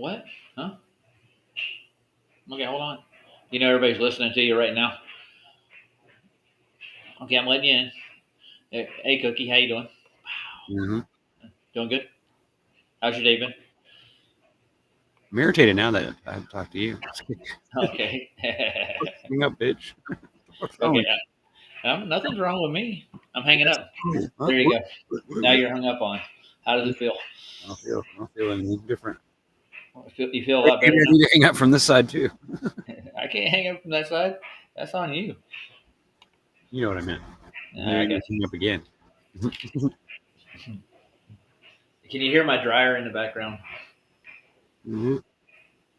What? Huh? Okay, hold on. You know everybody's listening to you right now. Okay, I'm letting you in. Hey, Cookie, how you doing? Mm-hmm. Doing good? How's your day been? I'm irritated now that I have to talk to you. Okay. Hang up, bitch. What's wrong Okay. with Nothing's wrong with me. I'm hanging you? up. Huh? There you go. Now What? you're hung up on. How does it feel? I don't feel anything different. You feel a Maybe lot better I now? need to hang up from this side too. I can't hang up from that side. That's on you. You know what I meant. Maybe I I need guess. to hang up again. Can you hear my dryer in the background? Mm-hmm.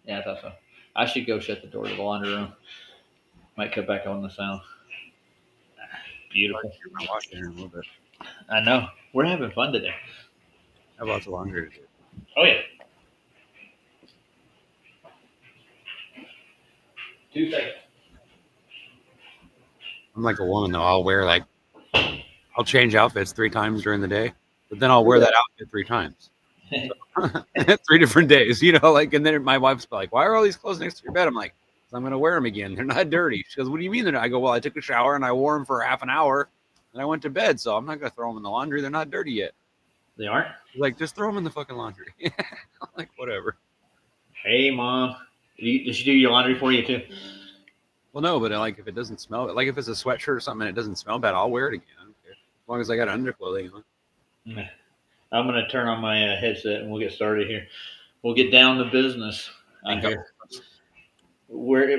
Yeah, I thought so. I should go shut the door to the laundry room. Might cut back on the sound. I Beautiful. can hear my washer in a little bit. I know. We're having fun today. I have lots of laundry to do. Oh yeah. 2 seconds. I'm like a woman though. I'll change outfits 3 times during the day, but then I'll wear that outfit 3 times. So 3 different days, like, and then my wife's like, "Why are all these clothes next to your bed?" I'm like, "'Cause I'm gonna wear them again. They're not dirty." She goes, "What do you mean they're not?" I go, "Well, I took a shower and I wore them for half an hour, and I went to bed, so I'm not gonna throw them in the laundry. They're not dirty yet." They aren't. She's like, "Just throw them in the fucking laundry." I'm like, "Whatever." Hey, mom. Did she do your laundry for you too? Well, no, but like if it doesn't smell, like if it's a sweatshirt or something and it doesn't smell bad, I'll wear it again. I don't care as long as I got underclothing on. Nah. I'm gonna turn on my headset and we'll get started here. We'll get down to business Hang up. here. We're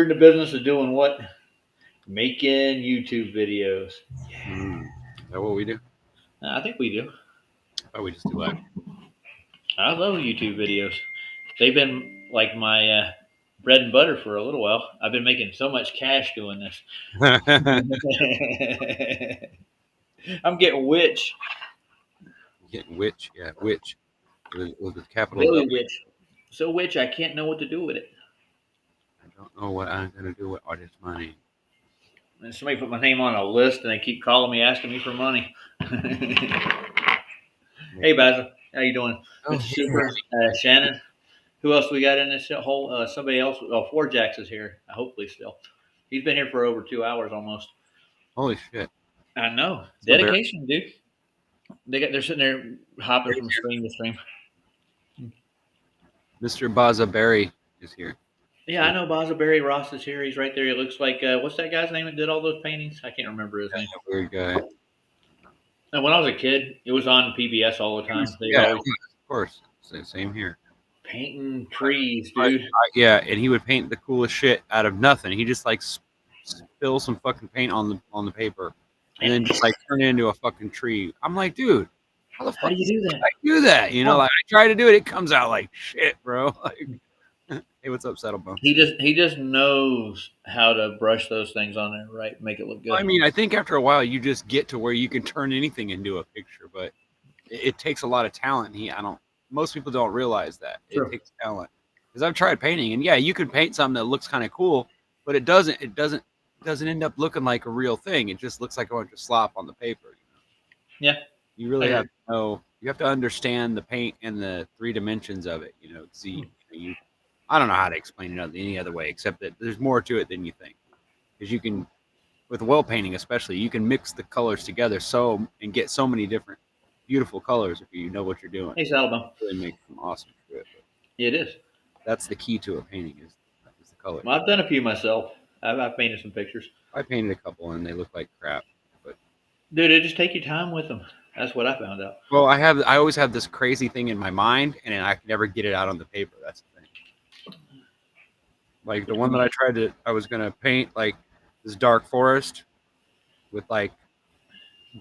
in the business of doing what? Making YouTube videos. Is that what we do? I think we do. Oh, we just do live. I love YouTube videos. They've been like my bread and butter for a little while. I've been making so much cash doing this. I'm getting rich, Getting witch, yeah, witch with a capital really W. rich. So rich I can't know what to do with it. I don't know what I'm gonna do with all this money. And somebody put my name on a list and they keep calling me asking me for money. Hey Basil, how you doing, Oh, Mr. hey, Super? Shannon. Who else we got in this whole? Somebody else. Oh, Four Jacks is here. Hopefully still. He's been here for over 2 hours almost. holy shit! I know. So Barry, Dedication, dude. They're sitting there hopping from stream to stream. Mr. Baza Berry is here. Yeah, I So know Basil Barry Ross is here. He's right there. He looks like what's that guy's name that did all those paintings? I can't remember his name. weird guy. And when I was a kid, it was on PBS all the time. They'd Yeah, always of course. Same here. painting trees, dude. Yeah, and he would paint the coolest shit out of nothing. He just like spill some fucking paint on the paper, and then just like turn it into a fucking tree. I'm like, dude, how the How fuck do you does do this that? guy do that? Like I try to do it, it comes out like shit, bro. Like, hey, what's up, Settlebone? He just knows how to brush those things on there, right? Make it look I good. mean, I think after a while you just get to where you can turn anything into a picture, but it takes a lot of talent. I don't. Most people don't realize that it True. takes talent. Because I've tried painting, and yeah, you can paint something that looks kind of cool, but it doesn't. It doesn't end up looking like a real thing. It just looks like a bunch of slop on the paper. Yeah, You I really have agree. to know. You have to understand the paint and the 3 dimensions of it. See, I don't know how to explain it any other way except that there's more to it than you think. Because you can, with well painting especially, you can mix the colors together and get so many different beautiful colors if you know what you're doing. Hey, Alabama. Really make some awesome shit. But It is. that's the key to a painting is the colors. Well, I've done a few myself. I've painted some pictures. I painted a couple and they look like crap. But Dude, just take your time with them. That's what I found out. well, I always have this crazy thing in my mind and I can never get it out on the paper. That's the thing. Like the one that I was gonna paint like this dark forest with like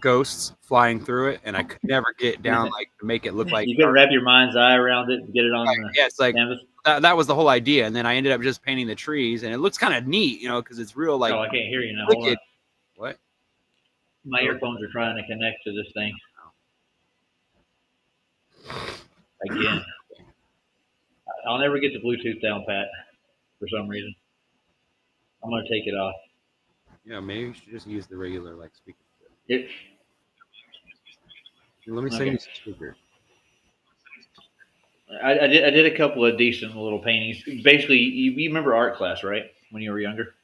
ghosts flying through it, and I could never get down like to make it look like You can dark. wrap your mind's eye around it and get it on the Yeah, it's like canvas. that was the whole idea, and then I ended up just painting the trees, and it looks kind of neat, because it's real like Oh, I can't hear you now. Hold on. wicked. What? My earphones are trying to connect to this thing again. I'll never get the Bluetooth down pat for some reason. I'm gonna take it off. Yeah, maybe you should just use the regular like speaker. It, Let me send okay. you some speakers. I did a couple of decent little paintings. Basically, you remember art class, right? When you were younger,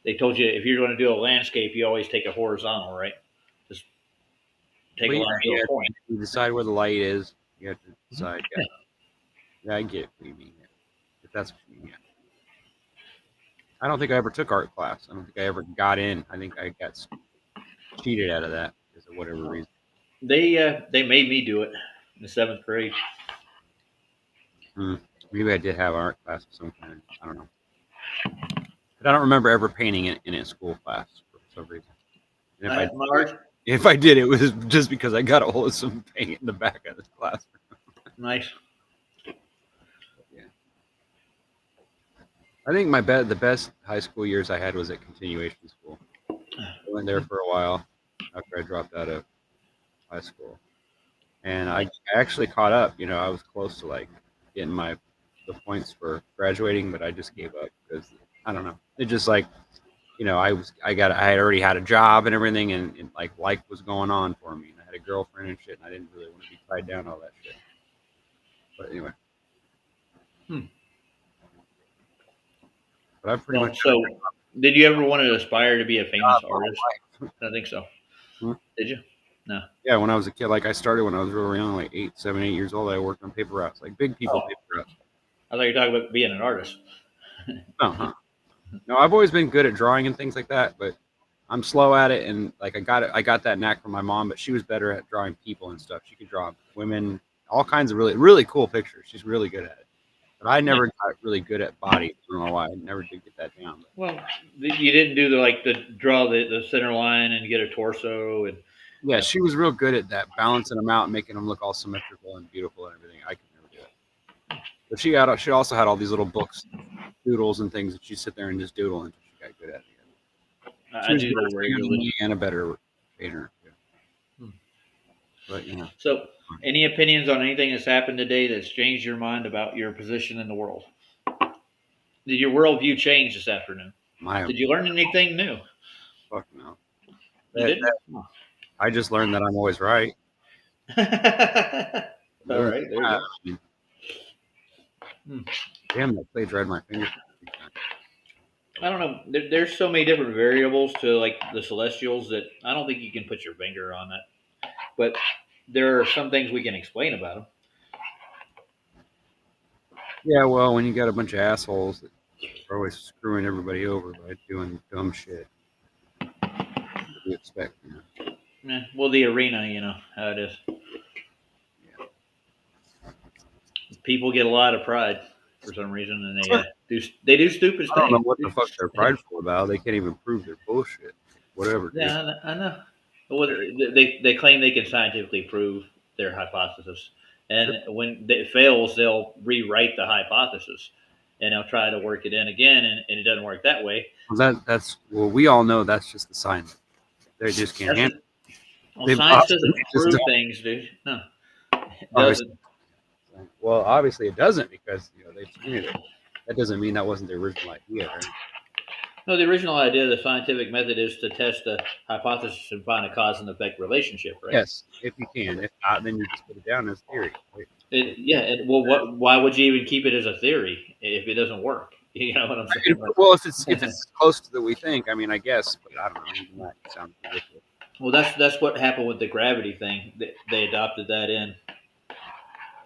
they told you if you're going to do a landscape, you always take a horizontal, right? Just take But a yeah, line to yeah, a point. you decide where the light is. You have to decide. Yeah, yeah, I get what you mean. Yeah. If that's what you mean, yeah. I don't think I ever took art class. I don't think I ever got in. I think I got cheated out of that because of whatever reason. They made me do it in the seventh grade. Hmm. Maybe I did have art class of some kind. I don't know. But I don't remember ever painting it in a school class for some reason. And My art, if I did, it was just because I got a hold of some paint in the back of this class. nice. Yeah. I think the best high school years I had was at continuation school. I went there for a while after I dropped out of high school, and I actually caught up. You know, I was close to like getting the points for graduating, but I just gave up because I don't know. It just like I had already had a job and everything, and like life was going on for me. And I had a girlfriend and shit, and I didn't really want to be tied down to all that shit. But anyway, Hmm. but I've pretty Well, much so did you ever want to aspire to be a famous my whole artist? life. I think so. Hmm? Did you? No. Yeah, when I was a kid, like I started when I was real young, like 8 years old. I worked on paper routes, like big people Oh, paper routes. I thought you were talking about being an artist. Uh-huh. No, I've always been good at drawing and things like that, but I'm slow at it. And like I got that knack from my mom, but she was better at drawing people and stuff. She could draw women, all kinds of really, really cool pictures. She's really good at it. But I never got really good at body. I don't know why. I never did get that down. Well, you didn't do the draw the center line and get a torso and Yeah, you know. she was real good at that, balancing them out and making them look all symmetrical and beautiful and everything. I could never do it. But she also had all these little books, doodles and things that she'd sit there and just doodle until she got good at it. She I was a better doodle singer than regularly. me and a better painter. Yeah. Hmm. But So, any opinions on anything that's happened today that's changed your mind about your position in the world? Did your worldview change this afternoon? my Did you learn anything new? fuck no. You That, didn't. I just learned that I'm always right. All Other than right, there you that, go. I mean, Hmm. damn, that blade dried my finger. I don't know. There's so many different variables to like the celestials that I don't think you can put your finger on that. But there are some things we can explain about them. Yeah, well, when you got a bunch of assholes that are always screwing everybody over by doing dumb shit, what do you expect? Well, the arena, you know how it is. People get a lot of pride for some reason, and they do stupid I don't know things. what the fuck they're prideful about. They can't even prove their bullshit. Whatever, dude. Yeah, I know. Well, they claim they can scientifically prove their hypothesis, and when it fails, they'll rewrite the hypothesis, and they'll try to work it in again, and it doesn't work that way. Well, that's well, we all know that's just a sign. They just can't That's handle. just, well, They science obviously doesn't just prove don't. things, dude. No, it Obviously, doesn't. well, obviously it doesn't because they've seen it. That doesn't mean that wasn't the original idea, right? No, the original idea of the scientific method is to test a hypothesis and find a cause and effect relationship, right? Yes, if you can. If not, then you just put it down as theory. Right? Yeah. Well, why would you even keep it as a theory if it doesn't work? You know what I'm saying? Well, if it's close to that we think, I mean, I guess, but I don't know. Even that sounds ridiculous. Well, that's what happened with the gravity thing. They adopted that in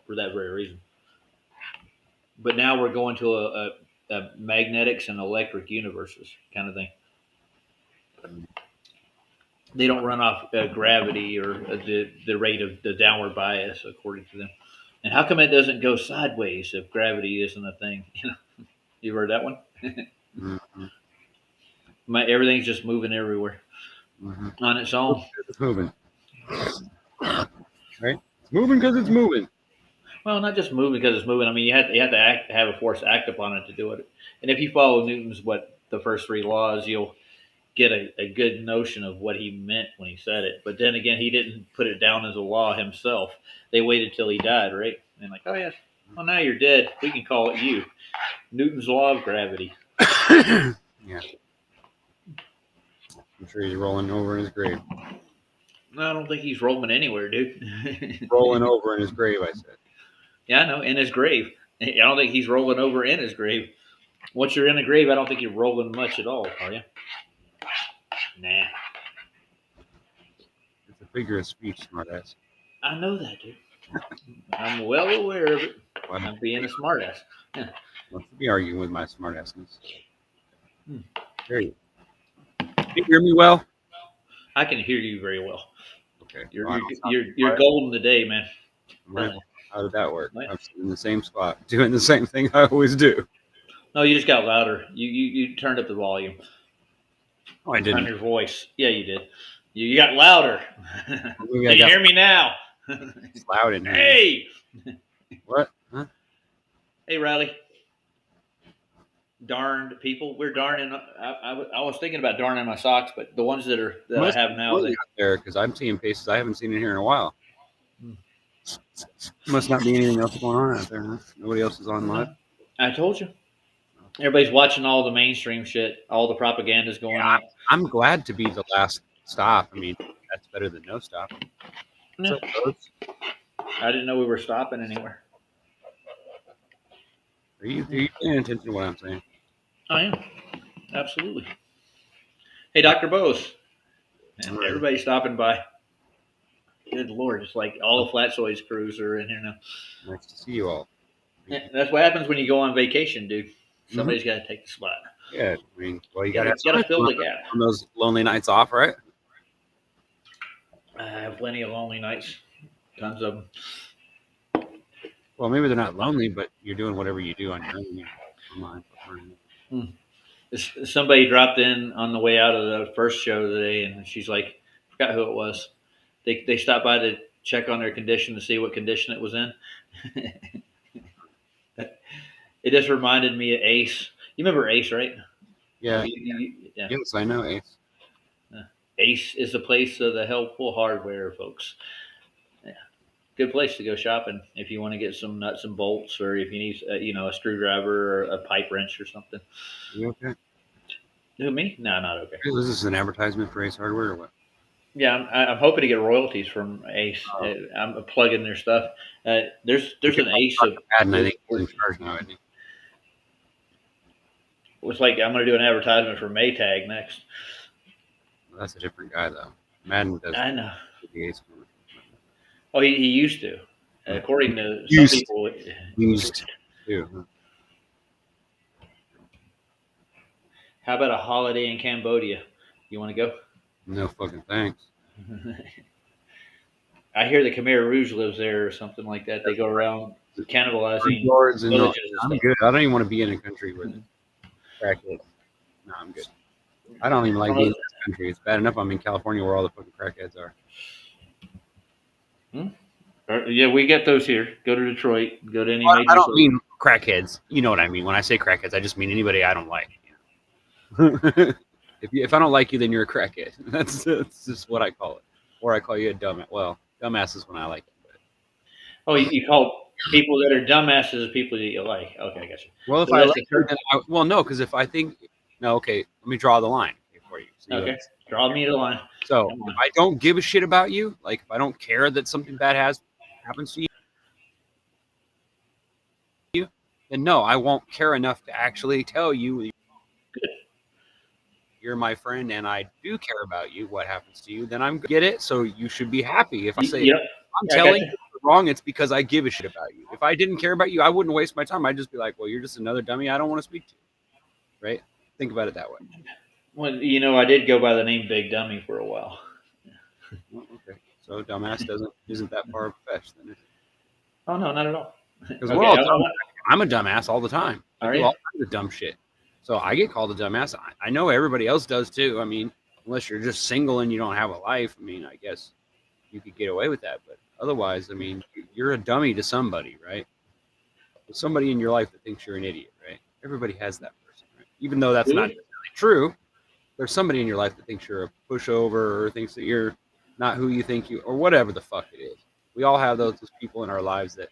for that very reason. But now we're going to a magnetics and electric universes kind of thing. They don't run off gravity or the rate of the downward bias according to them. And how come it doesn't go sideways if gravity isn't a thing? You heard that one? Mm-hmm. Everything's just moving everywhere Mm-hmm. on its own. It's moving, right? It's moving because it's moving. Well, not just moving because it's moving. I mean, you have to have a force act upon it to do it. And if you follow Newton's the first three laws, you'll get a good notion of what he meant when he said it. But then again, he didn't put it down as a law himself. They waited till he died, right? And like, oh yes, well now you're dead. We can call it you. Newton's law of gravity. Yeah. I'm sure he's rolling over in his grave. No, I don't think he's rolling anywhere, dude. Rolling over in his grave, I said. Yeah, I know. In his grave. I don't think he's rolling over in his grave. Once you're in a grave, I don't think you're rolling much at all, are you? Nah. It's a figure of speech, smartass. I know that, dude. I'm well aware of it. Why I'm being a smartass. Yeah. don't you be arguing with my smartassness? Hmm. There you go. Can you hear me well? I can hear you very well. Okay. You're Well, I you're don't sound you're, too you're quiet. golden today, man. Right. How did that work? Right. I'm sitting in the same spot, doing the same thing I always do. No, you just got louder. You turned up the volume. Oh, I On didn't. your voice. Yeah, you did. You got louder. Maybe I Can you got hear me now? loud in here. Hey, What? Huh? hey, Riley. Darned people. We're darning. I was thinking about darning my socks, but the ones that I have now, Noisy out there because I'm seeing faces I haven't seen in here in a while. Hmm. Must not be anything else going on out there. Huh? Nobody else is on live. I told you. Everybody's watching all the mainstream shit. All the propaganda's going Yeah, up. I'm glad to be the last stop. I mean, that's better than no stop. What's Yeah. up, folks? I didn't know we were stopping anywhere. Are you paying attention to what I'm saying? I am. Absolutely. Hey, Dr. Bose. And Right. everybody's stopping by. Good Lord. It's like all the Flat Soys crews are in here now. Nice to see you all. Yeah, that's what happens when you go on vacation, dude. Somebody's got to take the spot. Yeah, I mean, well, you You got got to to fill the gap. on those lonely nights off, right? I have plenty of lonely nights. Tons of them. Well, maybe they're not lonely, but you're doing whatever you do on your own. Online. Somebody dropped in on the way out of the first show today, and she's like, forgot who it was. They stopped by to check on their condition to see what condition it was in. It just reminded me of Ace. You remember Ace, right? Yeah, Yeah. yes, I know, Ace. Ace is the place of the helpful hardware, folks. Yeah. Good place to go shopping if you want to get some nuts and bolts, or if you need, a screwdriver or a pipe wrench or something. You okay? Who, me? No, not okay. Is this an advertisement for Ace Hardware or what? Yeah, I'm hoping to get royalties from Ace. I'm plugging their stuff. There's an Ace of. Madden, I think he's in charge now, isn't he? It's like I'm going to do an advertisement for Maytag next. Well, that's a different guy though. Madden does I know. the Ace commercial. Oh, he used to. According to Used. some people, Used to. Huh? How about a holiday in Cambodia? You want to go? No fucking thanks. I hear the Khmer Rouge lives there or something like that. They go around cannibalizing Lords and villages and I'm stuff. good. I don't even want to be in a country with crackheads. No, I'm good. I don't even like being in this country. It's bad enough I'm in California where all the fucking crackheads are. Yeah, we get those here. Go to Detroit. Go to any Well, major I don't city. mean crackheads. You know what I mean. When I say crackheads, I just mean anybody I don't like. If I don't like you, then you're a crackhead. That's just what I call it. Or I call you a dumbass. Well, dumbass is when I like you. But. Oh, you call people that are dumbasses people that you like. Okay, I got you. Well, if So I that's like the you, term. then well, no, because if I think no, okay, let me draw the line for you. So, Okay, draw me the line. so Come on. if I don't give a shit about you, like if I don't care that something bad happens to you, then no, I won't care enough to actually tell you you're my friend and I do care about you. What happens to you? Then I'm gonna get it. So you should be happy. If I say Yep. I'm Yeah, I telling got you you're wrong, it's because I give a shit about you. If I didn't care about you, I wouldn't waste my time. I'd just be like, well, you're just another dummy I don't want to speak to. Right? Think about it that way. Well, I did go by the name Big Dummy for a while. Well, okay. So dumbass isn't that far of a fetch then. Is it? Oh no, not at all. Because Okay, we're all I'm dumb. not- I'm a dumbass all the time. I Are do you? all kinds of dumb shit. So I get called a dumbass. I know everybody else does too. I mean, unless you're just single and you don't have a life, I mean, I guess you could get away with that. But otherwise, I mean, you're a dummy to somebody, right? There's somebody in your life that thinks you're an idiot, right? Everybody has that person, right? Even though that's not Really? necessarily true, there's somebody in your life that thinks you're a pushover or thinks that you're not who you think you or whatever the fuck it is. We all have those people in our lives that,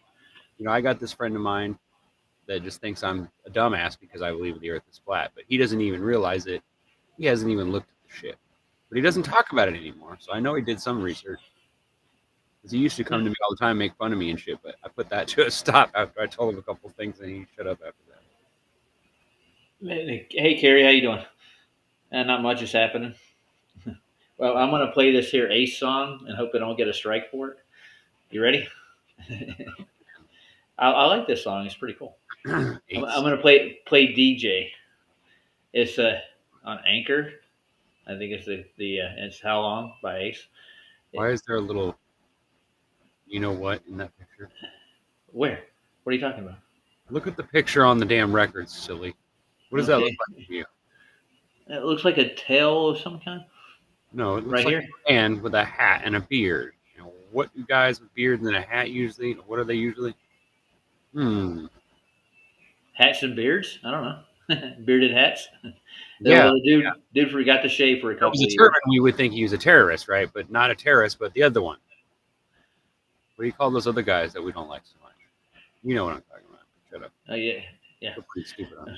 I got this friend of mine that just thinks I'm a dumbass because I believe the earth is flat, but he doesn't even realize it. He hasn't even looked at the shit. But he doesn't talk about it anymore. So I know he did some research. Because he used to come to me all the time, and make fun of me and shit. But I put that to a stop after I told him a couple things, and he shut up after that. Hey, Carrie, how you doing? Not much is happening. Well, I'm gonna play this here Ace song and hope I don't get a strike for it. You ready? I like this song. It's pretty cool. I'm gonna play DJ. It's on Anchor. I think it's the it's How Long by Ace. Why is there a little, you know what, in that picture? Where? What are you talking about? Look at the picture on the damn records, silly. What does that look like to you? It looks like a tail of some kind. No, it looks Right like here? a man with a hat and a beard. You know, what do guys with beards and a hat usually? What are they usually? Hats and beards? I don't know. Bearded hats. Yeah, The dude forgot to shave for a if it couple was of a years. turban, we would think he was a terrorist, right? But not a terrorist, but the other one. What do you call those other guys that we don't like so much? You know what I'm talking about. Shut up. Oh yeah. They're pretty stupid. Huh?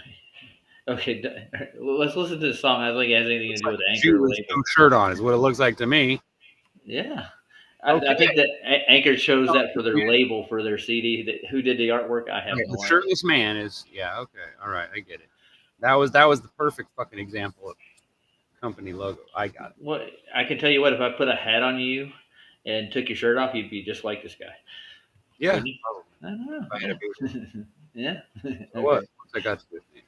Okay, let's listen to the song. I don't think it has anything to do with the Anchor Shoot with label. no shirt on is what it looks like to me. Yeah. Okay. I think that Anchor chose that for their label for their CD. Who did the artwork? I have Okay, no the idea. shirtless man is okay. All right, I get it. That was the perfect fucking example of company logo. I got it. Well, I can tell you what. If I put a hat on you and took your shirt off, you'd be just like this guy. Yeah. Wouldn't you? I don't know. I had a beard. Yeah. So what? What's that got to do with me?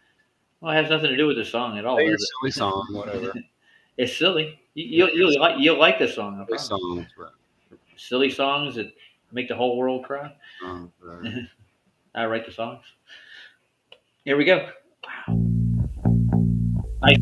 Well, it has nothing to do with the song at all. Play your does it? silly song, whatever. It's silly. You'll like this song. I Silly promise. songs, Silly songs that make the whole world cry. whatever. I write the songs. Here we go. How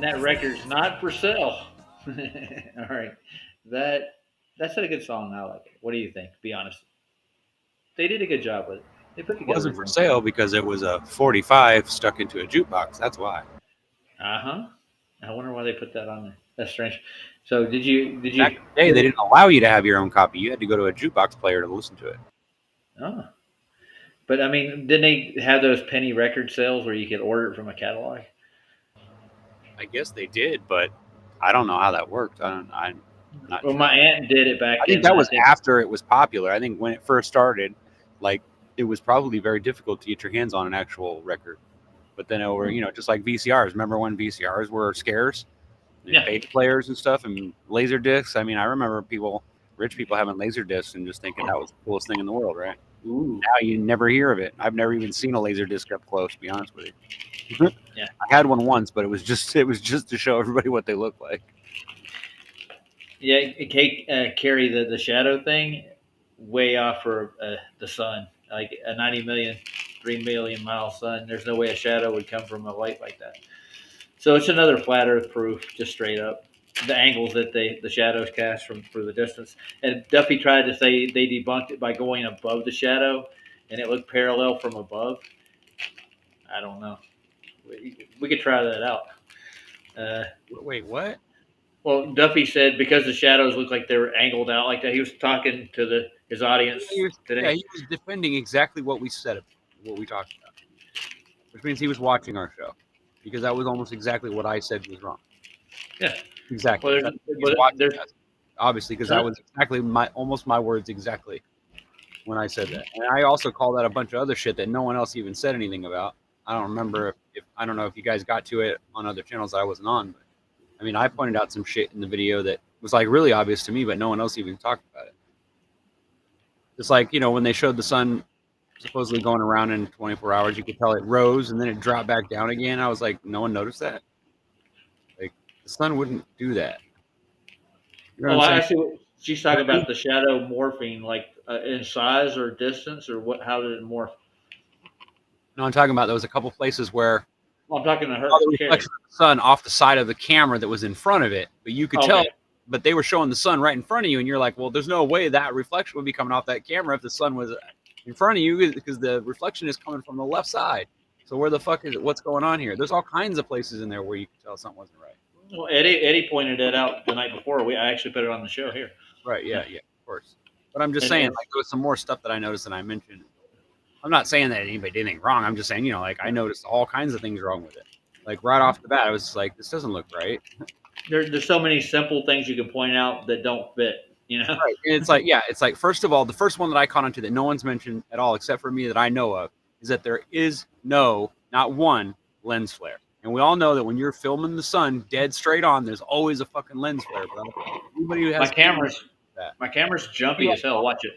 that record's not for sale. All right, that's a good song. I like it. What do you think? Be honest. They did a good job with it. They put It together a wasn't for good. sale because it was a 45 stuck into a jukebox. That's why. Uh huh. I wonder why they put that on there. That's strange. So did Back you? in the day, they didn't allow you to have your own copy. You had to go to a jukebox player to listen to it. Oh, but I mean, didn't they have those penny record sales where you could order it from a catalog? I guess they did, but I don't know how that worked. I'm not Well, sure. my aunt did it I back think in. that I was think. after it was popular. I think when it first started, like it was probably very difficult to get your hands on an actual record. But then over, just like VCRs. Remember when VCRs were scarce? And Yeah. beta players and stuff and laser discs. I mean, I remember rich people having laser discs and just thinking that was the coolest thing in the world, right? Ooh. Now you never hear of it. I've never even seen a laser disc up close, to be honest with you. Yeah. I had one once, but it was just to show everybody what they look like. Yeah. Carry the shadow thing way off for the sun, like a 90 million, 3 million mile sun. There's no way a shadow would come from a light like that. So it's another flat Earth proof, just straight up. The angles that the shadows cast from through the distance. And Duffy tried to say they debunked it by going above the shadow, and it looked parallel from above. I don't know. We could try that out. Uh, Wait, what? well, Duffy said because the shadows look like they were angled out like that. He was talking to his audience Yeah, today. he was defending exactly what we said, what we talked about, which means he was watching our show because that was almost exactly what I said was wrong. Yeah, Exactly. well, He's watching there's us, obviously, because that was exactly almost my words exactly when I said that. And I also called out a bunch of other shit that no one else even said anything about. I don't remember if I don't know if you guys got to it on other channels that I wasn't on, but I mean, I pointed out some shit in the video that was like really obvious to me, but no one else even talked about it. Just like, when they showed the sun supposedly going around in 24 hours, you could tell it rose and then it dropped back down again. I was like, no one noticed that. Like, the sun wouldn't do that. You know Oh, what I'm I saying? see. She's talking about the shadow morphing, like in size or distance, or what? How did it morph? No, I'm talking about there was a couple places where Well, I'm talking to her. saw the reflection of the sun off the side of the camera that was in front of it, but you could tell. But they were showing the sun right in front of you, and you're like, well, there's no way that reflection would be coming off that camera if the sun was in front of you, because the reflection is coming from the left side. So where the fuck is it? What's going on here? There's all kinds of places in there where you can tell something wasn't right. Well, Eddie pointed it out the night before. I actually put it on the show here. Right? Yeah, of course. But I'm just saying, like, there was some more stuff that I noticed and I mentioned. I'm not saying that anybody did anything wrong. I'm just saying, like, I noticed all kinds of things wrong with it. Like right off the bat, I was like, this doesn't look right. There's so many simple things you can point out that don't fit. Right. And it's like, first of all, the first one that I caught onto that no one's mentioned at all, except for me that I know of, is that there is not one lens flare. And we all know that when you're filming the sun dead straight on, there's always a fucking lens flare, bro. Anybody who has my camera's jumpy as hell. Watch it.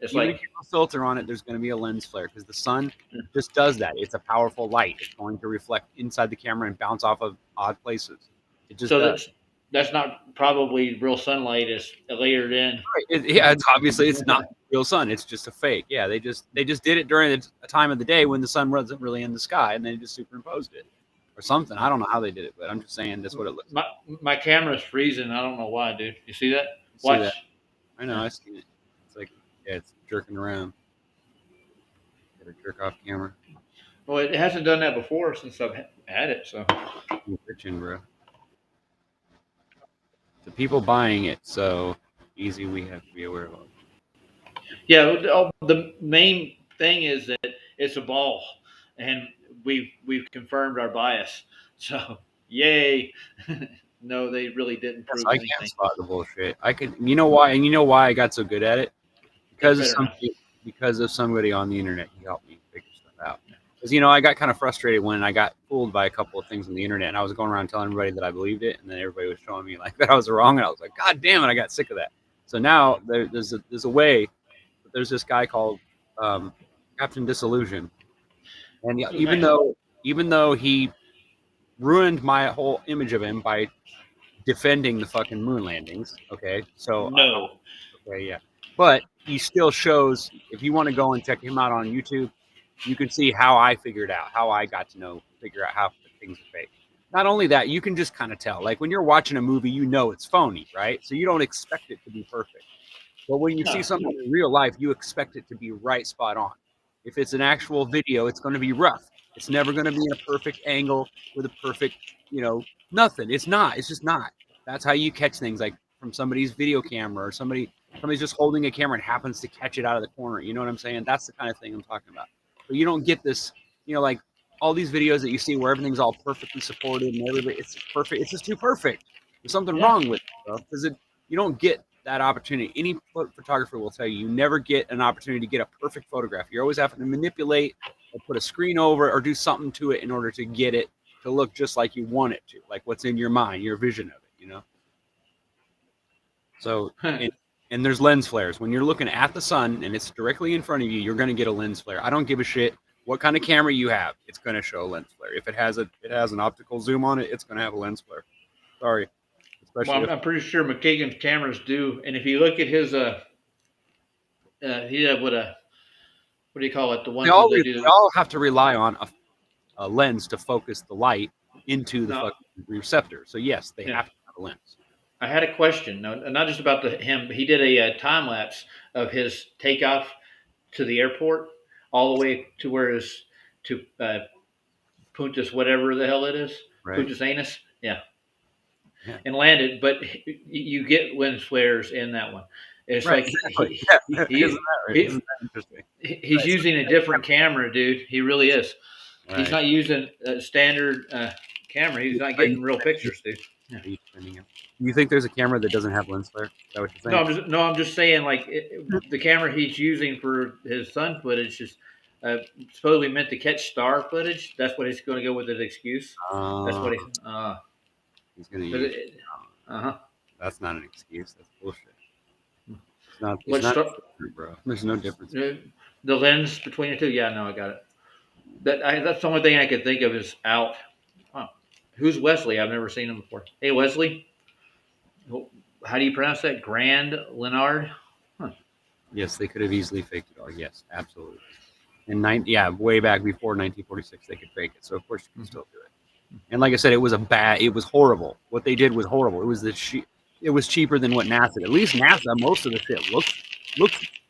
It's even like if you have a filter on it, there's going to be a lens flare because the sun just does that. It's a powerful light. It's going to reflect inside the camera and bounce off of odd places. It just does. That's not probably real sunlight. It's layered in. Right. It's obviously it's not real sun. It's just a fake. Yeah, they just did it during a time of the day when the sun wasn't really in the sky, and they just superimposed it or something. I don't know how they did it, but I'm just saying that's what it looks like. My camera's freezing. I don't know why, dude. You see that? Watch. See that? I know. I see it. It's like it's jerking around. Got a jerk off camera. Well, it hasn't done that before since I've had it. So you're bitching, bro. The people buying it, so easy we have to be aware of. Yeah, the main thing is that it's a ball, and we've confirmed our bias. So yay! No, they really didn't prove anything. I can't spot the bullshit. I can. You know why? And you know why I got so good at it? Because of somebody on the internet. He helped me figure stuff out. Because I got kind of frustrated when I got fooled by a couple of things on the internet, and I was going around telling everybody that I believed it, and then everybody was showing me like that I was wrong, and I was like, God damn it! I got sick of that. So now there's a way. There's this guy called Captain Disillusion, and even though he ruined my whole image of him by defending the fucking moon landings, okay, so no, okay, yeah, but he still shows. If you want to go and check him out on YouTube, you can see how I figured out how I got to figure out how things are fake. not only that, you can just kind of tell. Like when you're watching a movie, you know it's phony, right? So you don't expect it to be perfect. But when you see something in real life, you expect it to be right spot on. If it's an actual video, it's going to be rough. It's never going to be in a perfect angle with a perfect, nothing. It's not. It's just not. That's how you catch things, like from somebody's video camera or somebody's just holding a camera and happens to catch it out of the corner. You know what I'm saying? That's the kind of thing I'm talking about. But you don't get this, like all these videos that you see where everything's all perfectly supported and everybody, it's perfect. It's just too perfect. There's something wrong with it, bro. Because you don't get that opportunity. Any photographer will tell you, you never get an opportunity to get a perfect photograph. You're always having to manipulate or put a screen over or do something to it in order to get it to look just like you want it to, like what's in your mind, your vision of it, So, and there's lens flares. When you're looking at the sun and it's directly in front of you, you're going to get a lens flare. I don't give a shit what kind of camera you have. It's going to show a lens flare. If it has an optical zoom on it, it's going to have a lens flare. Sorry. Well, I'm pretty sure McKagan's cameras do. And if you look at his, he had what do you call it? The ones they all have to rely on a lens to focus the light into the fucking receptor. So yes, they have to have a lens. I had a question, not just about him. He did a time lapse of his takeoff to the airport, all the way to Punta, whatever the hell it is, right. Punta Arenas, yeah, and landed. But you get lens flares in that one. It's right, like he's using a different camera, dude. He really is. Right. He's not using a standard camera. He's not getting real pictures, dude. Yeah. You think there's a camera that doesn't have lens flare? Is that what you're saying? I'm just saying, like the camera he's using for his sun footage is supposedly meant to catch star footage. That's what he's going to go with as excuse. That's what he's going to use. That's not an excuse. That's bullshit. It's not bro. There's no difference. The lens between the two. Yeah, no, I got it. That's the only thing I could think of is out. Huh. Who's Wesley? I've never seen him before. Hey, Wesley. How do you pronounce that? Grand Leonard? Huh. Yes, they could have easily faked it all. Yes, absolutely. And way back before 1946, they could fake it. So of course you can still do it. And like I said, it was horrible. What they did was horrible. It was cheaper than what NASA did. At least NASA, most of the shit looks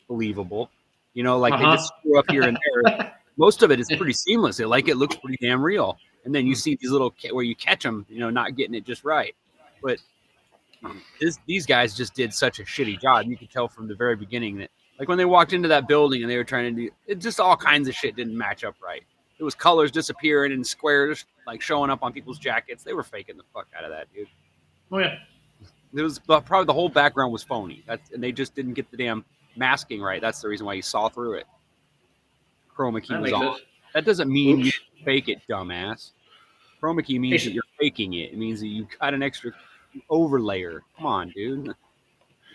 believable. They just screw up here and there. Most of it is pretty seamless. It looks pretty damn real. And then you see these little where you catch them, not getting it just right. But these guys just did such a shitty job. You could tell from the very beginning that, like when they walked into that building and they were trying to do it, just all kinds of shit didn't match up right. It was colors disappearing and squares like showing up on people's jackets. They were faking the fuck out of that, dude. Oh yeah. It was probably the whole background was phony. And they just didn't get the damn masking right. That's the reason why you saw through it. Chroma key was on. That doesn't mean you fake it, dumbass. Chroma key means that you're faking it. It means that you got an extra overlayer. Come on, dude.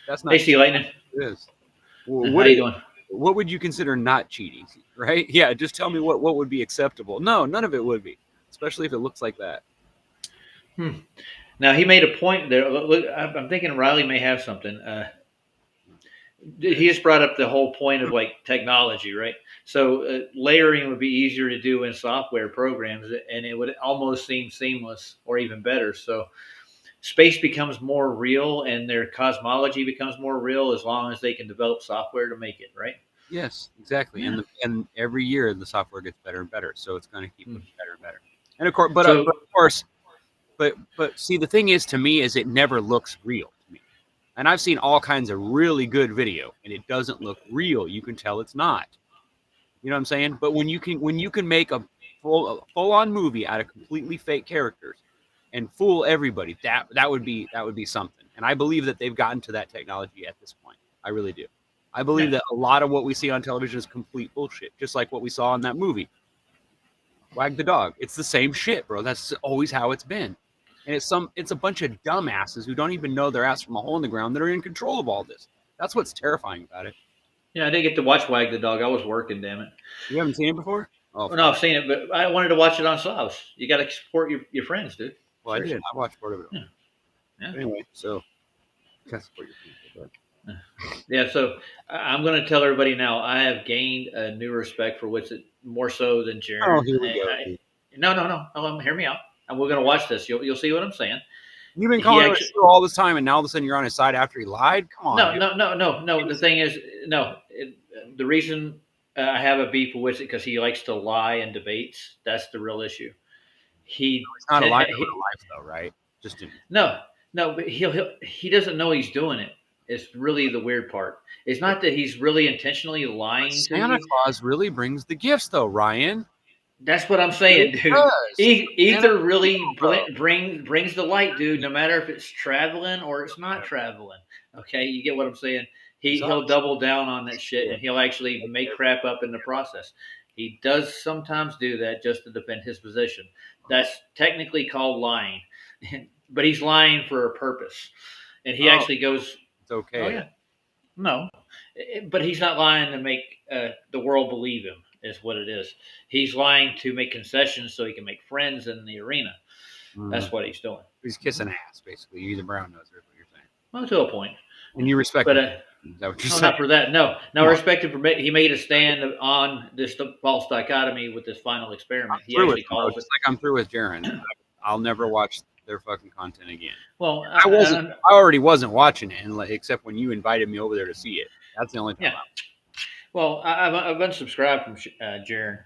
That's not. Hey, see, Lightning. It is. Well, what are you doing? What would you consider not cheating? Right? Yeah. Just tell me what would be acceptable. No, none of it would be, especially if it looks like that. Now he made a point there. Look, I'm thinking Riley may have something. He just brought up the whole point of like technology, right? So layering would be easier to do in software programs, and it would almost seem seamless or even better. So space becomes more real, and their cosmology becomes more real as long as they can develop software to make it, right? Yes, exactly. Yeah. And every year the software gets better and better, so it's going to keep getting better and better. And of course, but see, the thing is, to me, is it never looks real to me. And I've seen all kinds of really good video, and it doesn't look real. You can tell it's not. You know what I'm saying? But when you can make a full-on movie out of completely fake characters and fool everybody, that would be something. And I believe that they've gotten to that technology at this point. I really do. I believe that a lot of what we see on television is complete bullshit, just like what we saw in that movie, Wag the Dog. It's the same shit, bro. That's always how it's been. And it's a bunch of dumbasses who don't even know their ass from a hole in the ground that are in control of all this. That's what's terrifying about it. Yeah, I didn't get to watch Wag the Dog. I was working, damn it. You haven't seen it before? Oh, no, I've seen it, but I wanted to watch it on Slavs. You got to support your friends, dude. Well, seriously. I did. I watched part of it. Yeah. Anyway, so you got to support your people. But. Yeah, so I'm going to tell everybody now, I have gained a new respect for What's It more so than Jeremy. Oh, here we go. No. Hear me out. and we're going to watch this. You'll see what I'm saying. You've been He calling him a actually shrew all this time, and now all of a sudden you're on his side after he lied. Come on, no dude. no no no no. The thing is the reason I have a beef with it because he likes to lie in debates. That's the real issue. He, He's not a liar in he real life, though, right? Just in, no no, but he doesn't know he's doing it. It's really the weird part. It's not that he's really intentionally lying to Santa you. Claus really brings the gifts, though, Ryan. That's what I'm He saying, dude. does. Santa Ether really bro. brings the light, dude. No matter if it's traveling or it's not traveling. Okay, you get what I'm saying. He'll double down on that shit, and he'll actually make crap up in the process. He does sometimes do that just to defend his position. That's technically called lying, but he's lying for a purpose, and he actually goes, It's okay. "Oh yeah, no," but he's not lying to make the world believe him. Is what it is. He's lying to make concessions so he can make friends in the arena. That's what he's doing. He's kissing ass, basically. He's a brown noser, is what you're saying. Well, to a point. And you respect But him. Is that what you're no, saying? not for that. No, I respect him for he made a stand on this false dichotomy with this final experiment. He actually calls it. Just like I'm through with Jaron. I'll never watch their fucking content again. Well, I already wasn't watching it, and except when you invited me over there to see it. That's the only time. Yeah. Well, I've unsubscribed from Jaron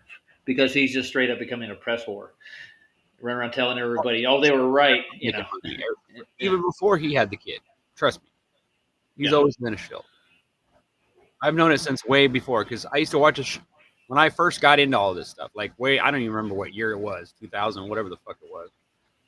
because he's just straight up becoming a press whore. Run around telling everybody, "Oh, they were right," you know. Even before he had the kid, trust me, he's always been a shill. I've known it since way before because I used to watch when I first got into all this stuff. Like I don't even remember what year it was, 2000, whatever the fuck it was.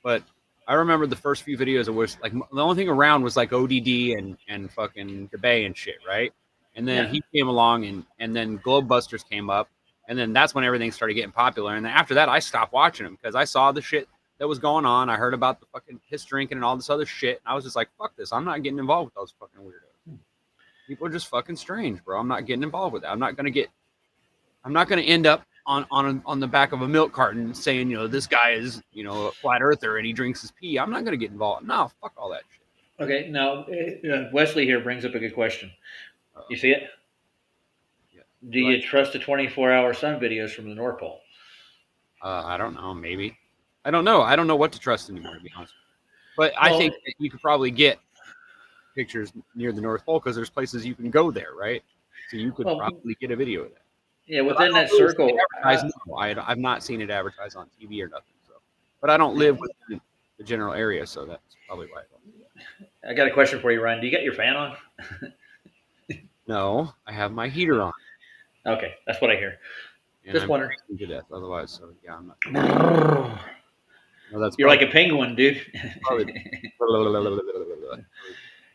But I remember the first few videos. It was like the only thing around was like ODD and fucking debate and shit, right? And then he came along, and then Globebusters came up, and then that's when everything started getting popular. And then after that, I stopped watching them because I saw the shit that was going on. I heard about the fucking piss drinking and all this other shit. And I was just like, fuck this. I'm not getting involved with those fucking weirdos. People are just fucking strange, bro. I'm not getting involved with that. I'm not gonna end up on the back of a milk carton saying, this guy is, a flat earther and he drinks his pee. I'm not gonna get involved. No, fuck all that shit. Okay, now Wesley here brings up a good question. You see it? Yeah. Do you trust the 24-hour sun videos from the North Pole? I don't know. Maybe. I don't know. I don't know what to trust anymore, to be honest. But I think that you could probably get pictures near the North Pole because there's places you can go there, right? So you could probably get a video of that. Yeah, within that circle. I've not seen it advertised on TV or nothing. So, but I don't live within the general area, so that's probably why. I got a question for you, Ryan. Do you got your fan on? No, I have my heater on. Okay, that's what I hear. And Just wondering. To death, otherwise, so yeah, I'm not. No, you're like a penguin, dude.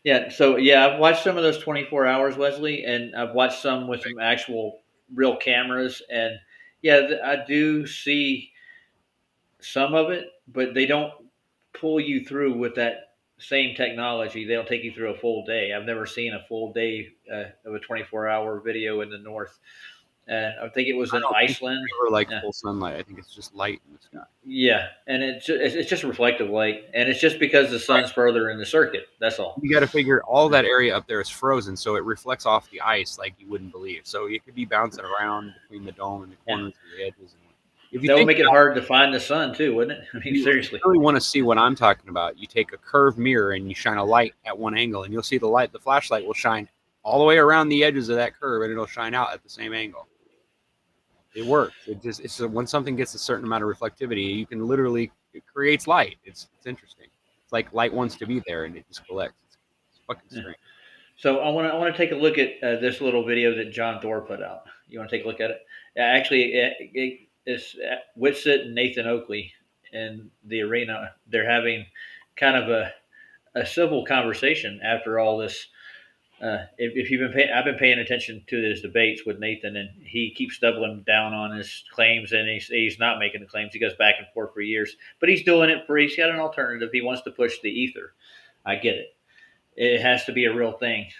Yeah. So I've watched some of those 24 hours, Wesley, and I've watched some with some actual real cameras, and I do see some of it, but they don't pull you through with that same technology. They don't take you through a full day. I've never seen a full day of a 24-hour video in the north. And I think it was in Iceland. Or like full sunlight. I think it's just light in the sky. Yeah, and it's just reflective light, and it's just because the sun's further in the circuit. That's all. You got to figure all that area up there is frozen, so it reflects off the ice like you wouldn't believe. So it could be bouncing around between the dome and the corners of the edges. That would make it hard to find the sun too, wouldn't it? I mean, seriously. If you really want to see what I'm talking about, you take a curved mirror and you shine a light at one angle, and you'll see the flashlight will shine all the way around the edges of that curve, and it'll shine out at the same angle. It works. It's when something gets a certain amount of reflectivity, you can literally, it creates light. It's interesting. It's like light wants to be there and it just collects. It's fucking strange. So I want to take a look at this little video that John Thor put out. You want to take a look at it? Actually, it's Whitsitt and Nathan Oakley in the arena. They're having kind of a civil conversation after all this. If you've been I've been paying attention to his debates with Nathan, and he keeps doubling down on his claims, and he's not making the claims. He goes back and forth for years, but he's doing it he's got an alternative. He wants to push the ether. I get it. It has to be a real thing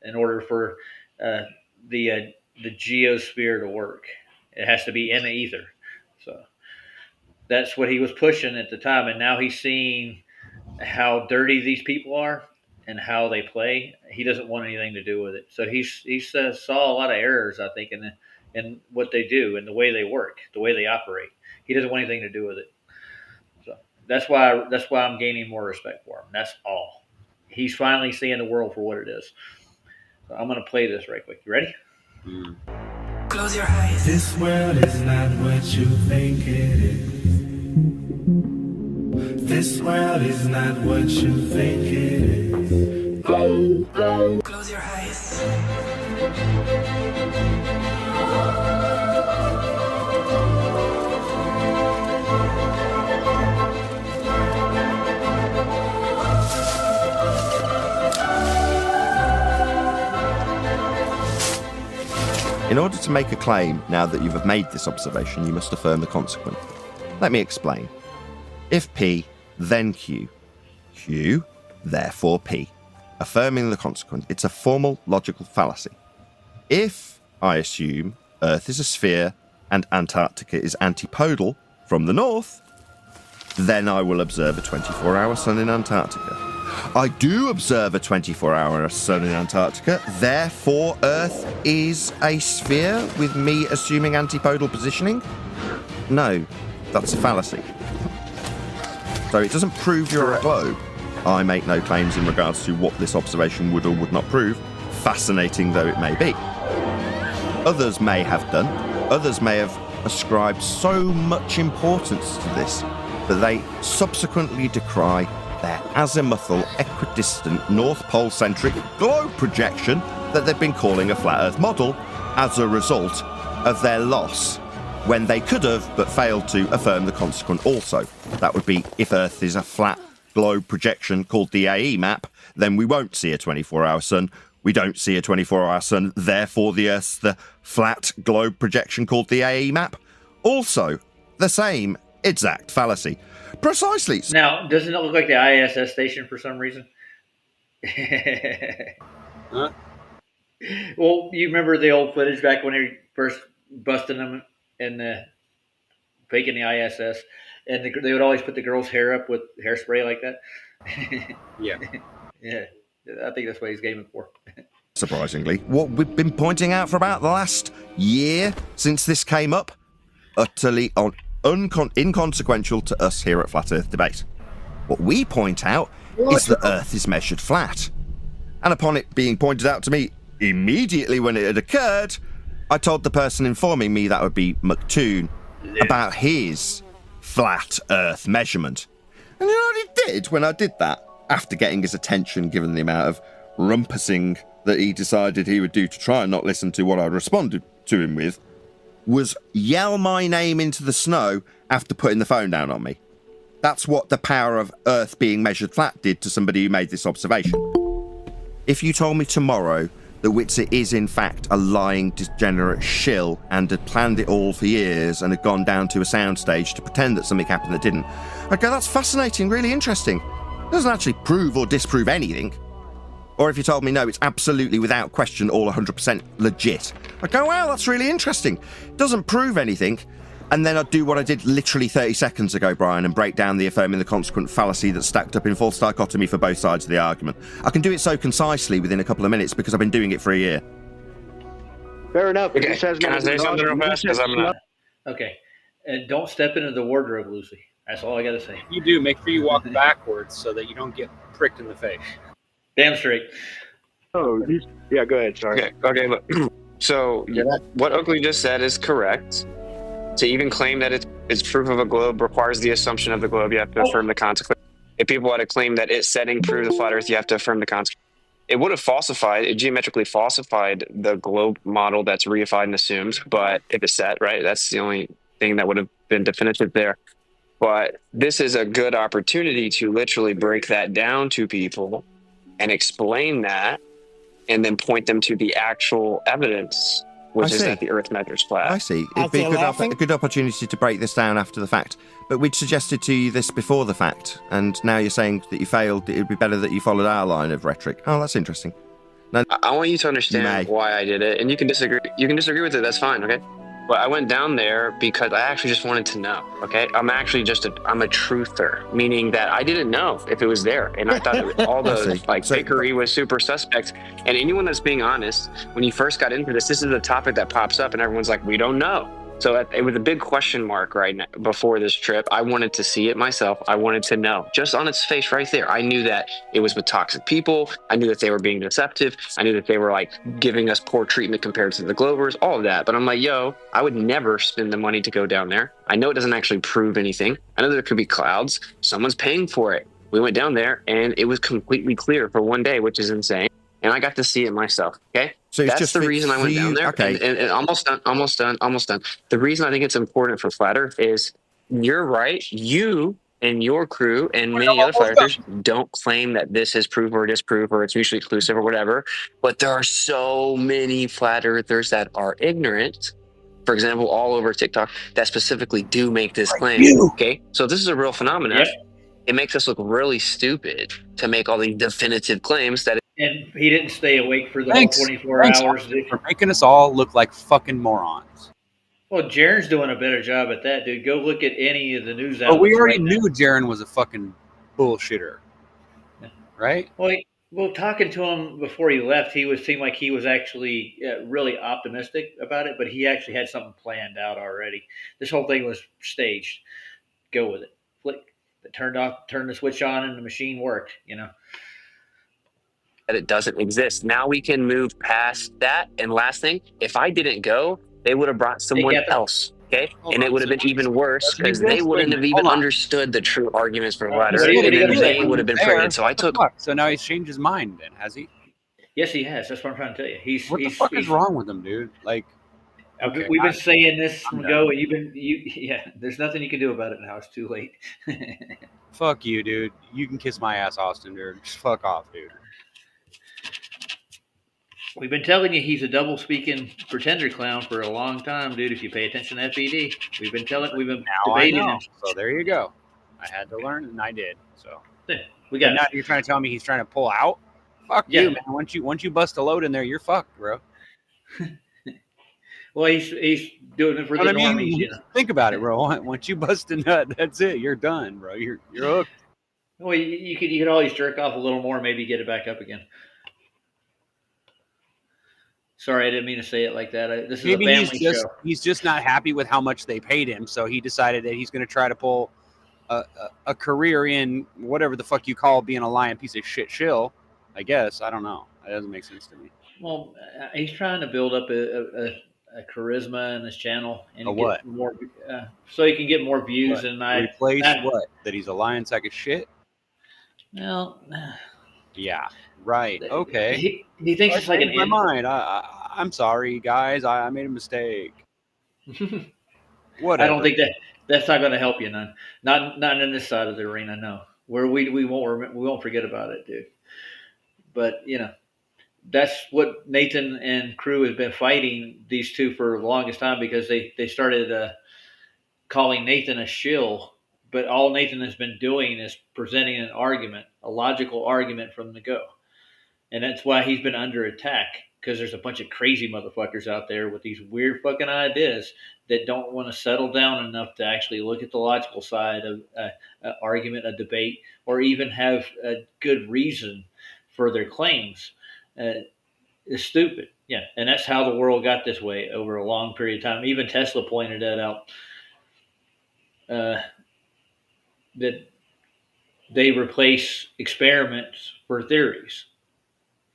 in order for the geosphere to work. It has to be in the ether. So that's what he was pushing at the time, and now he's seeing how dirty these people are and how they play. He doesn't want anything to do with it. So he saw a lot of errors, I think, in what they do and the way they work, the way they operate. He doesn't want anything to do with it. So That's why I'm gaining more respect for him. That's all. He's finally seeing the world for what it is. So I'm gonna play this right quick. You ready? Close your eyes. This world is not what you think it is. This world is not what you think it is. Close your eyes. In order to make a claim, now that you have made this observation, you must affirm the consequent. Let me explain. If P, then Q. Q, therefore P. Affirming the consequent. It's a formal logical fallacy. If I assume Earth is a sphere and Antarctica is antipodal from the north, then I will observe a 24-hour sun in Antarctica. I do observe a 24-hour sun in Antarctica, therefore Earth is a sphere with me assuming antipodal positioning? No, that's a fallacy. So it doesn't prove you're a globe. I make no claims in regards to what this observation would or would not prove, fascinating though it may be. Others may have done, others may have ascribed so much importance to this that they subsequently decry their azimuthal, equidistant, North Pole-centric globe projection that they've been calling a flat Earth model as a result of their loss, when they could have but failed to affirm the consequent also. That would be if Earth is a flat globe projection called the AE map, then we won't see a 24-hour sun. We don't see a 24-hour sun, therefore the Earth's the flat globe projection called the AE map. Also, the same exact fallacy. Precisely. Now, doesn't it look like the ISS station for some reason? Huh? Well, you remember the old footage back when they first busted them and faking the ISS, and they would always put the girl's hair up with hairspray like that. Yeah. Yeah, I think that's what he's gaming for. Surprisingly, what we've been pointing out for about the last year since this came up, utterly inconsequential to us here at Flat Earth Debate. What we point out is that Earth is measured flat. And upon it being pointed out to me immediately when it had occurred, I told the person informing me that would be McToon about his flat Earth measurement. And you know what he did when I did that? After getting his attention, given the amount of rumpusing that he decided he would do to try and not listen to what I responded to him with, was yell my name into the snow after putting the phone down on me. That's what the power of Earth being measured flat did to somebody who made this observation. If you told me tomorrow that Witzer is in fact a lying, degenerate shill and had planned it all for years and had gone down to a soundstage to pretend that something happened that didn't, I'd go, that's fascinating, really interesting. It doesn't actually prove or disprove anything. Or if you told me, no, it's absolutely without question all 100% legit, I'd go, wow, that's really interesting. It doesn't prove anything. And then I'd do what I did literally 30 seconds ago, Brian, and break down the affirming the consequent fallacy that's stacked up in false dichotomy for both sides of the argument. I can do it so concisely within a couple of minutes because I've been doing it for a year. Fair enough. Okay, can I say something real fast? Because I'm not. Okay, and don't step into the wardrobe, Lucy. That's all I got to say. You do. Make sure you walk backwards so that you don't get pricked in the face. Damn straight. Oh, yeah, go ahead. Sorry. Okay, look. So what Oakley just said is correct. To even claim that it's proof of a globe requires the assumption of the globe. You have to affirm the consequence. If people had to claim that its setting proved the flat Earth, you have to affirm the consequence. It would have geometrically falsified the globe model that's reified and assumed. But if it's set, right, that's the only thing that would have been definitive there. But this is a good opportunity to literally break that down to people and explain that, and then point them to the actual evidence, which is that the Earth measures flat. I see. It'd be a good opportunity to break this down after the fact. But we'd suggested to you this before the fact, and now you're saying that you failed. It would be better that you followed our line of rhetoric. Oh, that's interesting. Now, I want you to understand why I did it, and you can disagree. You can disagree with it. That's fine, okay? But I went down there because I actually just wanted to know, okay? I'm actually I'm a truther, meaning that I didn't know if it was there. And I thought all the fakery was super suspect. And anyone that's being honest, when you first got into this is a topic that pops up and everyone's like, we don't know. So it was a big question mark right now before this trip. I wanted to see it myself. I wanted to know just on its face right there. I knew that it was with toxic people. I knew that they were being deceptive. I knew that they were like giving us poor treatment compared to the Glovers, all of that. But I'm like, yo, I would never spend the money to go down there. I know it doesn't actually prove anything. I know there could be clouds. Someone's paying for it. We went down there and it was completely clear for one day, which is insane. And I got to see it myself. Okay. So it's That's just the for- reason I for went you- down there. okay. And almost done. The reason I think it's important for Flat Earth is you're right. You and your crew and many other Flat Earthers don't claim that this is proof or disproof or it's mutually exclusive or whatever. But there are so many Flat Earthers that are ignorant. For example, all over TikTok that specifically do make this claim. Okay. So this is a real phenomenon. Yep. It makes us look really stupid to make all these definitive claims that And he didn't stay awake for the Thanks. whole 24 Thanks, hours. for making us all look like fucking morons. Well, Jaren's doing a better job at that, dude. Go look at any of the news But outlets. we already right knew now. Jaren was a fucking bullshitter, right? Well, talking to him before he left, seemed like he was actually really optimistic about it, but he actually had something planned out already. This whole thing was staged. Go with it. Flick. It turned the switch on, and the machine worked. it doesn't exist. Now we can move past that. And last thing, if I didn't go, they would have brought someone got the- else. Okay. Hold And on, it would have been even worse doesn't because they exist. wouldn't have Wait a minute, even hold on. understood the true arguments for Flat Right, Earth. right, And then right. they would have been There. afraid. So I took Fuck. So now he's changed his mind then, has he? Yes, he has. That's what I'm trying to tell you. What the fuck is wrong with him, dude? Like, okay, We've been saying this I'm from done. go, and yeah. There's nothing you can do about it now. It's too late. fuck you, dude. You can kiss my ass, Austin, dude. Just fuck off, dude. We've been telling you he's a double speaking pretender clown for a long time, dude. If you pay attention to FED, we've been Now I debating know. him. So there you go. I had to learn, and I did. So We and got now you're trying to tell me he's trying to pull out? Fuck Yeah. you, man. Once you bust a load in there, you're fucked, bro. well, he's doing it for the But I mean, normies, you know. think about it, bro. Once you bust a nut, that's it. You're done, bro. You're hooked. Well, you could always jerk off a little more, maybe get it back up again. Sorry, I didn't mean to say it like that. This is Maybe a family show. he's just not happy with how much they paid him, so he decided that he's going to try to pull a career in whatever the fuck you call being a lying piece of shit shill. I guess I don't know. That doesn't make sense to me. Well, he's trying to build up a charisma in his channel and A get what? more, so he can get more views. What? And I, Replace that- what? That he's a lying sack of shit? well, Yeah. Right. Okay. he thinks I it's like an changed my mind. I'm sorry, guys. I made a mistake. Whatever. I don't think that's not going to help you none. Not in this side of the arena, no. Where we won't forget about it, dude. But that's what Nathan and crew has been fighting these two for the longest time because they started calling Nathan a shill. But all Nathan has been doing is presenting an argument, a logical argument from the go, and that's why he's been under attack. Because there's a bunch of crazy motherfuckers out there with these weird fucking ideas that don't want to settle down enough to actually look at the logical side of an argument, a debate, or even have a good reason for their claims. Is stupid. Yeah, and that's how the world got this way over a long period of time. Even Tesla pointed that out. That they replace experiments for theories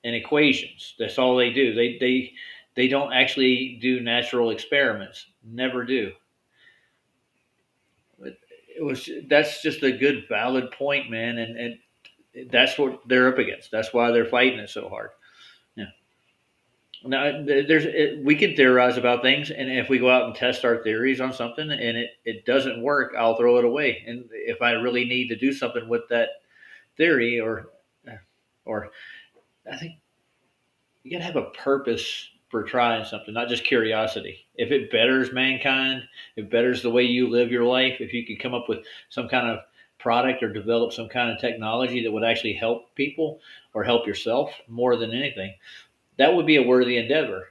and equations. That's all they do. They don't actually do natural experiments. Never do. But that's just a good valid point, man, and that's what they're up against. That's why they're fighting it so hard. Yeah. Now we can theorize about things, and if we go out and test our theories on something and it doesn't work, I'll throw it away. And if I really need to do something with that theory, or I think you got to have a purpose for trying something, not just curiosity. If it betters mankind, if it betters the way you live your life, if you could come up with some kind of product or develop some kind of technology that would actually help people or help yourself more than anything, that would be a worthy endeavor.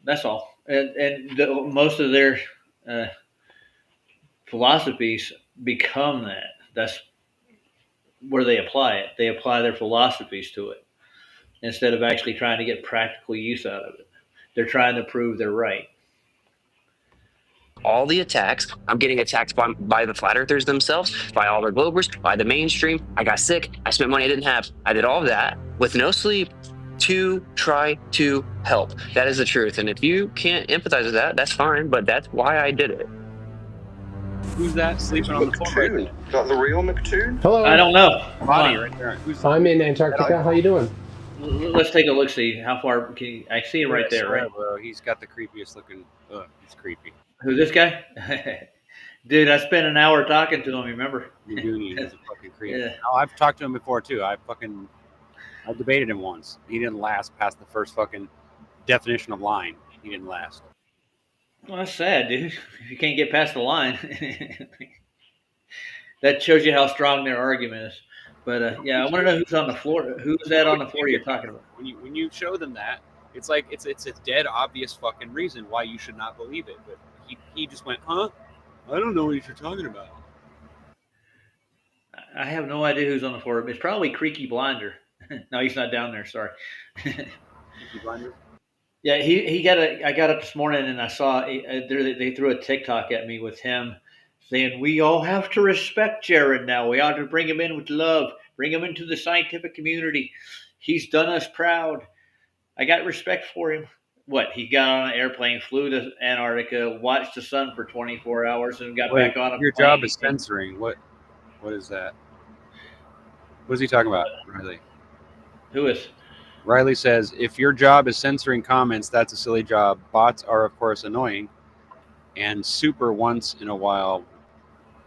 That's all. And most of their philosophies become that. That's where they apply it. They apply their philosophies to it instead of actually trying to get practical use out of it. They're trying to prove they're right. all the attacks. I'm getting attacked by the flat earthers themselves, by all their globers, by the mainstream. I got sick. I spent money I didn't have. I did all of that with no sleep to try to help. That is the truth. And if you can't empathize with that, that's fine, but that's why I did it. Who's that sleeping on the floor right there? Is that the real McToon? Hello. I don't know. Body right there. Who's I'm in Antarctica. How you doing? Let's take a look. See how far can you, I see him right there, right? Bro, he's got the creepiest looking. He's creepy. Who's this guy? Dude, I spent an hour talking to him. Remember? You do need. He's a fucking creep. Yeah. Oh, I've talked to him before too. I debated him once. He didn't last past the first fucking definition of line. He didn't last. Well, that's sad, dude. If you can't get past the line, that shows you how strong their argument is. But yeah, I want to know who's on the floor. Who's that on the floor you're talking about? When you show them that, it's like it's a dead obvious fucking reason why you should not believe it. But he just went, huh? I don't know what you're talking about. I have no idea who's on the floor. It's probably Creaky Blinder. No, he's not down there. Sorry. Creaky Blinder? Yeah, he got I got up this morning and I saw they threw a TikTok at me with him saying we all have to respect Jared now. We ought to bring him in with love, bring him into the scientific community. He's done us proud. I got respect for him. What? He got on an airplane, flew to Antarctica, watched the sun for 24 hours, and got back on a Your plane. job is censoring. What is that? What is he talking about, Riley? Who is? Riley says, if your job is censoring comments, that's a silly job. Bots are, of course, annoying. And super once in a while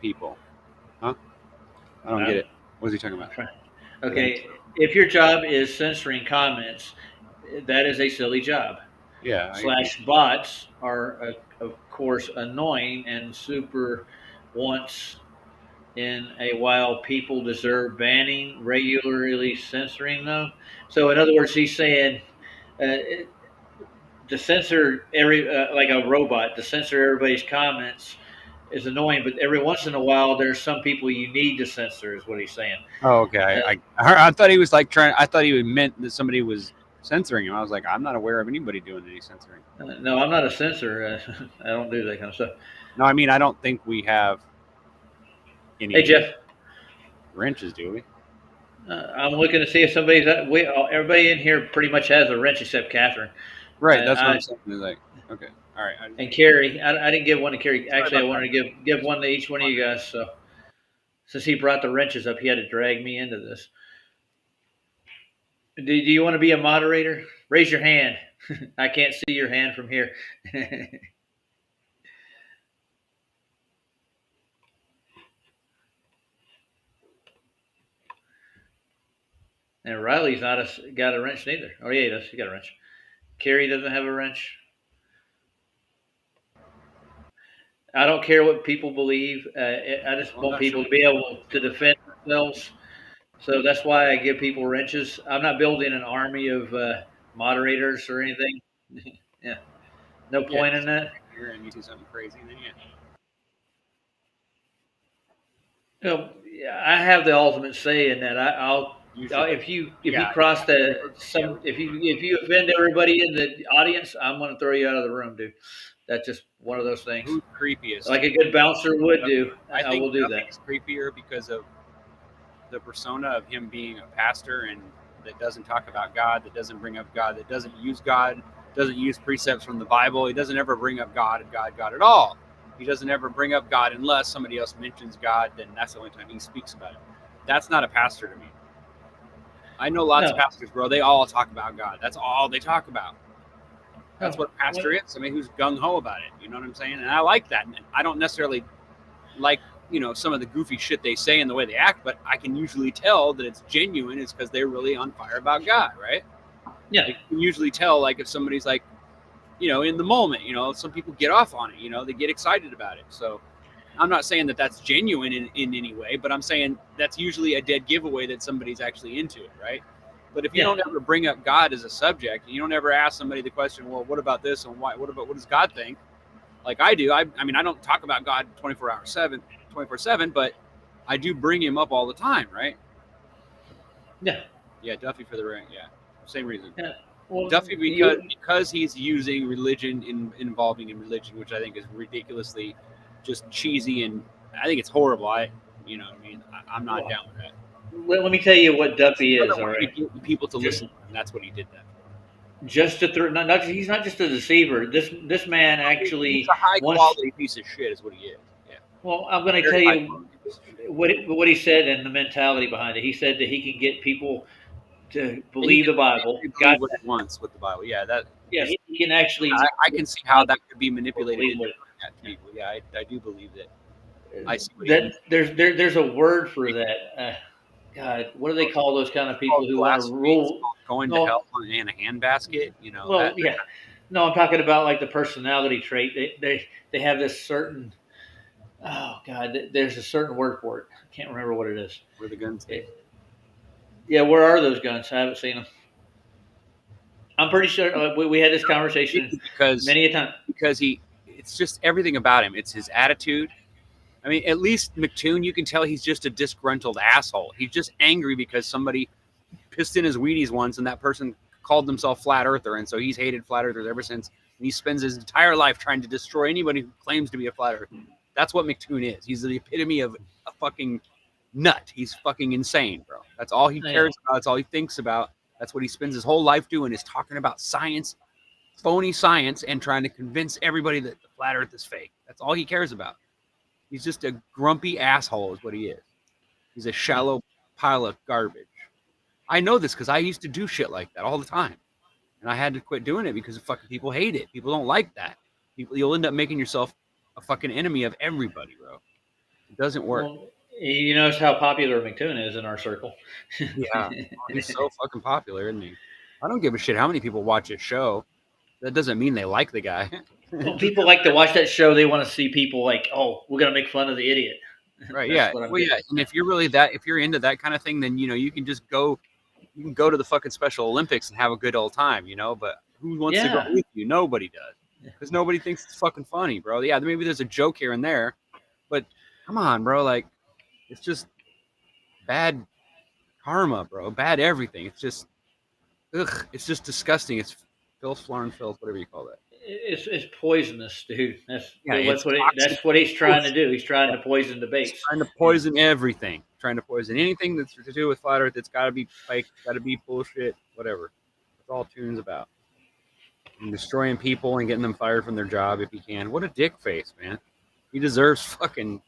people. Huh? I don't get it. What is he talking about? Okay, if your job is censoring comments, that is a silly job. Yeah. / bots are, of course, annoying, and super once in a while people deserve banning, regularly censoring them. So in other words, he's saying to censor like a robot, to censor everybody's comments is annoying, but every once in a while there's some people you need to censor, is what he's saying. Oh, okay. I thought he was like I thought he meant that somebody was censoring him. I was like, I'm not aware of anybody doing any censoring. No, I'm not a censor. I don't do that kind of stuff. No, I mean, I don't think we have any Hey, Jeff. wrenches, do we? I'm looking to see if everybody in here pretty much has a wrench except Catherine. Right, that's what I'm saying. It's like, okay, all right. And Carrie, I didn't give one to Carrie. Actually, I wanted to give one to each one of you guys. So since he brought the wrenches up, he had to drag me into this. Do you want to be a moderator? Raise your hand. I can't see your hand from here. And Riley's got a wrench neither. Oh yeah, he does. He got a wrench. Carrie doesn't have a wrench. I don't care what people believe. I just want people to be able to defend themselves. So that's why I give people wrenches. I'm not building an army of moderators or anything. Yeah, no point in that. And you do something crazy, then You know, I have the ultimate say in that. If you cross if you offend everybody in the audience, I'm going to throw you out of the room, dude. That's just one of those things. Who's creepiest? Like a good bouncer would do. I will do that. It's creepier because of the persona of him being a pastor and that doesn't talk about God, that doesn't bring up God, that doesn't use God, doesn't use precepts from the Bible. He doesn't ever bring up God at all. He doesn't ever bring up God unless somebody else mentions God. Then that's the only time he speaks about it. That's not a pastor to me. I know lots of pastors, bro. They all talk about God. That's all they talk about. That's what a pastor is. I mean, who's gung-ho about it. You know what I'm saying? And I like that. I don't necessarily like, some of the goofy shit they say and the way they act, but I can usually tell that it's genuine. It's because they're really on fire about God, right? Yeah. You can usually tell, like, if somebody's like, in the moment, some people get off on it, they get excited about it. So I'm not saying that that's genuine in any way, but I'm saying that's usually a dead giveaway that somebody's actually into it, right? But if you don't ever bring up God as a subject, and you don't ever ask somebody the question, well, what about this and why? What does God think? Like I do. I mean, I don't talk about God 24/7, but I do bring him up all the time, right? Yeah. Yeah, Duffy for the ring. Yeah, same reason. Yeah. Well, Duffy because he's using religion involving in religion, which I think is ridiculously just cheesy, and I think it's horrible. You know what I mean? I'm not down with that. let me tell you what Duffy is. All right, Get people to listen to him. That's what he did. That just to he's not just a deceiver. This man actually he's a high quality piece of shit, is what he is. Yeah. Well, I'm going to tell you what he said and the mentality behind it. He said that he can get people to believe the Bible. God what he wants with the Bible. Yeah, he can actually. I can see how that could be manipulated into people. Yeah, I do believe that. I see that there's a word for that. God, what do they call those kind of people who want to rule? Going to hell in a handbasket, you know. Well, yeah. No, I'm talking about like the personality trait. They have this certain. Oh God, there's a certain word for it. I can't remember what it is. Where the guns? Yeah, where are those guns? I haven't seen them. I'm pretty sure we had this conversation many a time. Because it's just everything about him. It's his attitude. I mean, at least McToon, you can tell he's just a disgruntled asshole. He's just angry because somebody pissed in his Wheaties once, and that person called themselves Flat Earther, and so he's hated Flat Earthers ever since. And he spends his entire life trying to destroy anybody who claims to be a Flat Earther. That's what McToon is. He's the epitome of a fucking nut. He's fucking insane, bro. That's all he cares about. That's all he thinks about. That's what he spends his whole life doing, is talking about science, phony science, and trying to convince everybody that the Flat Earth is fake. That's all he cares about. He's just a grumpy asshole is what he is. He's a shallow pile of garbage. I know this because I used to do shit like that all the time. And I had to quit doing it because fucking people hate it. People don't like that. You'll end up making yourself a fucking enemy of everybody, bro. It doesn't work. Well, you notice how popular McToon is in our circle. Yeah. He's so fucking popular, isn't he? I don't give a shit how many people watch his show. That doesn't mean they like the guy. Well, people like to watch that show. They want to see people like, oh, we're going to make fun of the idiot. Right. Yeah. Well, yeah. And if you're really if you're into that kind of thing, then, you know, you can just go to the fucking Special Olympics and have a good old time, you know, but who wants to go with you? Nobody does. Because nobody thinks it's fucking funny, bro. Yeah. Maybe there's a joke here and there, but come on, bro. Like, it's just bad karma, bro. Bad everything. It's just, it's just disgusting. It's filth, whatever you call that. It's poisonous, dude. That's what he's trying to do. He's trying to poison debates. He's trying to poison everything. Trying to poison anything that's to do with Flat Earth. It's got to be fake. Got to be bullshit. Whatever. That's all Toon's about. And destroying people and getting them fired from their job if he can. What a dick face, man. He deserves fucking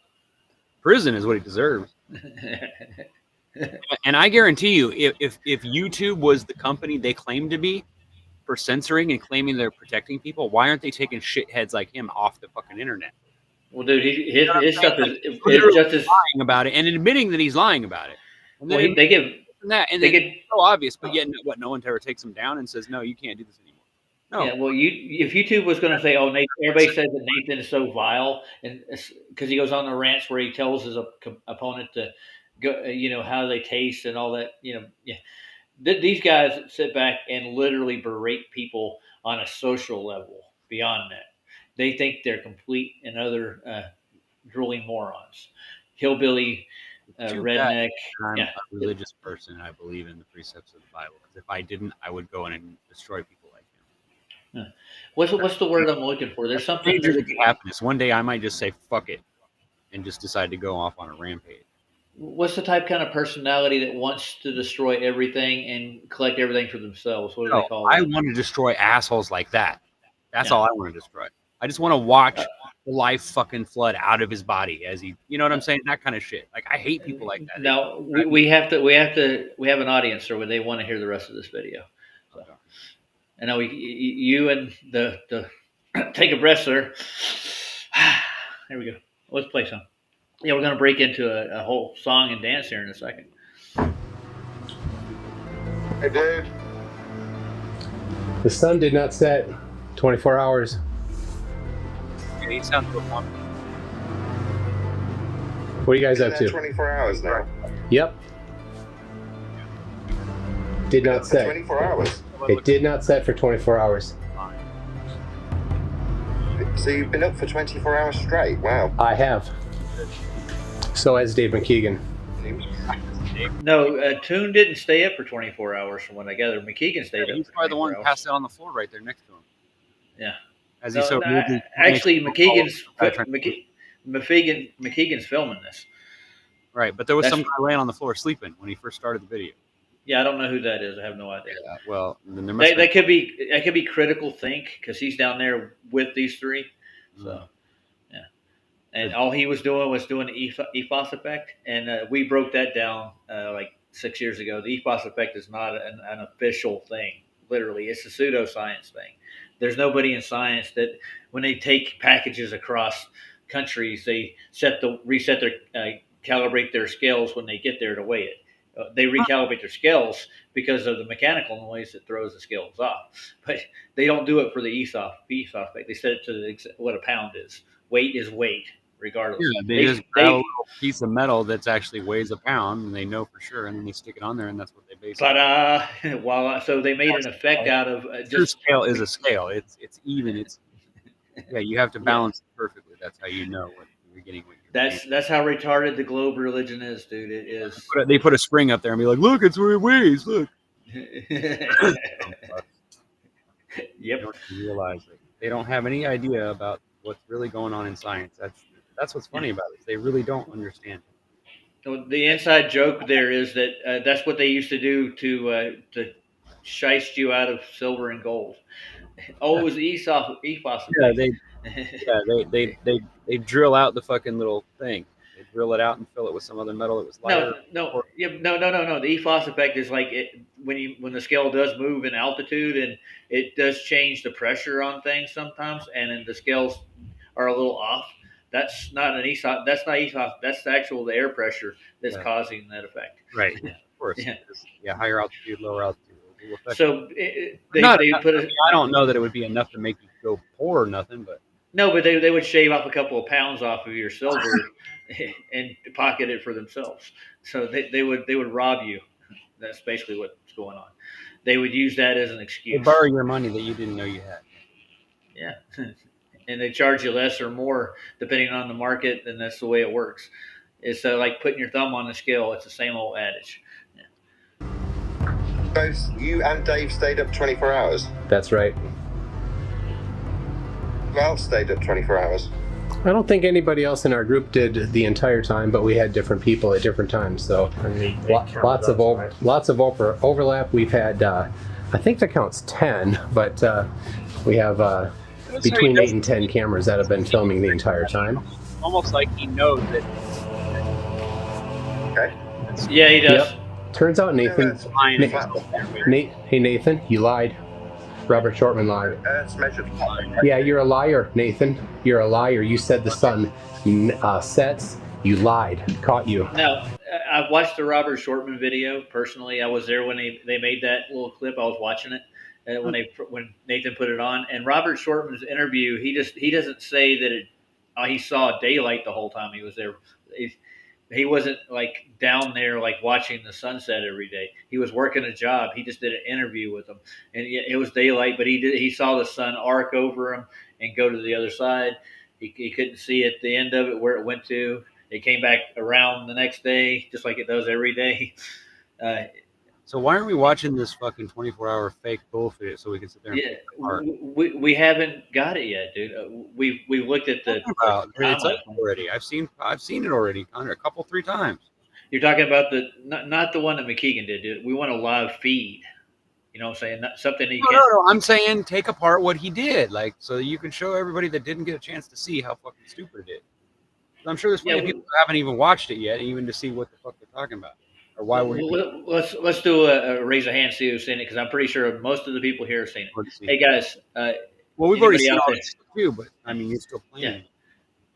prison. Is what he deserves. And I guarantee you, if YouTube was the company they claim to be for censoring and claiming they're protecting people, why aren't they taking shitheads like him off the fucking internet? Well, dude, his stuff is just as lying about it and admitting that he's lying about it. And well, they give that, and it's so obvious, but yet no one ever takes him down and says, "No, you can't do this anymore." No. Yeah, well, if YouTube was going to say, "Oh, Nathan," everybody says that Nathan is so vile, and because he goes on the rants where he tells his opponent to go, you know, how they taste and all that, you know, yeah. These guys sit back and literally berate people on a social level beyond that. They think they're complete and utter drooling morons. Hillbilly, redneck. I'm a religious person. I believe in the precepts of the Bible. Because if I didn't, I would go in and destroy people like him. What's the word I'm looking for? There's something that could happen. One day I might just say, fuck it, and just decide to go off on a rampage. What's the type of personality that wants to destroy everything and collect everything for themselves? What do they call it? I want to destroy assholes like that. That's all I want to destroy. I just want to watch the life fucking flood out of his body as he, you know what I'm saying? That kind of shit. Like, I hate people like that. Now we have an audience, sir, where they want to hear the rest of this video. So, I know you and the take a breath, sir. There we go. Let's play some. Yeah, we're going to break into a whole song and dance here in a second. Hey, dude. The sun did not set 24 hours. Yeah, he sounds good. What are you guys up to? 24 hours now. Yep. Did not set. 24 hours. It did not set for 24 hours. So you've been up for 24 hours straight? Wow. I have. So has Dave McKeegan. shape. No, Toon didn't stay up for 24 hours from what I gather. McKeegan stayed up. He's for probably the 24 one who hours. passed out on the floor right there next to him. Yeah. As No, he so no, rudely actually, makes a guy trying to- McKeegan's filming this. Right, but there was some That's- guy laying on the floor sleeping when he first started the video. Yeah, I don't know who that is. I have no idea. Yeah, well, then there must That could be Critical Think because he's down there with these three. So, yeah. And all he was doing the EFOS effect, and we broke that down like 6 years ago. The EFOS effect is not an official thing. Literally, it's a pseudoscience thing. There's nobody in science that when they take packages across countries, they reset their calibrate their scales when they get there to weigh it. They recalibrate their scales because of the mechanical noise that throws the scales off. But they don't do it for the ESOF effect. They set it to what a pound is. Weight is weight, regardless. Yeah, they just grab a little piece of metal that's actually weighs a pound, and they know for sure, and then they stick it on there, and that's what they base it. So they made an effect out of True scale is a scale. It's even. It's you have to balance it perfectly. That's how you know what you're getting. That's how retarded the globe religion is, dude. It is. They put a spring up there and be like, "Look, it's where it weighs. Look." Yep. Don't realize it. They don't have any idea about what's really going on in science. That's what's funny about it. They really don't understand. So the inside joke there is that that's what they used to do to shiest you out of silver and gold. Oh, it was EFOS. Yeah, they drill out the fucking little thing. They drill it out and fill it with some other metal that was lighter. No. The EFOS effect is like when the scale does move in altitude and it does change the pressure on things sometimes, and then the scales are a little off. That's not an EFOS. That's not EFOS. That's the actual air pressure that's causing that effect. Right. Of course. Yeah. Higher altitude, lower altitude. So they put I don't know that it would be enough to make you go poor or nothing, but no, but they would shave off a couple of pounds off of your silver and pocket it for themselves. So they would rob you. That's basically what's going on. They would use that as an excuse. They borrow your money that you didn't know you had. Yeah. And they charge you less or more depending on the market, and that's the way it works. It's like putting your thumb on the scale. It's the same old adage. Both you and Dave stayed up 24 hours. That's right. Who else stayed up 24 hours? I don't think anybody else in our group did the entire time, but we had different people at different times. So lots of overlap. We've had, I think that counts 10, but we have between 8 and 10 cameras that have been filming the entire time. Almost like he knows that. Okay. Yeah, he does. Yep. Turns out Nathan. Hey Nathan, you lied. Robert Shortman lied. Earth's measured. Yeah, you're a liar, Nathan. You're a liar. You said the sun sets. You lied. Caught you. Now, I've watched the Robert Shortman video personally. I was there when they made that little clip. I was watching it when Nathan put it on. And Robert Shortman's interview, he doesn't say that he saw daylight the whole time he was there. He wasn't like down there like watching the sunset every day. He was working a job. He just did an interview with them, and it was daylight. But he saw the sun arc over him and go to the other side. He couldn't see at the end of it where it went to. It came back around the next day, just like it does every day. So why aren't we watching this fucking 24-hour fake bullshit so we can sit there? And we haven't got it yet, dude. We've looked at the. It's up already. I've seen it already, Connor, 3 times. You're talking about not the one that McKeegan did, dude. We want a live feed. You know what I'm saying? Not something he can't. No. I'm saying take apart what he did, like so you can show everybody that didn't get a chance to see how fucking stupid it is. I'm sure there's plenty of people who haven't even watched it yet, even to see what the fuck they're talking about. Or why let's do a raise a hand, see who's seen it, because I'm pretty sure most of the people here have seen it. Hey guys, well, we've already seen all this too, but I mean, you're still playing.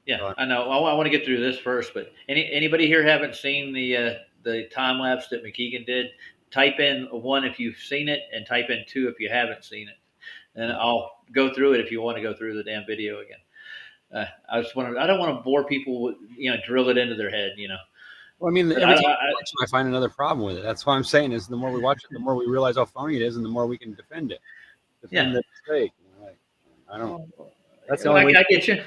Yeah, I know. I want to get through this first, but anybody here haven't seen the time lapse that McKeegan did? Type in 1 if you've seen it, and type in 2 if you haven't seen it, and I'll go through it if you want to go through the damn video again. I don't want to bore people with, drill it into their head, Well, I mean, every time I find another problem with it. That's what I'm saying is the more we watch it, the more we realize how phony it is, and the more we can defend it. Defend the mistake. I don't. That's the only way. I get you.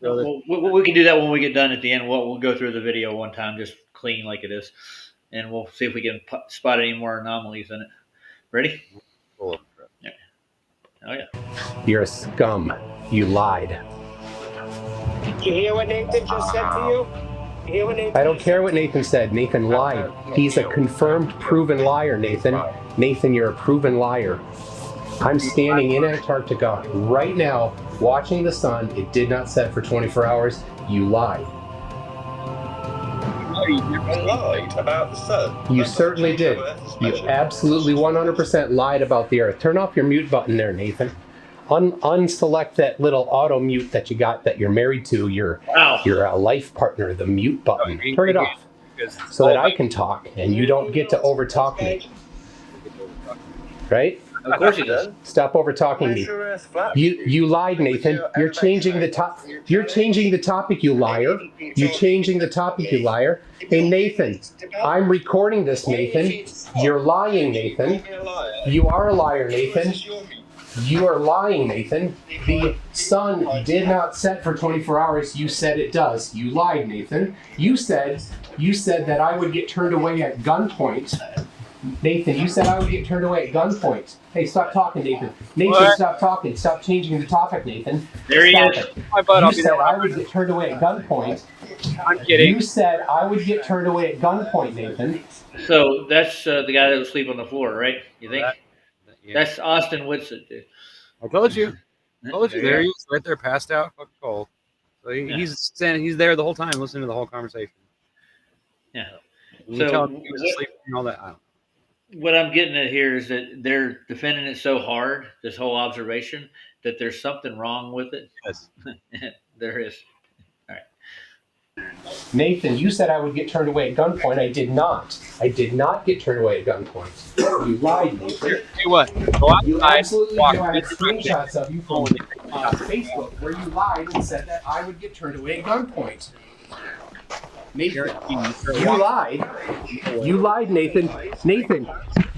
We can do that when we get done at the end. We'll go through the video one time, just clean like it is, and we'll see if we can spot any more anomalies in it. Ready? Yeah. Oh yeah. You're a scum. You lied. Did you hear what Nathan just said to you? You hear what Nathan I don't care what Nathan said. Nathan lied. He's a confirmed, proven liar, Nathan. Nathan, you're a proven liar. I'm standing in Antarctica right now, watching the sun. It did not set for 24 hours. You lied. I lied about the sun. You certainly did. You absolutely 100% lied about the Earth. Turn off your mute button there, Nathan. Unselect that little auto mute that you got that you're married to, your life partner, the mute button. Turn it off so that I can talk and you don't get to overtalk me. Right? Of course he does. Stop overtalking me. You lied, Nathan. You're changing the top. You're changing the topic, you liar. You're changing the topic, you liar. Hey, Nathan, I'm recording this, Nathan. You're lying, Nathan. You are a liar, Nathan. You are lying, Nathan. The sun did not set for 24 hours. You said it does. You lied, Nathan. You said that I would get turned away at gunpoint. Nathan, you said I would get turned away at gunpoint. Hey, stop talking, Nathan. Nathan, stop talking. Stop changing the topic, Nathan. There he is. You said I would get turned away at gunpoint. I'm kidding. You said I would get turned away at gunpoint, Nathan. So that's the guy that was asleep on the floor, right? You think? Yeah. That's Austin Whitsitt, dude. I told you. There he is, right there, passed out, fucking cold. So he's standing. He's there the whole time, listening to the whole conversation. Yeah. And So you tell him he was asleep and all that. I don't know. What I'm getting at here is that they're defending it so hard, this whole observation, that there's something wrong with it. Yes. There is. All right. Nathan, you said I would get turned away at gunpoint. I did not. I did not get turned away at gunpoint. You lied, Nathan. Hey, what? Go You outside. absolutely walk. do. I have screenshots of you from Facebook where you lied and said that I would get turned away at gunpoint. Nathan, you lied. You lied, Nathan. Nathan,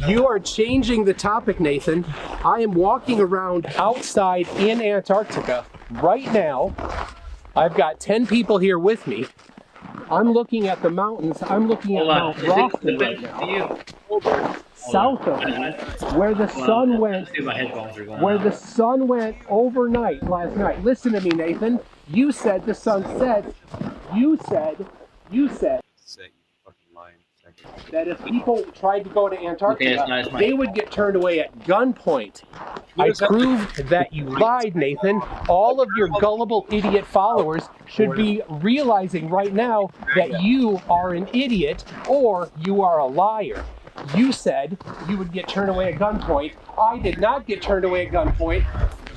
you are changing the topic, Nathan. I am walking around outside in Antarctica right now. I've got 10 people here with me. I'm looking at the mountains. I'm looking at Mount Rockton right now. South of me, where the sun went, where the sun went overnight last night. Listen to me, Nathan. You said the sun sets. You said that if people tried to go to Antarctica, they would get turned away at gunpoint. I proved that you lied, Nathan. All of your gullible idiot followers should be realizing right now that you are an idiot or you are a liar. You said you would get turned away at gunpoint. I did not get turned away at gunpoint.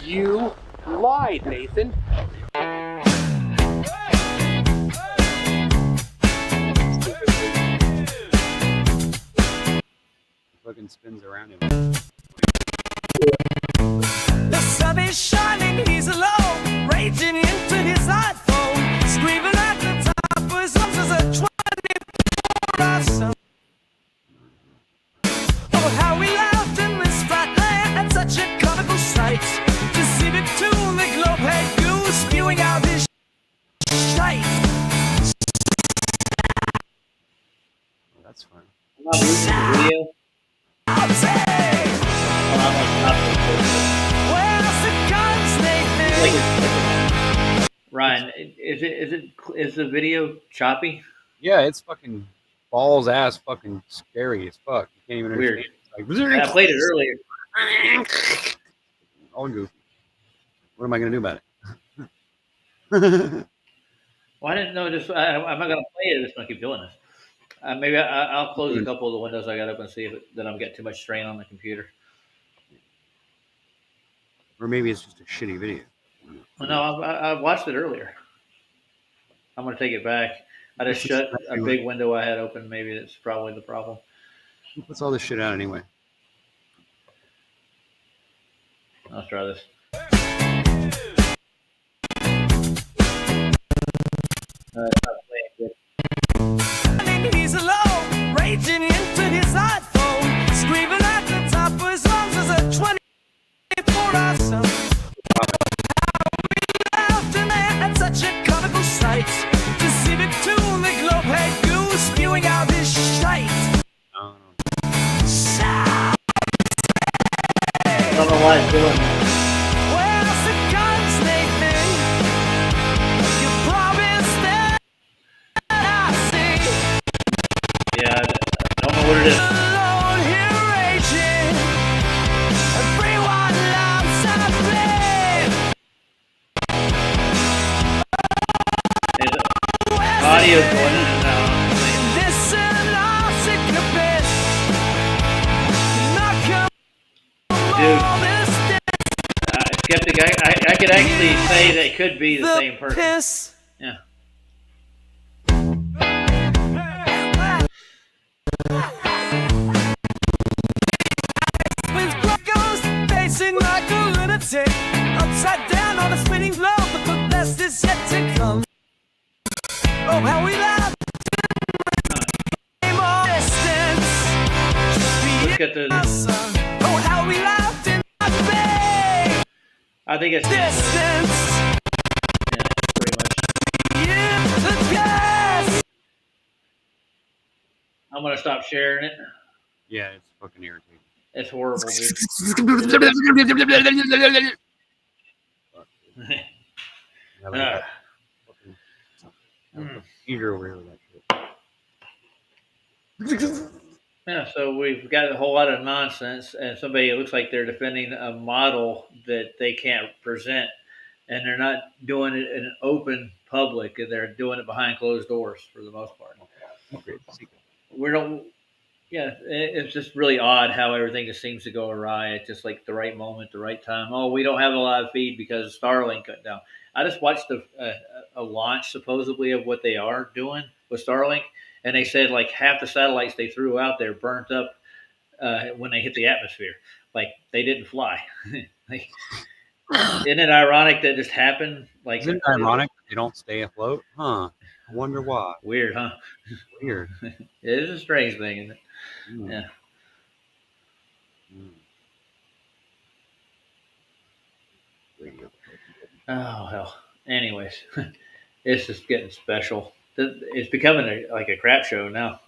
You lied, Nathan. Fucking spins around him. The sun is shining, he's alone, raging into his iPhone, screaming at the top of his lungs as a 24-hour sun. Oh, how we laughed in this flat land at such a comical sight. To see the tune the globe had used, spewing out his shite. That's fine. Video. Where's the guns, Nathan? Ryan, is the video choppy? Yeah, it's fucking balls ass fucking scary as fuck. You can't even Weird. understand. It's I played it earlier. all goofy. What am I gonna do about it? Well, I didn't know. I'm not gonna play it. I'm just gonna keep doing this. Maybe I'll close a couple of the windows I got open and see if that I'm getting too much strain on the computer. Or maybe it's just a shitty video. Well, no, I watched it earlier. I'm gonna take it back. I just shut a big window I had open. Maybe that's probably the problem. Who puts all this shit out anyway? Let's try this. It's not playing good. He's alone, raging into his iPhone, screaming at the top of his lungs as a 24-hour sun. How we laughed and at such a video's going in and out. Listen, I'll sick the best. Knock on Dude. all this Skeptic, I could actually say that it could be the same person. piss. Yeah. With goes pacing like a lunatic, upside down on a spinning globe, but the best is yet to come. Oh, how we laughed in more distance. Look at the. Oh, how we laughed in the I think it's distance. yeah, pretty much. Yeah, the gas. I'm gonna stop sharing it. Yeah, it's fucking irritating. It's horrible, dude. Having a fucking computer over here with that shit. Yeah, so we've got a whole lot of nonsense, and somebody, it looks like they're defending a model that they can't present, and they're not doing it in an open public, and they're doing it behind closed doors for the most part. We don't. Yeah, it's just really odd how everything just seems to go awry at just like the right moment, the right time. Oh, we don't have a live feed because Starlink cut down. I just watched a launch supposedly of what they are doing with Starlink, and they said like half the satellites they threw out there burnt up when they hit the atmosphere. Like they didn't fly. Like, isn't it ironic that just happened? Like, isn't it ironic that they don't stay afloat? Huh? I wonder why. Weird, huh? Weird. It is a strange thing, isn't it? Mm. Yeah. Oh hell. Anyways, it's just getting special. It's becoming like a crap show now.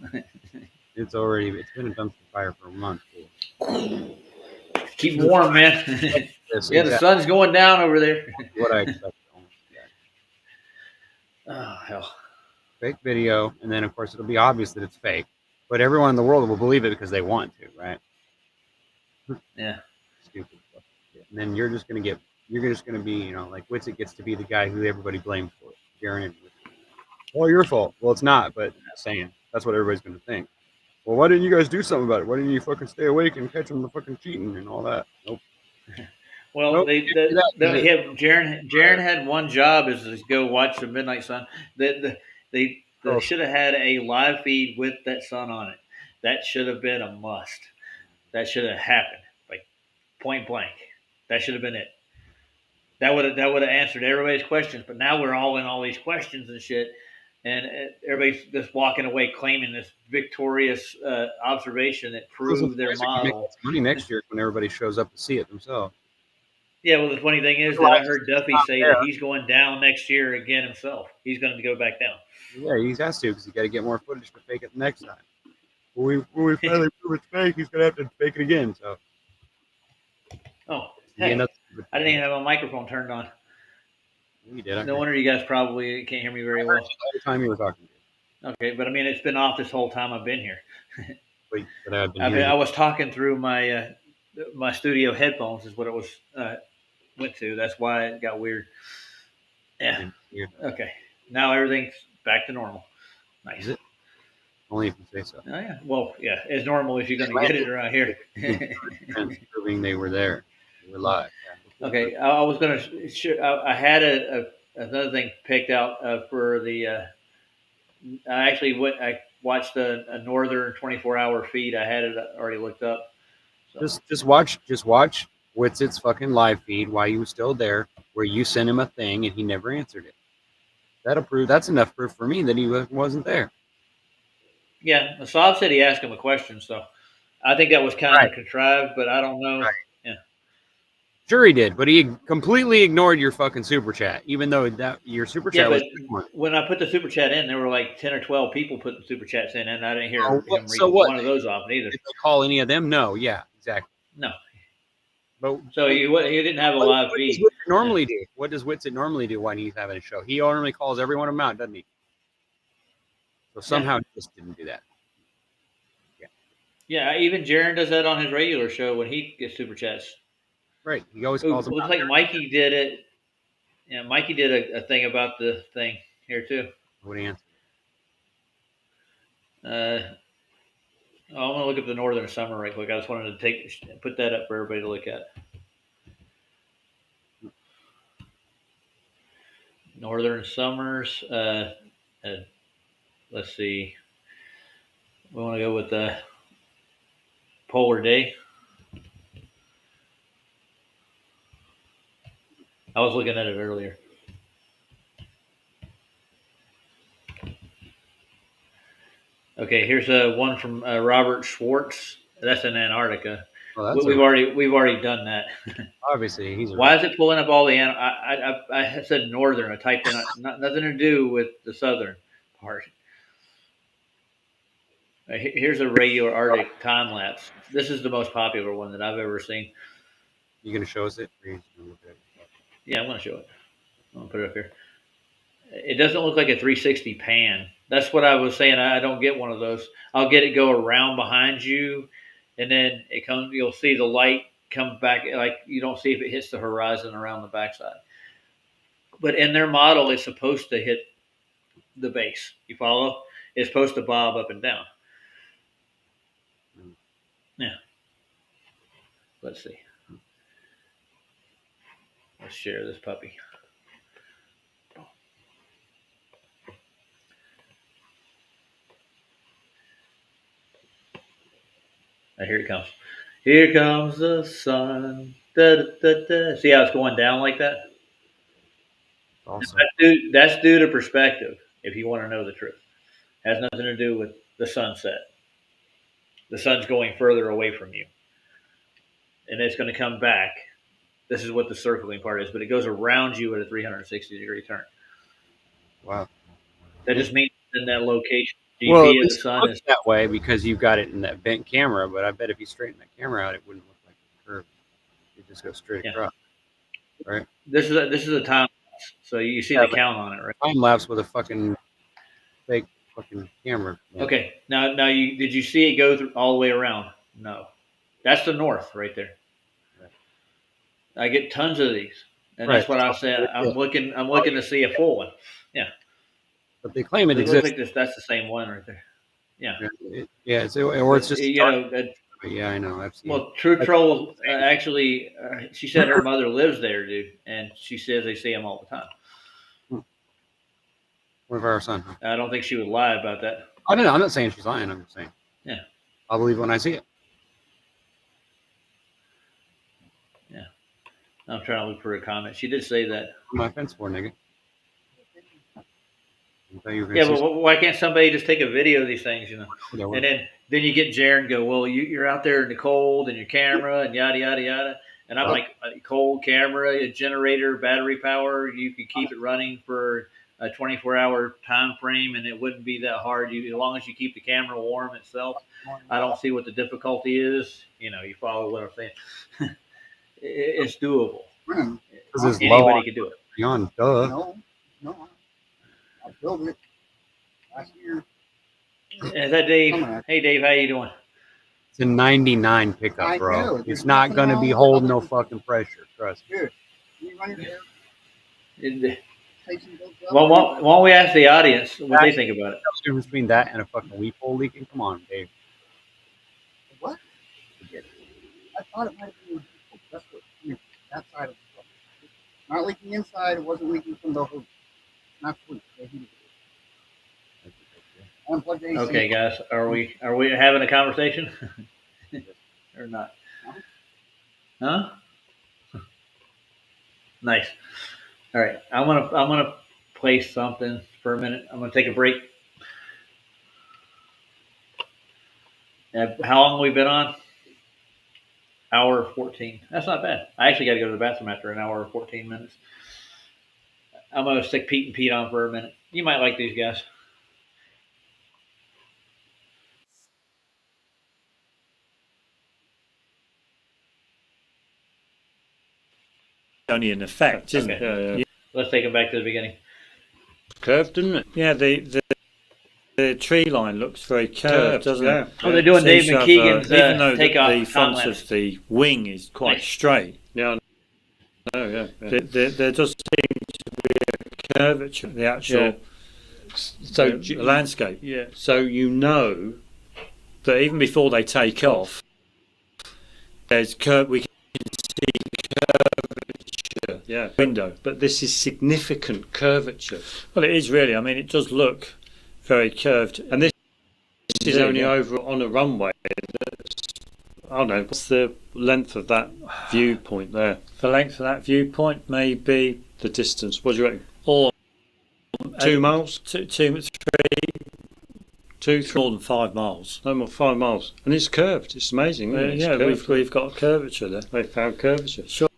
It's been a dumpster fire for a month. Keep warm, man. Yes, Yeah, the sun's going down over there. What I expect. Oh hell. Fake video, and then of course it'll be obvious that it's fake, but everyone in the world will believe it because they want to, right? Yeah. Stupid stuff. And then you're just gonna be, you know, like Witsit gets to be the guy who everybody blames for it. Guaranteed. Well, your fault. Well, it's not, but saying that's what everybody's gonna think. Well, why didn't you guys do something about it? Why didn't you fucking stay awake and catch them the fucking cheating and all that? Nope. Well, Nope. Jaron had one job is to go watch the Midnight Sun. They should have had a live feed with that sun on it. That should have been a must. That should have happened, like point blank. That should have been it. That would have answered everybody's questions. But now we're all in all these questions and shit, and everybody's just walking away claiming this victorious observation that proved their model. Money next year when everybody shows up to see it themselves. Yeah, well, the funny thing is that I heard Duffy say that he's going down next year again himself. He's going to go back down. Yeah, he has to because he's got to get more footage to fake it the next time. When we finally prove it's fake, he's going to have to fake it again. So. Oh, hey, I didn't even have my microphone turned on. You did. No wonder you guys probably can't hear me very well. All the time you were talking. Okay, but I mean, it's been off this whole time I've been here. Wait, but I've been I was talking through my my studio headphones is what it was went to. That's why it got weird. Yeah. Okay. Now everything's back to normal. Nice. Is it? Only if you say so. Oh yeah. Well, yeah, as normal as you're going to get it around here. Proving they were there. They were live. Yeah. Okay. I was going to. I had another thing picked out for the. I watched a Northern 24-hour feed. I had it already looked up. So. Just watch Witsit's fucking live feed while you were still there, where you sent him a thing and he never answered it. That's enough proof for me that he wasn't there. Yeah, Saab said he asked him a question, so I think that was kind of contrived, but I don't know. Right. Yeah. Sure he did, but he completely ignored your fucking super chat, even though your super chat was. When I put the super chat in, there were like 10 or 12 people putting super chats in, and I didn't hear him read one of those off either. Did they call any of them? No. Yeah, exactly. No. But so he didn't have a live feed. What does Witsit normally do when he's having a show? He normally calls every one of them out, doesn't he? So somehow he just didn't do that. Yeah, even Jaron does that on his regular show when he gets super chats. Right. He always calls them. Looks like Mikey did it. Yeah, Mikey did a thing about the thing here too. What answer? I'm gonna look up the northern summer right quick. I just wanted to put that up for everybody to look at. Northern summers. Let's see. We want to go with the polar day. I was looking at it earlier. Okay, here's one from Robert Schwartz. That's in Antarctica. Well, We've already done that. obviously he's. Why is it pulling up all the? I said northern. I typed in nothing to do with the southern part. Here's a regular Arctic time lapse. This is the most popular one that I've ever seen. You gonna show us it? Or you just gonna look at it? Yeah, I'm gonna show it. I'm gonna put it up here. It doesn't look like a 360 pan. That's what I was saying. I don't get one of those. I'll get it go around behind you, and then it comes. You'll see the light come back. Like you don't see if it hits the horizon around the backside. But in their model, it's supposed to hit the base. You follow? It's supposed to bob up and down. Yeah. Let's see. Let's share this puppy. Here it comes. Here comes the sun. Da, da, da, da. See how it's going down like that? Also, That's due to perspective, if you want to know the truth. It has nothing to do with the sunset. The sun's going further away from you. And it's going to come back. This is what the circling part is, but it goes around you at a 360-degree turn. wow. That just means in that location. Well, GP of the it sun looks is that way because you've got it in that bent camera. But I bet if you straighten that camera out, it wouldn't look like a curve. It just goes straight across. Right. this is a time lapse, so you see the count on it, right? Time lapse with a fucking fake fucking camera. Yeah. Okay. Now did you see it go through all the way around? No. That's the north right there. I get tons of these. And that's what I said. I'm looking to see a full one. Yeah. But they claim it It looks exists. like that's the same one right there. Yeah. Or it's just. Yeah, I know. I've seen. Well, True Troll actually, she said her mother lives there, dude, and she says they see him all the time. What of our son? I don't think she would lie about that. I don't know. I'm not saying she's lying. I'm just saying. Yeah. I'll believe it when I see it. Yeah. I'm trying to look for a comment. She did say that. My fence for nigga. Yeah, but why can't somebody just take a video of these things, you know? And then you get Jaron and go, well, you're out there in the cold and your camera and yada, yada, yada. And I'm like, a cold camera, a generator, battery power, you could keep it running for a 24-hour time frame and it wouldn't be that hard. As long as you keep the camera warm itself, I don't see what the difficulty is. You know, you follow what I'm saying. It's doable. Anybody could do it. Beyond, duh. No. I built it last year. Is that Dave? Hey, Dave, how you doing? It's a 99 pickup, bro. It's not going to be holding no fucking pressure. Trust me. Dude, you run your hair. Well, why don't we ask the audience what they think about it? What's the difference between that and a fucking weep hole leaking? Come on, Dave. What? I thought it might have been that's what, that side of the truck. Not leaking inside. It wasn't leaking from the hose. Not fully. Okay, guys, are we having a conversation or not? Huh? Nice. All right, I'm gonna play something for a minute. I'm gonna take a break. How long have we been on? Hour 14. That's not bad. I actually got to go to the bathroom after an hour or 14 minutes. I'm gonna stick Pete and Pete on for a minute. You might like these guys. Only an effect, isn't it? Yeah. Let's take them back to the beginning. Curved, doesn't it? Yeah, the tree line looks very curved, doesn't it? Oh, they're doing Dave McKeegan's even though takeoff the front time-lapse. of the wing is quite straight. Yeah. Oh, yeah. There does seem to be a curvature. The actual So the landscape. Yeah. So you know that even before they take off, there's we can see curvature. Yeah. Window, but this is significant curvature. Well, it is really. I mean, it does look very curved, and this is only over on a runway. I don't know. What's the length of that viewpoint there? The length of that viewpoint may be the distance. What do you reckon? Or 2 miles? Three, more than 5 miles. No more 5 miles. And it's curved. It's amazing. Isn't it? We've got a curvature there. They found curvature. Sure.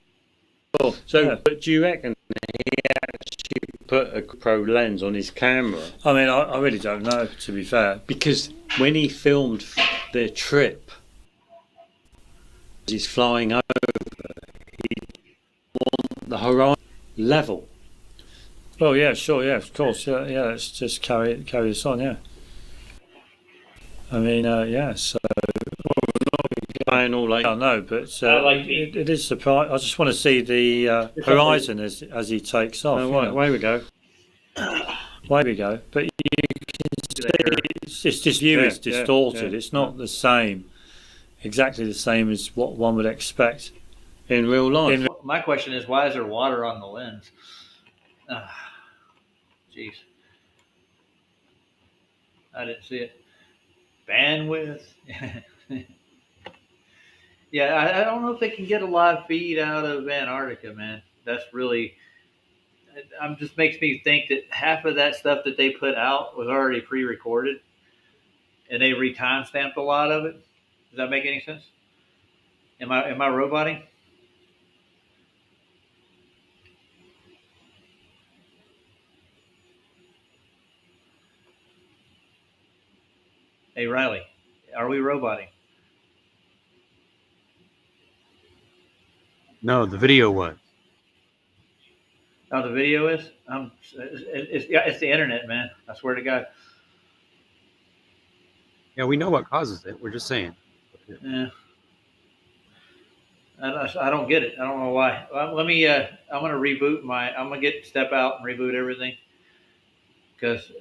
So, but do you reckon he actually put a GoPro lens on his camera? I mean, I really don't know, to be fair. Because when he filmed their trip, he's flying over, he want the horizon level. Oh yeah, sure, yeah, of course, yeah. Let's just carry this on, yeah. I mean, yeah. So all like I know, but it is surprising. I just want to see the horizon as he takes off. Away we go. Away we go. But you can see this view is distorted. It's not the same. Exactly the same as what one would expect in real life. My question is, why is there water on the lens? Jeez. I didn't see it. Bandwidth. Yeah, I don't know if they can get a live feed out of Antarctica, man. That's really, just makes me think that half of that stuff that they put out was already pre-recorded, and they re-timestamped a lot of it. Does that make any sense? Am I roboting? Hey Riley, are we roboting? No, the video was. Oh, the video is. It's the internet, man. I swear to God. Yeah, we know what causes it. We're just saying. Yeah. I don't get it. I don't know why. Let me. I'm gonna reboot I'm gonna step out and reboot everything because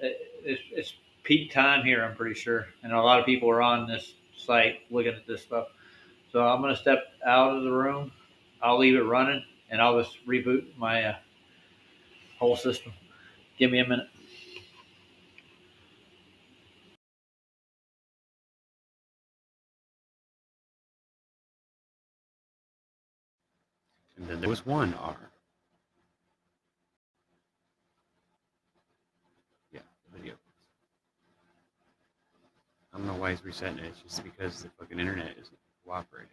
it's peak time here. I'm pretty sure, and a lot of people are on this site looking at this stuff. So I'm gonna step out of the room. I'll leave it running, and I'll just reboot my whole system. Give me a minute. And then there was one R. Yeah, the video. I don't know why he's resetting it. It's just because the fucking internet isn't cooperating.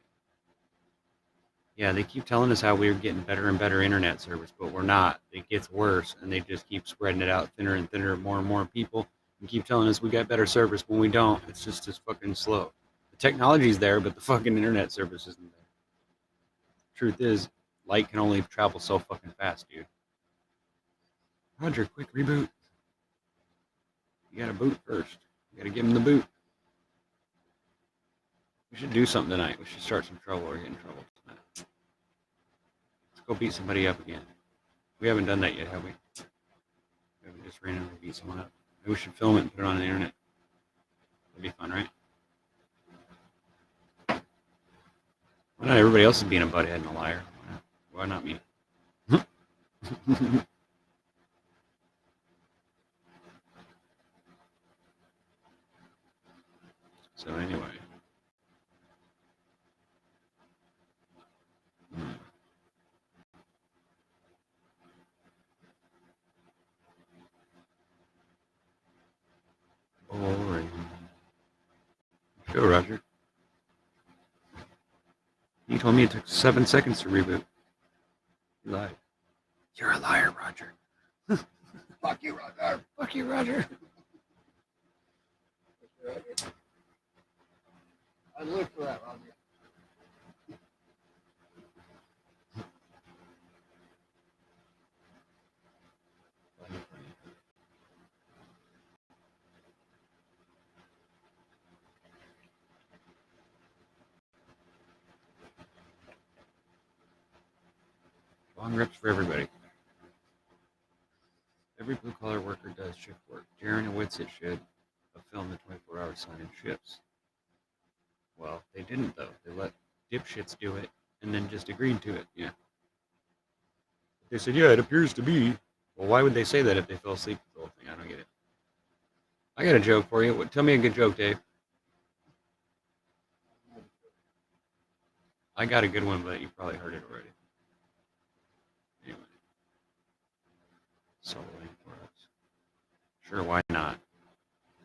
Yeah, they keep telling us how we're getting better and better internet service, but we're not. It gets worse, and they just keep spreading it out thinner and thinner, more and more people, and keep telling us we got better service when we don't. It's just as fucking slow. The technology's there, but the fucking internet service isn't there. Truth is, light can only travel so fucking fast, dude. Roger, quick reboot. You gotta boot first. You gotta give him the boot. We should do something tonight. We should start some trouble or get in trouble tonight. Let's go beat somebody up again. We haven't done that yet, have we? We haven't just randomly beat someone up. Maybe we should film it and put it on the internet. That'd be fun, right? Why not everybody else is being a butthead and a liar? Why not me? So anyway. Boring. Go, Roger. You told me it took 7 seconds to reboot. You lied. You're a liar, Roger. Fuck you, Roger. Fuck you, Roger. I live for that, Roger. Long rips for everybody. Every blue collar worker does shift work. Jaron and Whitsitt should have filmed the 24-hour sign-in shifts. Well, they didn't, though. They let dipshits do it and then just agreed to it. Yeah. They said, yeah, it appears to be. Well, why would they say that if they fell asleep with the whole thing? I don't get it. I got a joke for you. Tell me a good joke, Dave. I got a good one, but you probably heard it already. Anyway. So for us. Sure, why not?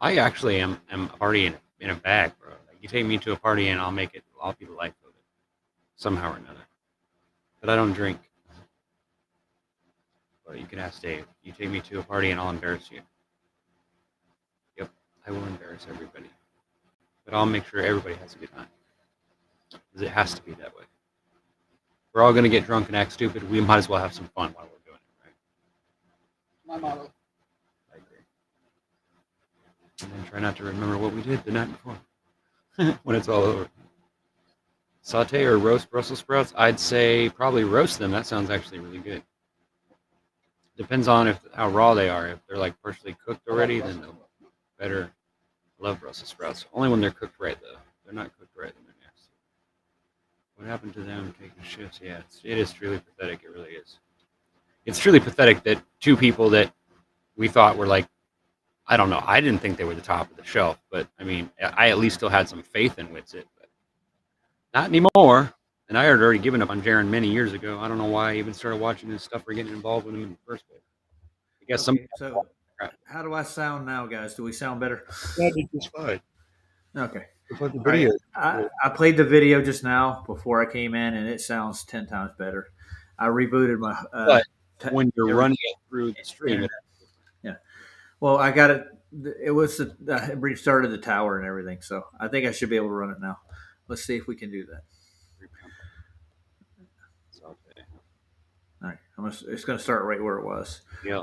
I actually am a party in a bag, bro. Like, you take me to a party and I'll be the life of it. Somehow or another. But I don't drink. But you can ask Dave. You take me to a party and I'll embarrass you. Yep, I will embarrass everybody. But I'll make sure everybody has a good time. Because it has to be that way. We're all going to get drunk and act stupid. We might as well have some fun while we're doing it, right? My motto. I agree. And then try not to remember what we did the night before. When it's all over. Saute or roast Brussels sprouts? I'd say probably roast them. That sounds actually really good. Depends on how raw they are. If they're like partially cooked already, then they'll better. I love Brussels sprouts. Only when they're cooked right, though. If they're not cooked right, then they're nasty. What happened to them taking shifts? Yeah, it is truly pathetic. It really is. It's truly pathetic that two people that we thought were like, I don't know. I didn't think they were the top of the shelf, but I mean, I at least still had some faith in Whitsitt, but not anymore. And I had already given up on Jaron many years ago. I don't know why I even started watching his stuff or getting involved with him in the first place. I guess So, how do I sound now, guys? Do we sound better? That is just fine. Okay. The video. I played the video just now before I came in, and it sounds 10 times better. I rebooted my. But when you're running it through the stream, yeah. Well, I got it. It was I restarted the tower and everything, so I think I should be able to run it now. Let's see if we can do that. All right, it's going to start right where it was. Yeah.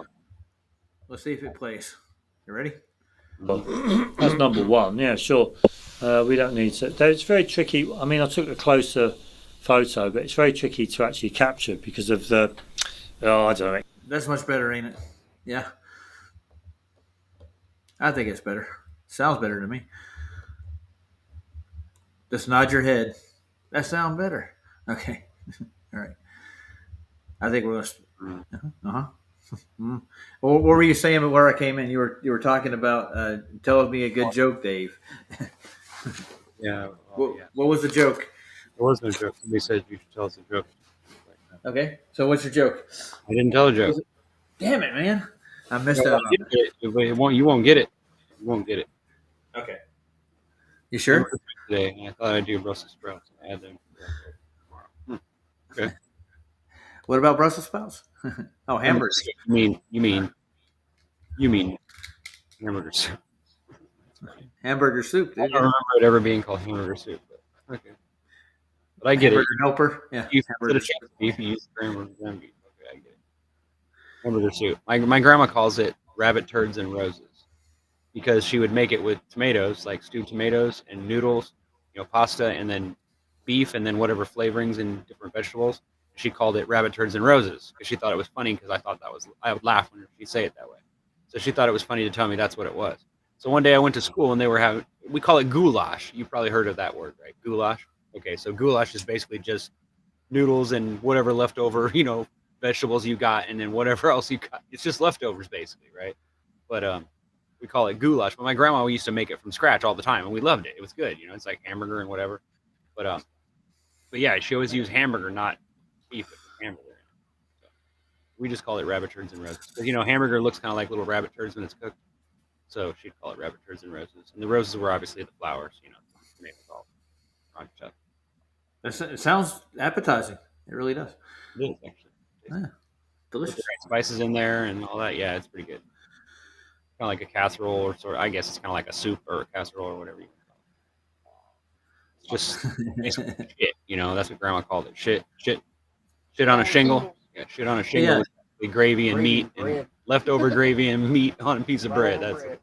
Let's see if it plays. You ready? That's number one. Yeah, sure. We don't need to. It's very tricky. I mean, I took a closer photo, but it's very tricky to actually capture because of the. Oh, I don't know. That's much better, ain't it? Yeah. I think it's better. Sounds better to me. Just nod your head. That sounds better. Okay. All right. I think we're going to. Well, what were you saying about where I came in? You were talking about telling me a good joke, Dave. Yeah. What was the joke? There was no joke. Somebody said you should tell us a joke. Okay. So what's your joke? I didn't tell a joke. Damn it, man! I missed out on that. You won't get it. You won't get it. Okay. You sure? Today, I thought I'd do Brussels sprouts. I had them tomorrow. Okay. What about Brussels sprouts? Oh, hamburgers. You mean hamburger soup. Hamburger soup. I don't remember it ever being called hamburger soup. But okay. But I get hamburger helper. Yeah. You use beef, you use hamburger and beef. Okay, I get it. Hamburger soup. My grandma calls it rabbit turds and roses because she would make it with tomatoes, like stewed tomatoes and noodles, pasta, and then beef, and then whatever flavorings and different vegetables. She called it rabbit turds and roses because she thought it was funny because I would laugh when she say it that way. So she thought it was funny to tell me that's what it was. So one day I went to school and they were we call it goulash. You probably heard of that word, right? Goulash. Okay, so goulash is basically just noodles and whatever leftover, vegetables you got, and then whatever else you got. It's just leftovers basically, right? But we call it goulash. But my grandma used to make it from scratch all the time, and we loved it. It was good, it's like hamburger and whatever. But yeah, she always used hamburger, not beef, but hamburger. So we just call it rabbit turds and roses because hamburger looks kind of like little rabbit turds when it's cooked. So she'd call it rabbit turds and roses, and the roses were obviously the flowers, all stuff. It sounds appetizing. It really does. It is actually. Yeah. Delicious. With the right spices in there and all that. Yeah, it's pretty good. Kind of like a casserole, or I guess it's kind of like a soup or a casserole or whatever you call it. It's just shit, that's what Grandma called it. Shit on a shingle. Yeah, shit on a shingle with gravy and meat and leftover gravy and meat on a piece of bread. That's it.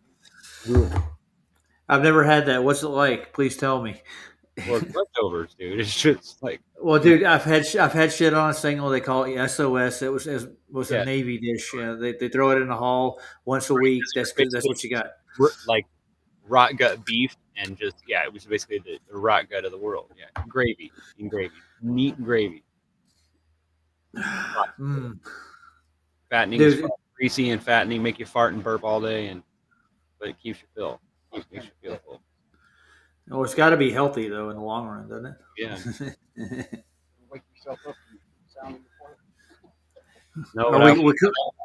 I've never had that. What's it like? Please tell me. Or leftovers, dude. It's just like, Well, dude, I've had shit on a single. They call it SOS. It was Yeah. a Navy dish. They throw it in the hall once a week. That's good. That's what you got. like rot gut beef and just it was basically the rot gut of the world. Yeah, gravy, meat and gravy. Mm. Fattening Dude, is fun. Greasy and fattening, make you fart and burp all day, but it keeps you full. Makes you feel full. Oh, it's got to be healthy though in the long run, doesn't it? Yeah. Wake yourself up and sound in the fart. No,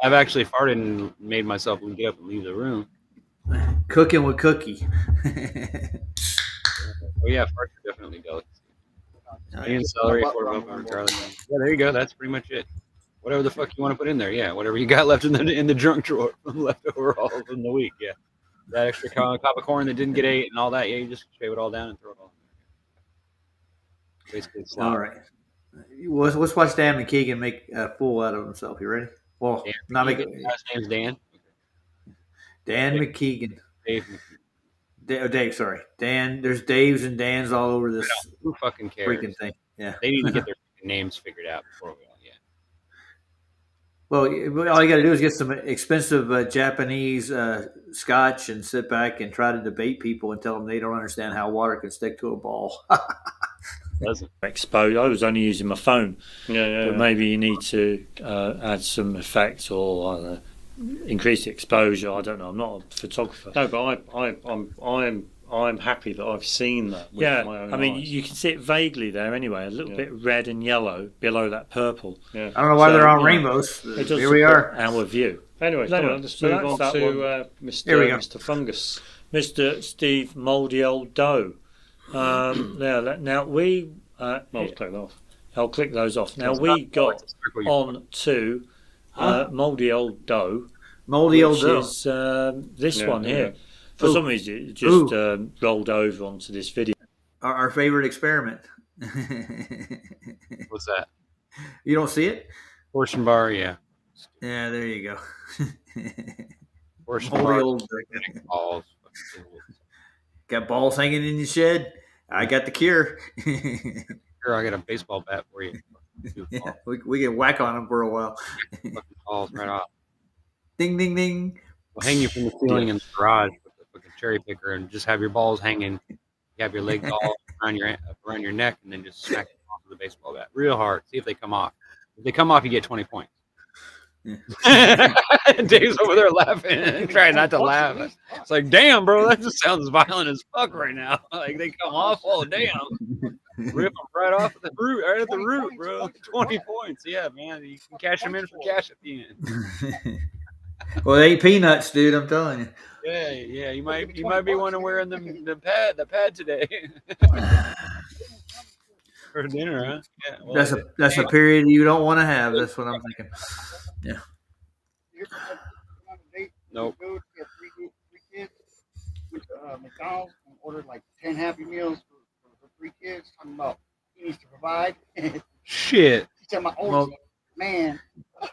I've actually farted and made myself get up and leave the room. Cooking with Cookie. Oh yeah, farts are definitely delicacy. Onion, celery, garlic. Yeah, there you go. That's pretty much it. Whatever the fuck you want to put in there, yeah. Whatever you got left in the junk drawer from leftover all from the week, yeah. That extra cup of corn that didn't get ate and all that, yeah. You just shave it all down and throw it all in there. Basically, it's All right. Let's watch Dan McKeegan make a fool out of himself. You ready? Well, Dan not make. His name's Dan. Dan McKeegan. Dave McKeegan. Dave, sorry. Dan. There's Daves and Dans all over this. Who fucking cares? Freaking thing. Yeah. They need to get their names figured out before we all. Yeah. Well, all you got to do is get some expensive Japanese scotch and sit back and try to debate people and tell them they don't understand how water can stick to a ball. Exposed. I was only using my phone. But maybe you need to add some effects or I don't know, increase the exposure. I don't know. I'm not a photographer. No, but I'm happy that I've seen that with my own I mean, eyes. you can see it vaguely there anyway, a little bit red and yellow below that purple. Yeah. I don't know why they're on rainbows. It does Here we are. Our view. Anyway, let's move on to Mr. Fungus. Mr. Steve Mouldy Old Doe. Now we... I'll click those off. Now we got on to Mouldy Old Doe. Moldy Old Doe. Which is this one here. For some reason, it just rolled over onto this video. Our favorite experiment. What's that? You don't see it? Portion bar, yeah. Yeah, there you go. Portion Moldy bar. Old Balls. Got balls hanging in your shed? I got the cure. Sure, I got a baseball bat for you. Yeah, we can whack on them for a while. Balls right off. Ding, ding, ding. We'll hang you from the ceiling in the garage with a fucking cherry picker and just have your balls hanging. You have your legs all around your neck and then just smack them off with a baseball bat real hard. See if they come off. If they come off, you get 20 points. Yeah. Dave's over there laughing, trying not to laugh. It's like, damn, bro, that just sounds violent as fuck right now. Like they come off, oh damn, rip them right off at the root, right at the root, bro. 20 points, yeah, man. You can cash them in for cash at the end. Well, they ain't peanuts, dude. I'm telling you. Yeah. You might be one wearing the pad today for dinner, huh? Yeah. Well, that's a period you don't want to have. That's what I'm thinking. Yeah. Nope. Three kids went to McDonald's and ordered like 10 Happy Meals for 3 kids. Talking about he needs to provide. Shit. She said, my oldest man.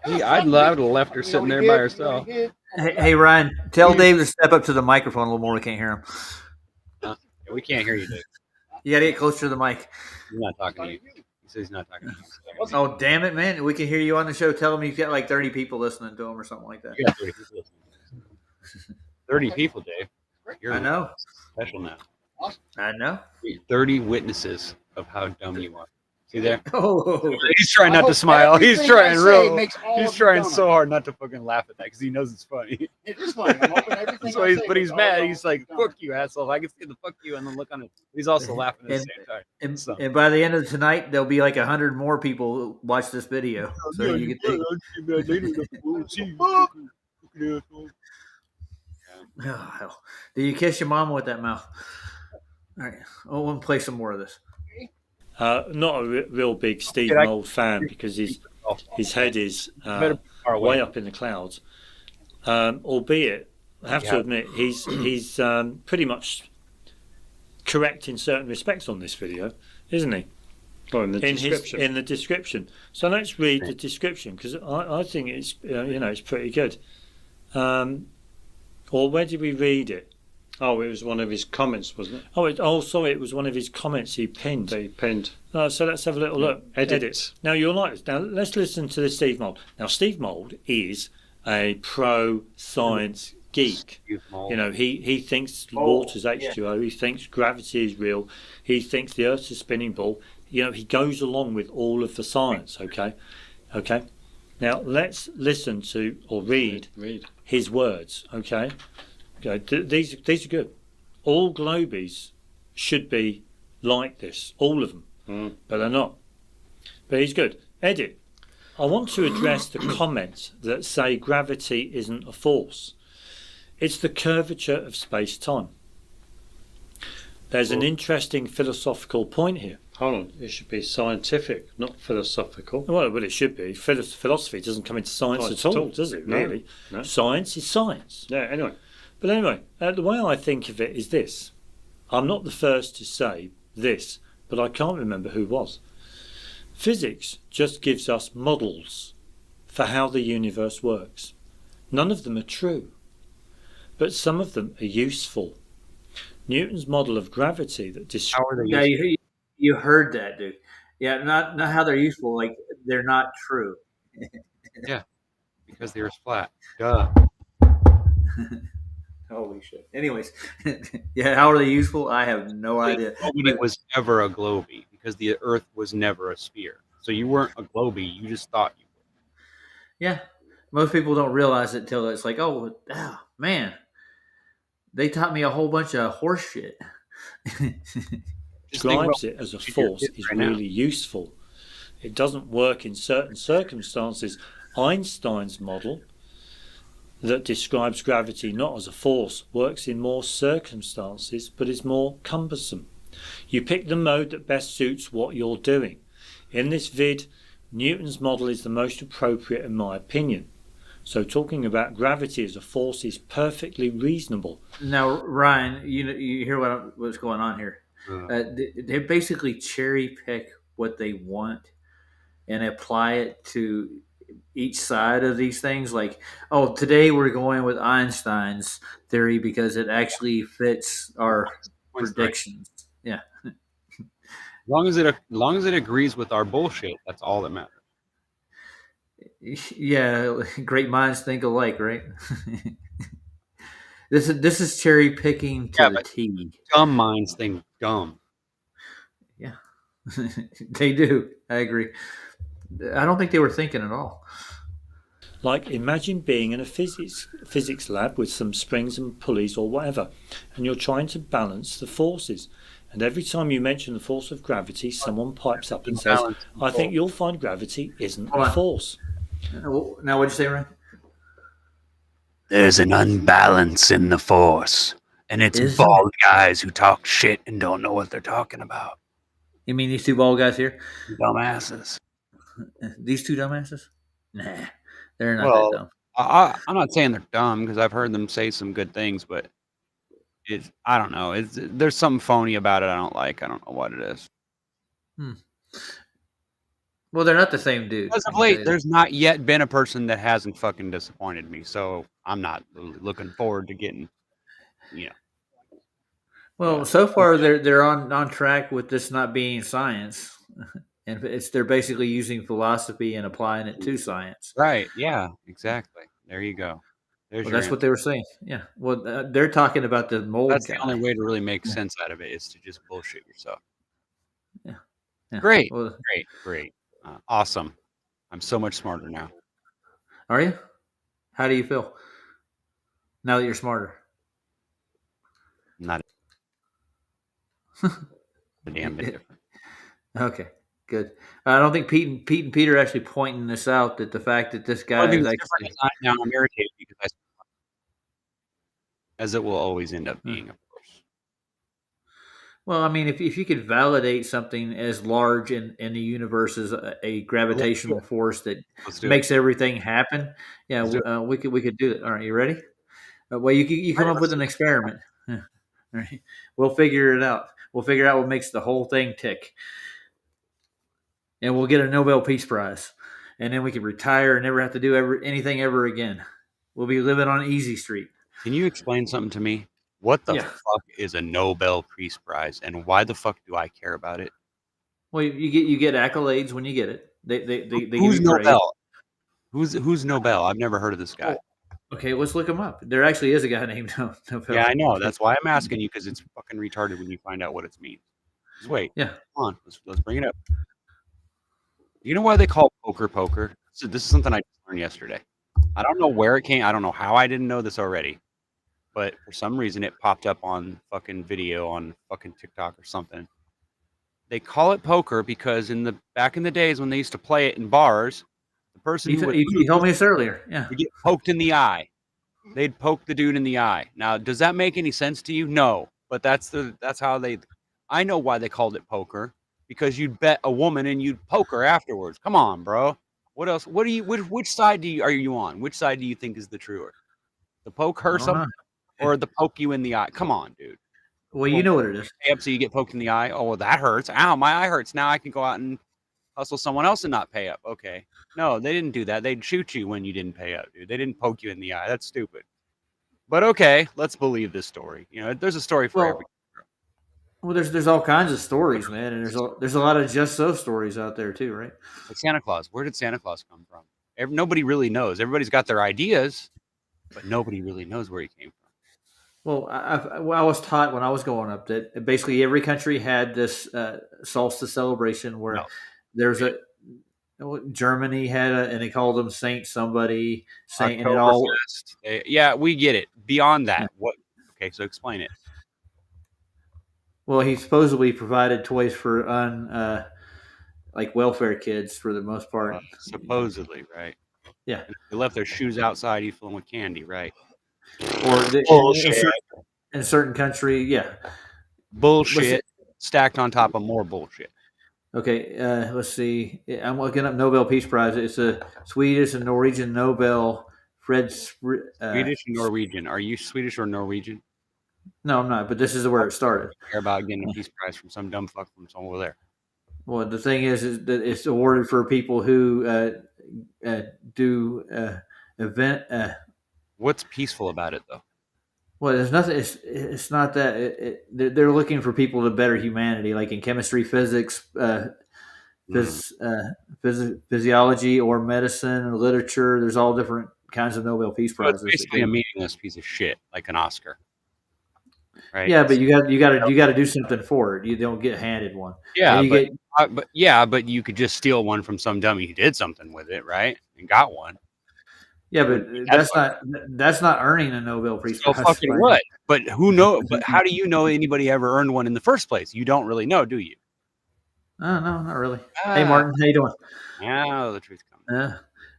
I'd love to have left her sitting there by herself. Hey, Ryan, tell Dave to step up to the microphone a little more. We can't hear him. We can't hear you, Dave. You got to get closer to the mic. He's not talking to you. He says he's not talking to you. Oh, damn it, man. We can hear you on the show. Tell him you've got like 30 people listening to him or something like that. You got 30 people listening. 30 people, Dave. You're I know. Special now. I know. 30 witnesses of how dumb you are. See there? Oh, he's trying not to smile. He's trying He's trying so hard not to fucking laugh at that because he knows it's funny. It is funny. So he's mad. He's like, "Fuck you, asshole!" I can see the "fuck you" and then look on it. He's also laughing at the same time. And by the end of tonight, there'll be like 100 more people who watch this video. So you can think. Oh, hell. Do you kiss your mama with that mouth? All right. I want to play some more of this. Not a real big Steve Mould fan because his head is way up in the clouds. Albeit, I have to admit, he's pretty much correct in certain respects on this video, isn't he? Well, in the description. So let's read the description because I think it's it's pretty good. Or where did we read it? Oh, it was one of his comments, wasn't it? Sorry, it was one of his comments he pinned. He pinned. So let's have a little look. Edit. Now you'll like this. Now let's listen to this Steve Mould. Now Steve Mould is a pro-science geek. You know, he thinks water's H2O. He thinks gravity is real. He thinks the Earth's a spinning ball. You know, he goes along with all of the science. Okay. Now let's listen to or read his words. Okay. These are good. All globies should be like this. All of them, but they're not. But he's good. Edit. I want to address the comments that say gravity isn't a force. It's the curvature of space-time. There's an interesting philosophical point here. Hold on, it should be scientific, not philosophical. Well, it should be. Philosophy doesn't come into science at all, does it, really? No. Science is science. Yeah, anyway. But anyway, the way I think of it is this. I'm not the first to say this, but I can't remember who was. Physics just gives us models for how the universe works. None of them are true, but some of them are useful. Newton's model of gravity that describes... Yeah, you heard that, dude. Yeah, not how they're useful, like they're not true. Yeah, because the Earth's flat. Duh. Holy shit. Anyways, yeah, how are they useful? I have no idea. Nobody was ever a globie because the Earth was never a sphere. So you weren't a globie, you just thought you were. Yeah, most people don't realize it until it's like, oh, man, they taught me a whole bunch of horse shit. Describes it as a force is really useful. It doesn't work in certain circumstances. Einstein's model that describes gravity not as a force works in more circumstances, but is more cumbersome. You pick the mode that best suits what you're doing. In this vid, Newton's model is the most appropriate in my opinion. So talking about gravity as a force is perfectly reasonable. Now, Ryan, you hear what's going on here. They basically cherry pick what they want and apply it to each side of these things. Like, oh, today we're going with Einstein's theory because it actually fits our predictions. Yeah. As long as it agrees with our bullshit, that's all that matters. Yeah, great minds think alike, right? This is cherry picking to the T. Dumb minds think dumb. Yeah, they do. I agree. I don't think they were thinking at all. Like, imagine being in a physics lab with some springs and pulleys or whatever, and you're trying to balance the forces. And every time you mention the force of gravity, someone pipes up and says, I think you'll find gravity isn't a force. Now, what'd you say, Ryan? There's an unbalance in the force, and it's bald guys who talk shit and don't know what they're talking about. You mean these two bald guys here? Dumbasses. These two dumbasses? Nah, they're not that dumb. I'm not saying they're dumb because I've heard them say some good things, but I don't know. There's something phony about it I don't like. I don't know what it is. Well, they're not the same dude. As of late, there's not yet been a person that hasn't fucking disappointed me, so I'm not really looking forward to getting, Well, so far they're on track with this not being science, and they're basically using philosophy and applying it to science. Right? Yeah, exactly. There you go. That's what they were saying. Yeah. Well, they're talking about the mold. That's the only way to really make sense out of it is to just bullshit yourself. Yeah. Great. Well, Great. Awesome. I'm so much smarter now. Are you? How do you feel now that you're smarter? Not a damn bit different. Okay, good. I don't think Pete and Peter are actually pointing this out, that the fact that this guy is actually... Now I'm irritated because as it will always end up being, of course. Well, I mean, if you could validate something as large in the universe as a gravitational force that makes everything happen, we could do it. All right, you ready? Well, you come up with an experiment. All right, we'll figure it out. We'll figure out what makes the whole thing tick, and we'll get a Nobel Peace Prize, and then we can retire and never have to do anything ever again. We'll be living on Easy Street. Can you explain something to me? What the Yeah. fuck is a Nobel Peace Prize, and why the fuck do I care about it? Well, you get accolades when you get it. They give Who's you praise. Nobel? Who's Nobel? I've never heard of this guy. Okay, let's look him up. There actually is a guy named Nobel. Yeah, I know. That's why I'm asking you, because it's fucking retarded when you find out what it means. Just wait. Yeah. Come on. Let's bring it up. You know why they call poker poker? So this is something I learned yesterday. I don't know where it came. I don't know how I didn't know this already. But for some reason, it popped up on fucking video on fucking TikTok or something. They call it poker because back in the days when they used to play it in bars, the person who You told me this earlier. Yeah. would get poked in the eye. They'd poke the dude in the eye. Now, does that make any sense to you? No, but that's how they. I know why they called it poker, because you'd bet a woman and you'd poke her afterwards. Come on, bro. What else? What do you? Which side are you on? Which side do you think is the truer? The poke her something, or the poke you in the eye? Come on, dude. Well, you know what it is. Pay up so you get poked in the eye. Oh, well, that hurts. Ow, my eye hurts. Now I can go out and hustle someone else and not pay up. Okay. No, they didn't do that. They'd shoot you when you didn't pay up, dude. They didn't poke you in the eye. That's stupid. But okay, let's believe this story. You know, there's a story for every. Well, there's all kinds of stories, man, and there's a lot of just so stories out there too, right? Like Santa Claus. Where did Santa Claus come from? Nobody really knows. Everybody's got their ideas, but nobody really knows where he came from. Well, I was taught when I was growing up that basically every country had this solstice celebration where there's Germany had and they called them Saint somebody, Saint, and it all. Yeah, we get it. Beyond that, what? Okay, so explain it. Well, he supposedly provided toys for like welfare kids for the most part. Supposedly, right? Yeah. And they left their shoes outside, you fill them with candy, right? Or in certain country, yeah. Bullshit stacked on top of more bullshit. Okay, let's see. I'm looking up Nobel Peace Prize. It's a Swedish and Norwegian Nobel. Swedish and Norwegian. Are you Swedish or Norwegian? No, I'm not. But this is where it started. I care about getting a peace prize from some dumb fuck from somewhere over there. Well, the thing is that it's awarded for people who do event. What's peaceful about it, though? Well, there's nothing. It's not that they're looking for people to better humanity, like in chemistry, physics, physiology, or medicine, or literature. There's all different kinds of Nobel Peace Prizes. It's basically a meaningless piece of shit, like an Oscar, right? Yeah, but you got to do something for it. You don't get handed one. Yeah, but you could just steal one from some dummy who did something with it, right? And got one. Yeah, but that's not earning a Nobel Peace Prize. So fucking what? But who knows? But how do you know anybody ever earned one in the first place? You don't really know, do you? No, not really. Hey, Martin, how you doing? Yeah, the truth comes.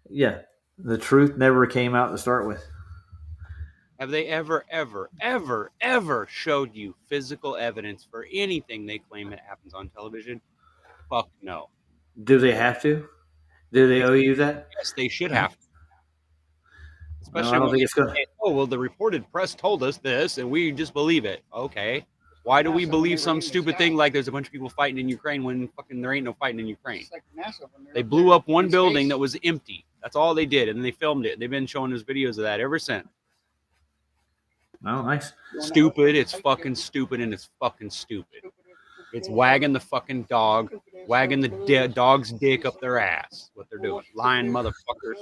Yeah, the truth never came out to start with. Have they ever showed you physical evidence for anything they claim that happens on television? Fuck no. Do they have to? Do they owe you that? Yes, they should have to. Especially I don't think it's good. Oh, well, the reported press told us this, and we just believe it. Okay. Why do we believe some stupid thing like there's a bunch of people fighting in Ukraine when fucking there ain't no fighting in Ukraine? They blew up one building that was empty. That's all they did, and they filmed it. They've been showing us videos of that ever since. Oh, nice. Stupid. It's fucking stupid, and it's fucking stupid. It's wagging the fucking dog, wagging the dog's dick up their ass. What they're doing. Lying motherfuckers.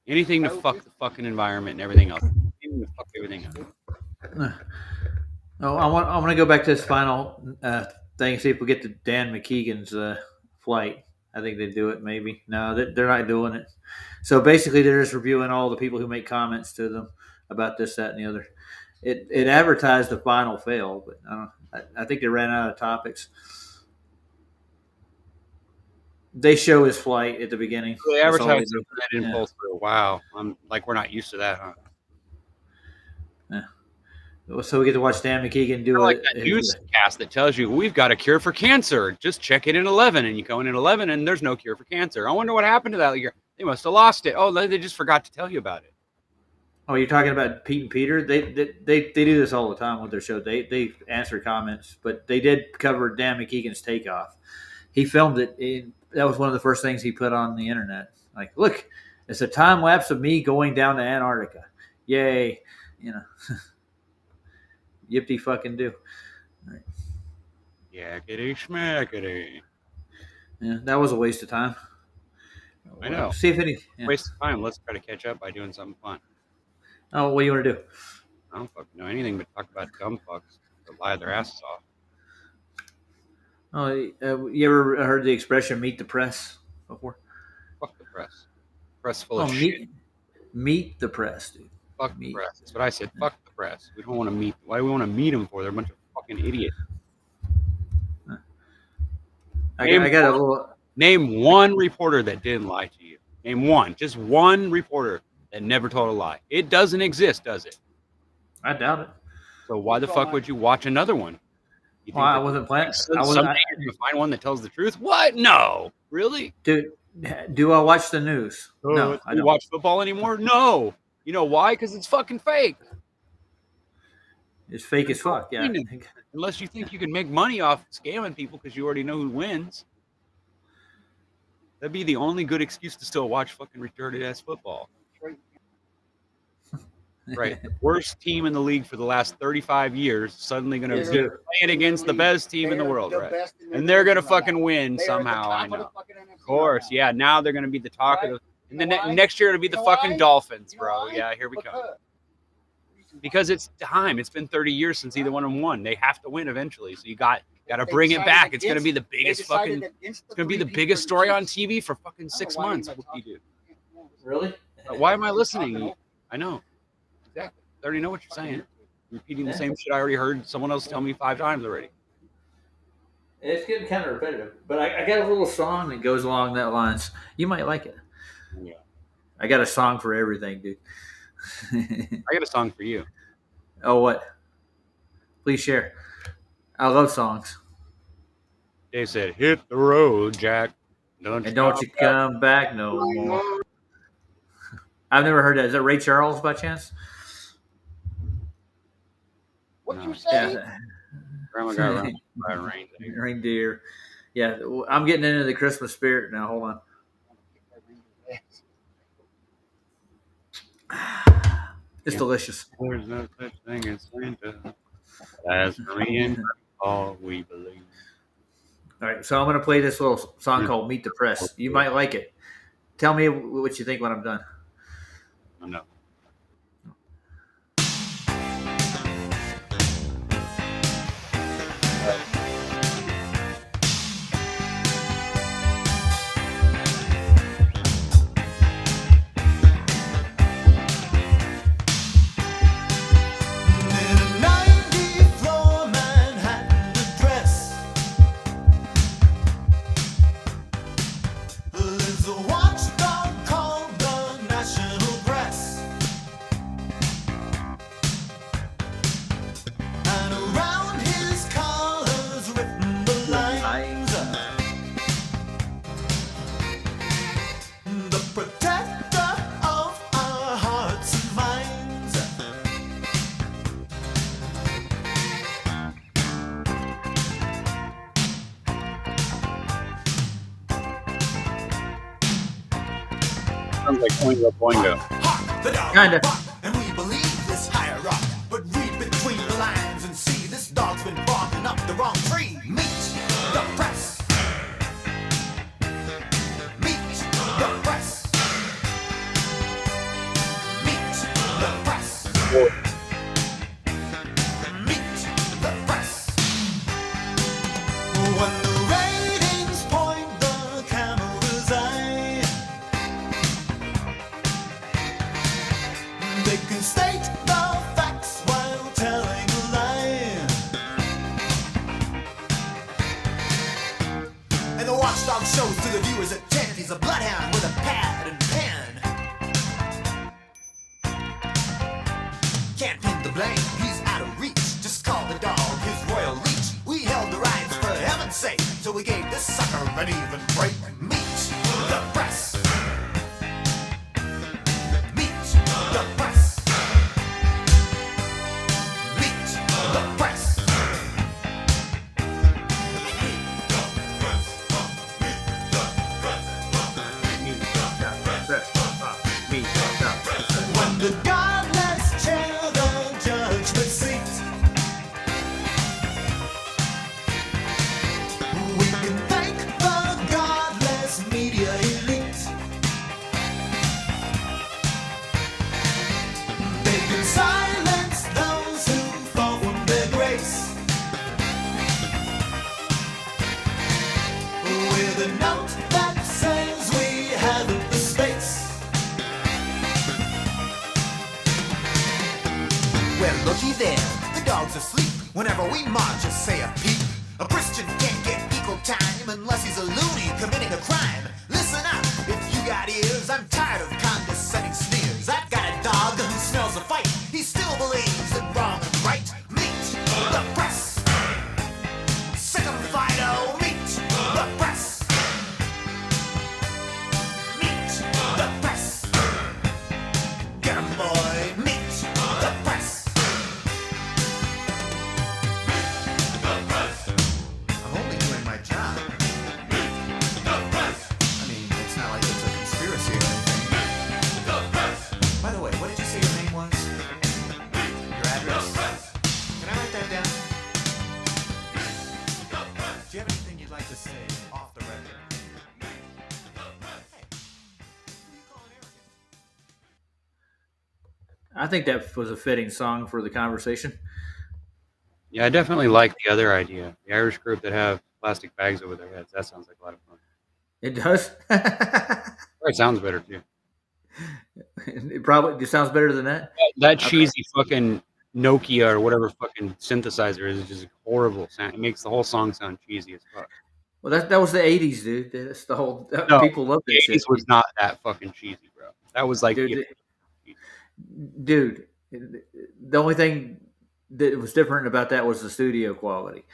Anything to fuck the fucking environment and everything else. Anything to fuck everything up. Oh, I want to go back to this final thing. See if we get to Dan McKeegan's flight. I think they do it. Maybe no, they're not doing it. So basically, they're just reviewing all the people who make comments to them about this, that, and the other. It advertised the final fail, but I think they ran out of topics. They show his flight at the beginning. So they advertised it, but that didn't pull through. Wow, we're not used to that, huh? Yeah. So we get to watch Dan McKeegan do like that newscast that tells you we've got a cure for cancer. Just check it in 11, and you go in at 11, and there's no cure for cancer. I wonder what happened to that year. They must have lost it. Oh, they just forgot to tell you about it. Oh, you're talking about Pete and Peter? They do this all the time with their show. They answer comments, but they did cover Dan McKeegan's takeoff. He filmed it. That was one of the first things he put on the internet. Like, look, it's a time lapse of me going down to Antarctica. Yay. you know, yippee fucking do. Yakety schmackety. Yeah, that was a waste of time. I know. See if any. Yeah. Waste of time. Let's try to catch up by doing something fun. Oh, what do you want to do? I don't fucking know anything but talk about dumb fucks that lie their asses off. Oh, you ever heard the expression "meet the press" before? Fuck the press. Press full Oh, of shit. meet the press, dude. Fuck the press. That's what I said. Fuck the press. We don't want to meet. Why do we want to meet them for? They're a bunch of fucking idiots. I got a little. Name one reporter that didn't lie to you. Name one. Just one reporter that never told a lie. It doesn't exist, does it? I doubt it. So why the fuck would you watch another one? You Well, I wasn't planning. Someday you're gonna find one that tells the truth. What? No, really? Dude, do I watch the news? No, I Do you don't. watch football anymore? No. You know why? Because it's fucking fake. It's fake as fuck. Yeah. Unless you think you can make money off scamming people because you already know who wins. That'd be the only good excuse to still watch fucking retarded ass football. Right. The worst team in the league for the last 35 years suddenly going to be playing against the best team in the world, right? And they're going to fucking win somehow, I know. Of course, yeah. Now they're going to be the talk of the... And then next year it'll be the fucking Dolphins, bro. Yeah, here we come. Because it's time. It's been 30 years since either one of them won. They have to win eventually. So you got to bring it back. It's going to be the biggest fucking... It's going to be the biggest story on TV for fucking 6 months. What do you do? Really? Why am I listening? I know. Exactly. I already know what you're saying. Repeating the same shit I already heard someone else tell me 5 times already. It's getting kind of repetitive, but I got a little song that goes along that lines. You might like it. Yeah. I got a song for everything, dude. I got a song for you. Oh, what? Please share. I love songs. They said, "Hit the road, Jack. Don't you come back no more." I've never heard that. Is that Ray Charles by chance? What you say? Yeah. Grandma got run by a reindeer. Yeah, I'm getting into the Christmas spirit now. Hold on. It's delicious. There's no such thing as Santa. As me and all we believe. All right, so I'm going to play this little song called "Meet the Press." You might like it. Tell me what you think when I'm done. I know. Sounds like Oingo Boingo. Kinda. And we believe this higher up, but read between the lines and see this dog's been barking up the wrong tree. Meet the press. Meet the press. Meet the press. Meet the press. When the ratings point the camera's eye, they can state the facts while telling a lie. And the watchdog shows to the viewers at 10 he's a bloodhound with a pad and pen. Can't pin the blame, he's out of reach. Just call the dog his royal leech. We held the rights for heaven's sake, so we gave this sucker an even break. Meet the press. Meet the press. Meet the press. When the godless chair the looky there, the dog's asleep. Whenever we march, just say a peep. A Christian can't get equal time unless he's a loony committing a crime. Listen up, if you got ears, I'm tired of condescending sneers. I've got a dog who smells a fight. He still believes in wrong and right. Meet the press. Sick 'em, Fido. Meet the press. Meet the press. Get 'em, boy. Meet the press. I'm only doing my job. I mean, it's not like it's a conspiracy or anything. By the way, what did you say your name was? Your address? Can I write that down? Do you have anything you'd like to say off the record? I think that was a fitting song for the conversation. Yeah, I definitely like the other idea. The Irish group that have plastic bags over their heads. That sounds like a lot of fun. It does. Or it sounds better too. It probably sounds better than that. That cheesy fucking Nokia or whatever fucking synthesizer is just horrible sound. It makes the whole song sound cheesy as fuck. Well, that was the '80s, dude. That's the whole No, people love the that 80s shit. was not that fucking cheesy, bro. That was like Dude, the only thing that was different about that was the studio quality.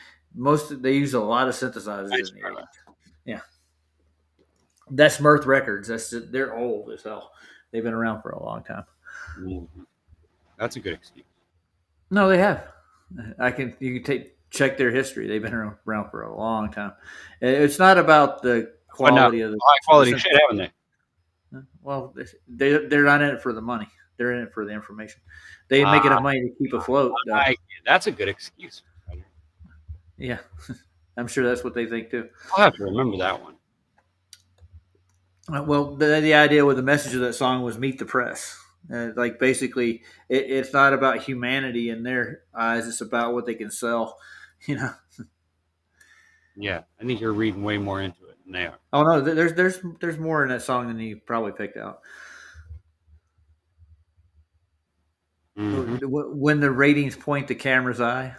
They use a lot of synthesizers in the 80s. Yeah, that's Mirth Records. They're old as hell. They've been around for a long time. That's a good excuse. No, they have. You can check their history. They've been around for a long time. It's not about the quality of the high quality shit, haven't they? Well, they're not in it for the money. They're in it for the information. They make enough money to keep afloat. That's a good excuse. Yeah, I'm sure that's what they think too. I'll have to remember that one. Well, the idea with the message of that song was meet the press. Like basically, it's not about humanity in their eyes. It's about what they can sell. You know. Yeah, I think you're reading way more into it than they are. Oh no, there's more in that song than you probably picked out. Mm-hmm. When the ratings point the camera's eye,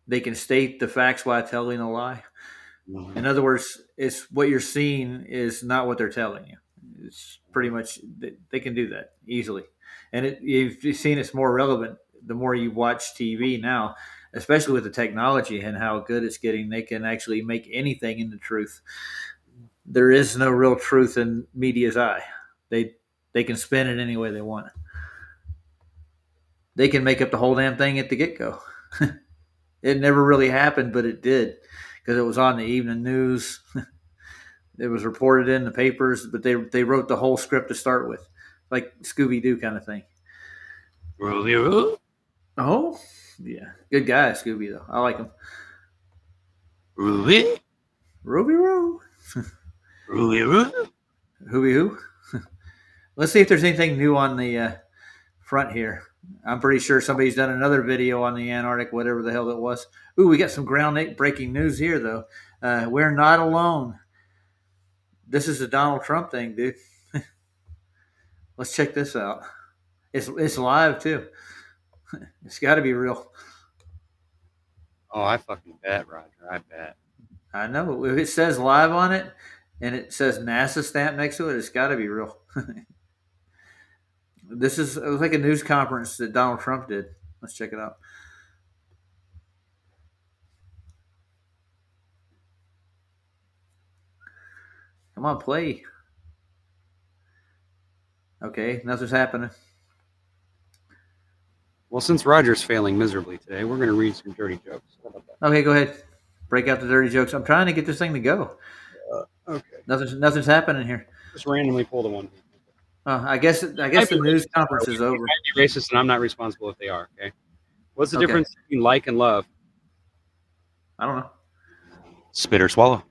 they can state the facts while telling a lie. Mm-hmm. In other words, it's what you're seeing is not what they're telling you. It's pretty much they can do that easily, and you've seen it's more relevant the more you watch TV now, especially with the technology and how good it's getting. They can actually make anything into truth. There is no real truth in media's eye. They can spin it any way they want. They can make up the whole damn thing at the get-go. It never really happened, but it did because it was on the evening news. It was reported in the papers, but they wrote the whole script to start with, like Scooby-Doo kind of thing. Ruby-Roo? Oh, yeah. Good guy, Scooby, though. I like him. Ruby? Ruby-Roo. Ruby-Roo? Hooby-Hoo? Let's see if there's anything new on the front here. I'm pretty sure somebody's done another video on the Antarctic, whatever the hell that was. Ooh, we got some breaking news here, though. We're not alone. This is a Donald Trump thing, dude. Let's check this out. It's live, too. It's got to be real. Oh, I fucking bet, Roger. I bet. I know. If it says live on it and it says NASA stamp next to it, it's got to be real. It was like a news conference that Donald Trump did. Let's check it out. Come on, play. Okay, nothing's happening. Well, since Roger's failing miserably today, we're going to read some dirty jokes. How about that? Okay, go ahead. Break out the dirty jokes. I'm trying to get this thing to go. Okay. Nothing's happening here. Just randomly pull the one. I guess the news conference is over. Might be racist, and I'm not responsible if they are. Okay. What's the Okay. difference between like and love? I don't know. Spit or swallow.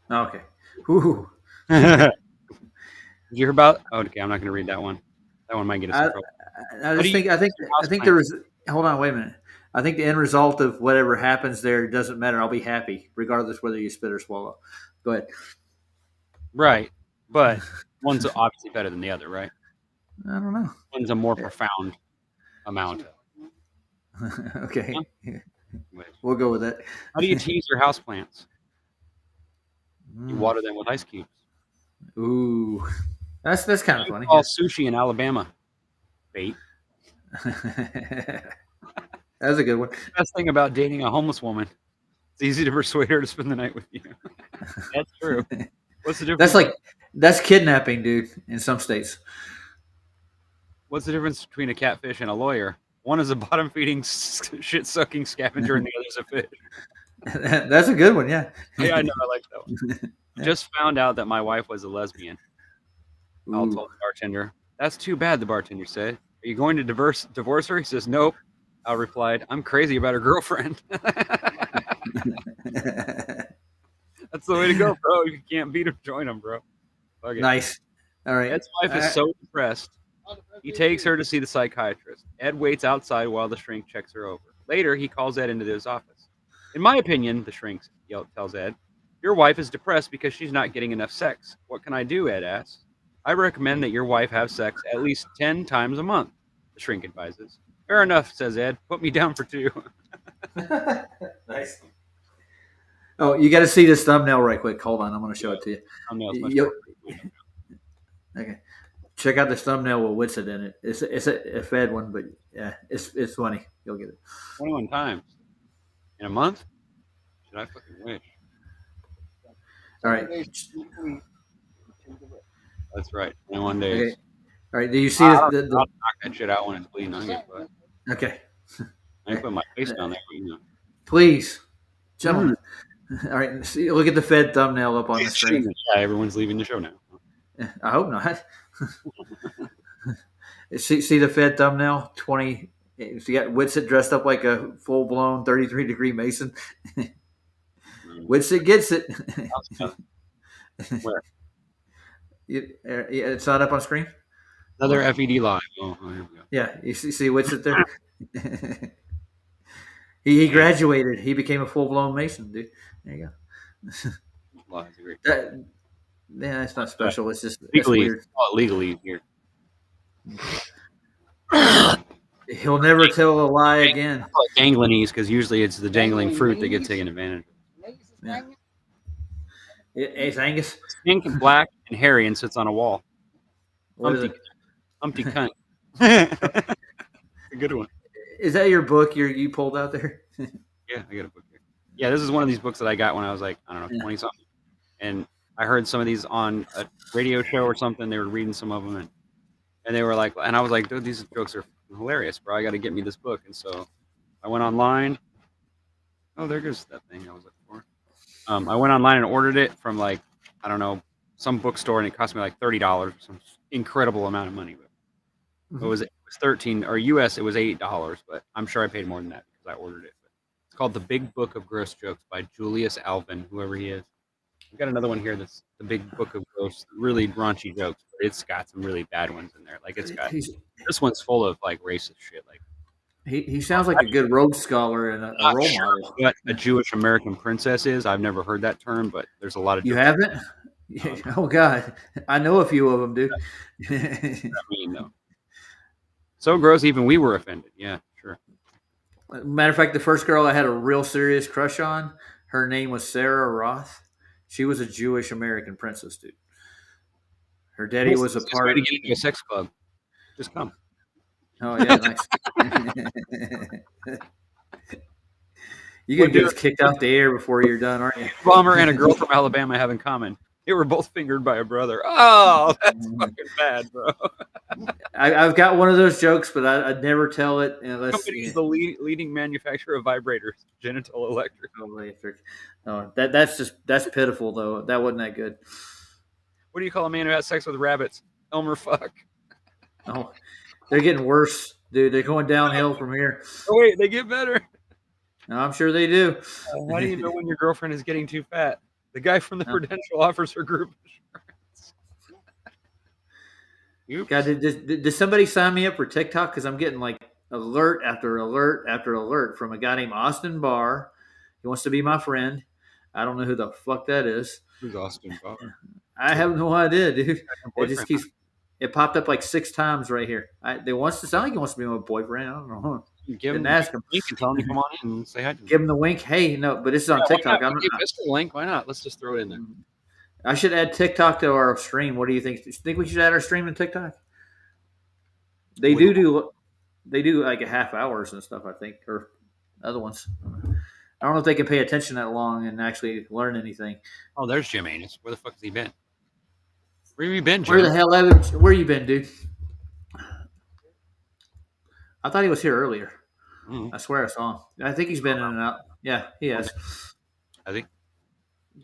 Oh, okay. Ooh. Did you hear about? Oh, okay. I'm not going to read that one. That one might get us in trouble. I think there was. Hold on, wait a minute. I think the end result of whatever happens there doesn't matter. I'll be happy regardless whether you spit or swallow. Go ahead. Right, but one's obviously better than the other, right? I don't know. One's a more profound amount. Okay. We'll go with that. How do you tease your houseplants? You Mm. water them with ice cubes. Ooh, that's kind of funny. All sushi in Alabama. Bait. That's a good one. Best thing about dating a homeless woman, it's easy to persuade her to spend the night with you. That's true. What's the difference? That's kidnapping, dude. In some states. What's the difference between a catfish and a lawyer? One is a bottom-feeding, shit-sucking scavenger, and the other's a fish. That's a good one. Yeah. Yeah, I know. I like that one. Just found out that my wife was a lesbian. I'll tell the bartender. That's too bad, the bartender said. Are you going to divorce her? He says, nope. I replied, I'm crazy about her girlfriend. That's the way to go, bro. If you can't beat him, join him, bro. Okay. Nice. All right. Ed's wife is so depressed. He takes her to see the psychiatrist. Ed waits outside while the shrink checks her over. Later, he calls Ed into his office. In my opinion, the shrink tells Ed, your wife is depressed because she's not getting enough sex. What can I do, Ed asks. I recommend that your wife have sex at least 10 times a month, the shrink advises. Fair enough, says Ed. Put me down for 2. Nice. Oh, you got to see this thumbnail right quick. Hold on. I'm going to show it to you. Okay. Check out this thumbnail with Whitsett in it. It's a Fed one, but yeah, it's funny. You'll get it. 21 times. In a month? Should I fucking wish? All right. That's right. 21 days. Okay. All right. Do you see I'll the knock that shit out when it's bleeding. I get but Okay. I ain't put my face down there, but you know. Please, gentlemen. All right. See, look at the Fed thumbnail up on the screen. Yeah, everyone's leaving the show now. I hope not. see the Fed thumbnail? 20. So you got Whitsett dressed up like a full-blown 33-degree Mason. Whitsett gets it. Where? It's not up on screen? Another FED live. Oh, here we go. Yeah, you see Whitsett there? he graduated. He became a full-blown Mason, dude. There you go. Well, that's a great. Yeah, it's not special. It's just legally, weird. Legally here. He'll never tell a lie again. Danglinese, because usually it's the dangling fruit that gets taken advantage of. Yeah. It's Angus. Pink and black and hairy and sits on a wall. What is it? Humpty cunt. A good one. Is that your book you pulled out there? Yeah, I got a book here. Yeah, this is one of these books that I got when I was like, I don't know, 20 something. And I heard some of these on a radio show or something. They were reading some of them, and they were like, and I was like, dude, these jokes are hilarious, bro. I got to get me this book. And so I went online. Oh, there goes that thing I was looking for. I went online and ordered it from like, I don't know, some bookstore, and it cost me like $30, some incredible amount of money. But it was 13 or US. It was $8, but I'm sure I paid more than that because I ordered it. But it's called The Big Book of Gross Jokes by Julius Alvin, whoever he is. We've got another one here that's The Big Book of Gross, really raunchy jokes, but it's got some really bad ones in there. Like it's got this one's full of like racist shit. Like he sounds like a good Rhodes Scholar and a role model. What a Jewish American princess is, I've never heard that term, but there's a lot of. You haven't? Oh God, I know a few of them, dude. I mean, no. So gross, even we were offended. Yeah, sure. Matter of fact, the first girl I had a real serious crush on, her name was Sarah Roth. She was a Jewish American princess, dude. Her daddy was a part of a sex club. Just come. Oh yeah, nice. You're gonna get us kicked off the air before you're done, aren't you? Bomber and a girl from Alabama have in common. They were both fingered by a brother. Oh, that's fucking bad, bro. I've got one of those jokes, but I'd never tell it unless. Company's the leading manufacturer of vibrators, Genital Electric. Oh, that's pitiful though. That wasn't that good. What do you call a man who has sex with rabbits? Elmer fuck. Oh, they're getting worse, dude. They're going downhill from here. Oh wait, they get better. No, I'm sure they do. How do you know when your girlfriend is getting too fat? The guy from the Prudential offers her group insurance. God, did somebody sign me up for TikTok? Because I'm getting like alert after alert after alert from a guy named Austin Barr. He wants to be my friend. I don't know who the fuck that is. Who's Austin Barr? I have no idea, dude. It just keeps. It popped up like 6 times right here. They wants to sound like he wants to be my boyfriend. I don't know. Give him Didn't ask him. You can tell him to come on in and say hi to him. Give him the wink. Hey, no, but this is on Yeah, TikTok. why I'm not? Give Fisker a link. Why not? Let's just throw it in there. I should add TikTok to our stream. What do you think? Do you think we should add our stream to TikTok? They do like a half hours and stuff, I think, or other ones. I don't know if they can pay attention that long and actually learn anything. Oh, there's Jim Anus. Where the fuck has he been? Where have you been, Jim? Where the hell where you been, dude? I thought he was here earlier. Mm-hmm. I swear I saw him. I think he's been in and out. Yeah, he has. I think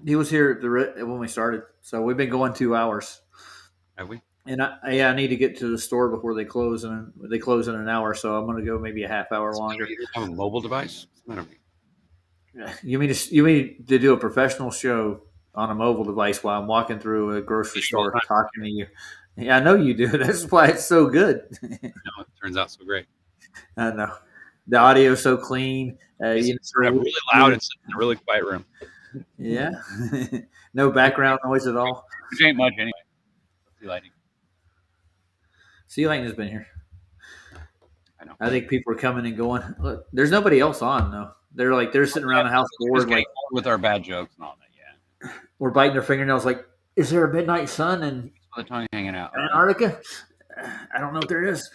he was here when we started. So we've been going 2 hours. Have we? And I need to get to the store before they close, and they close in an hour. So I'm going to go maybe a half hour longer. You have a mobile device? You mean to do a professional show on a mobile device while I'm walking through a grocery store talking to you? Yeah, I know you do. That's why it's so good. No, it turns out so great. I know. The audio is so clean. It's really loud and in a really quiet room. Yeah. No background noise at all. Which ain't much anyway. Sea lighting. Sea lighting has been here. I know. I think people are coming and going. Look, there's nobody else on though. They're sitting around the house bored, like with our bad jokes and all that. Yeah. We're biting their fingernails. Like, is there a midnight sun in the tongue hanging out Antarctica? I don't know if there is.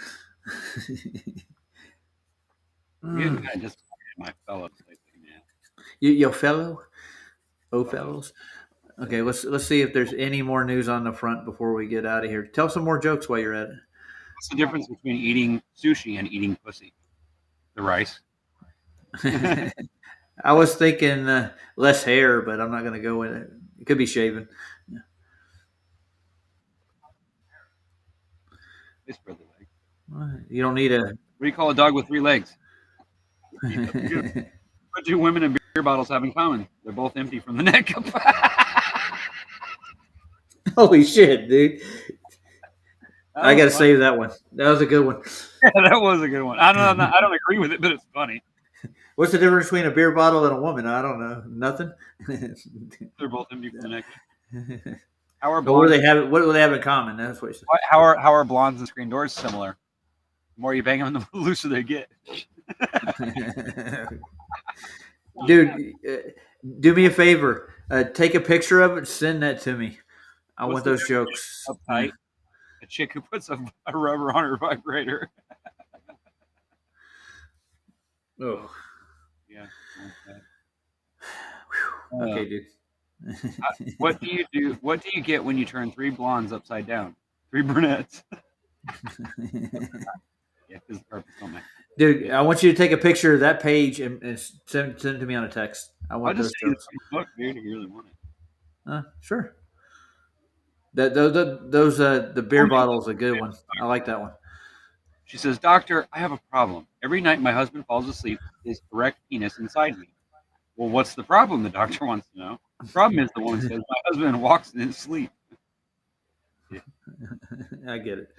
I just my fellow. Yo fellow, fellows. Okay, let's see if there's any more news on the front before we get out of here. Tell some more jokes while you're at it. What's the difference between eating sushi and eating pussy? The rice. I was thinking less hair, but I'm not going to go with it. It could be shaven. Yeah. They spread the leg. You don't need a. What do you call a dog with 3 legs? What do women and beer bottles have in common? They're both empty from the neck up. Holy shit, dude! I got to save that one. That was a good one. Yeah, that was a good one. I don't agree with it, but it's funny. What's the difference between a beer bottle and a woman? I don't know. Nothing. They're both empty from the neck. What do they have in common? That's what. How are blondes and screen doors similar? The more you bang them, the looser they get. Dude, do me a favor. Take a picture of it. Send that to me. I want those jokes. Uptight. A chick who puts a rubber on her vibrator. Oh. Yeah. Okay, dude. What do you do? What do you get when you turn 3 blondes upside down? 3 brunettes. Yeah, because the purpose don't matter. Dude, I want you to take a picture of that page and send it to me on a text. I want those jokes. Look, dude, if you really want it. Sure. The beer bottle is a good one. I like that one. She says, "Doctor, I have a problem. Every night my husband falls asleep with his erect penis inside me." Well, what's the problem? The doctor wants to know. The problem is, the woman says, my husband walks in his sleep. Yeah. I get it.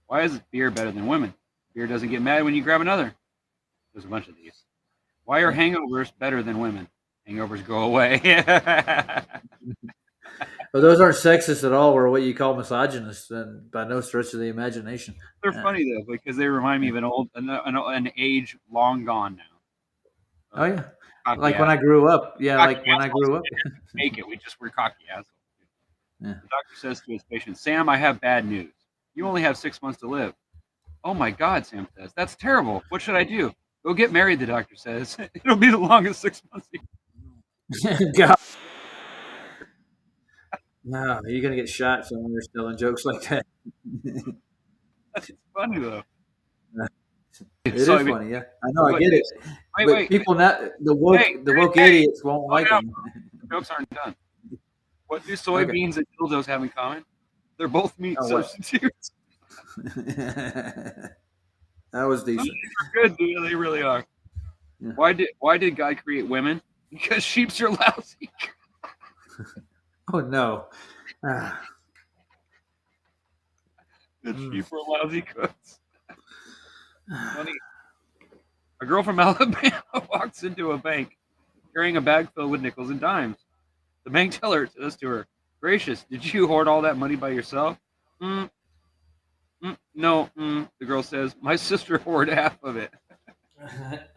Why is beer better than women? Beer doesn't get mad when you grab another. There's a bunch of these. Why are hangovers better than women? Hangovers go away. But those aren't sexist at all, or what you call misogynist, and by no stretch of the imagination. They're funny though, because they remind me of an age long gone now. Oh yeah, like when I grew up. Yeah, like when I grew up. Make it. We're cocky assholes. Yeah. The doctor says to his patient, "Sam, I have bad news. You only have 6 months to live." "Oh my God," Sam says. "That's terrible. What should I do?" "Go get married," the doctor says. "It'll be the longest 6 months." God. No, you're gonna get shot when you're telling jokes like that. That's funny though. It is funny, yeah. I know, I get it. Wait. People not the woke idiots won't like them. The jokes aren't done. What do soybeans and dildos have in common? They're both meat substitutes. That was decent. They're good, dude. They really are. Yeah. Why did God create women? Because sheeps are lousy. Oh no. The sheep are lousy cooks. Funny. A girl from Alabama walks into a bank carrying a bag filled with nickels and dimes. The bank teller says to her, "Gracious, did you hoard all that money by yourself?" No, the girl says, my sister hoard half of it.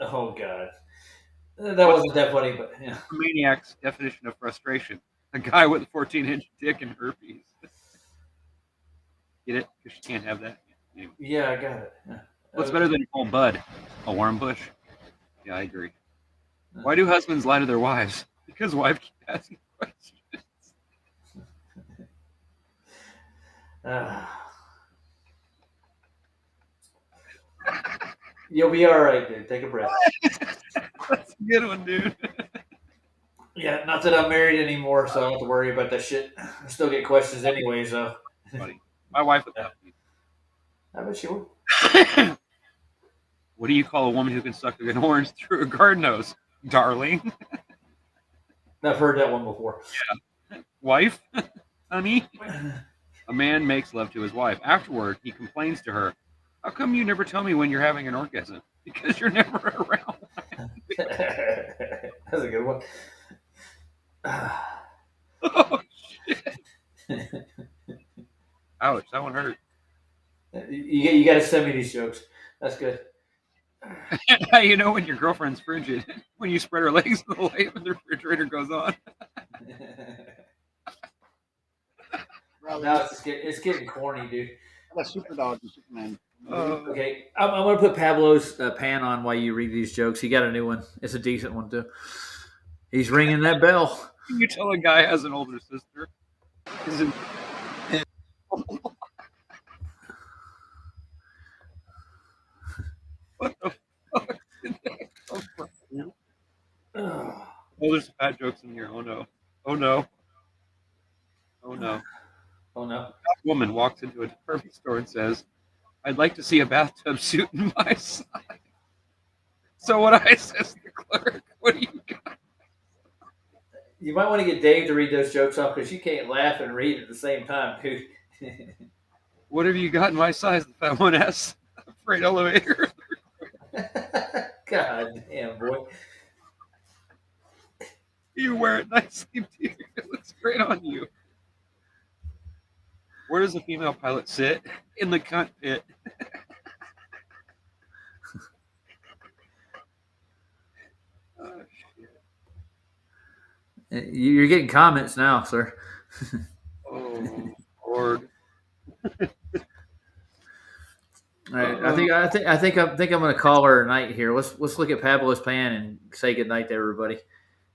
Oh God, that wasn't that funny, but yeah. The maniac's definition of frustration: a guy with a 14-inch dick and herpes. Get it? Because she can't have that. Anyway. Yeah, I got it. Yeah. What's better than a cold bud? A warm bush? Yeah, I agree. Why do husbands lie to their wives? Because wives keep asking questions. You'll be all right, dude. Take a breath. That's a good one, dude. Yeah, not that I'm married anymore, so I don't have to worry about that shit. I still get questions anyway, so. Funny. My wife would have me. I bet she would. What do you call a woman who can suck an orange through a garden hose? Darling. I've heard that one before. Yeah. Wife? Honey? A man makes love to his wife. Afterward, he complains to her, how come you never tell me when you're having an orgasm? Because you're never around. That's a good one. Oh, shit. Ouch, that one hurt. You got to send me these jokes. That's good. How you know when your girlfriend's frigid? When you spread her legs in the light when the refrigerator goes on. Now it's getting corny, dude. How about Super Dog and Superman? Okay, I'm going to put Pablo's pan on while you read these jokes. He got a new one. It's a decent one, too. He's ringing that bell. Can you tell a guy has an older sister? What the fuck did that come from? Oh, there's bad jokes in here. Oh, no. Oh, no. Oh, no. Oh, no. A woman walks into a department store and says, I'd like to see a bathtub suit in my size. So what I says to the clerk, what do you got? You might want to get Dave to read those jokes off because you can't laugh and read at the same time, dude. What have you got in my size? The fat one asks. Freight elevator. God damn, boy. You wear it nicely, dear. It looks great on you. Where does a female pilot sit? In the cockpit. Oh, shit. You're getting comments now, sir. Oh, Lord. All right, I think I'm going to call her a night here. Let's look at Pablo's pan and say good night to everybody.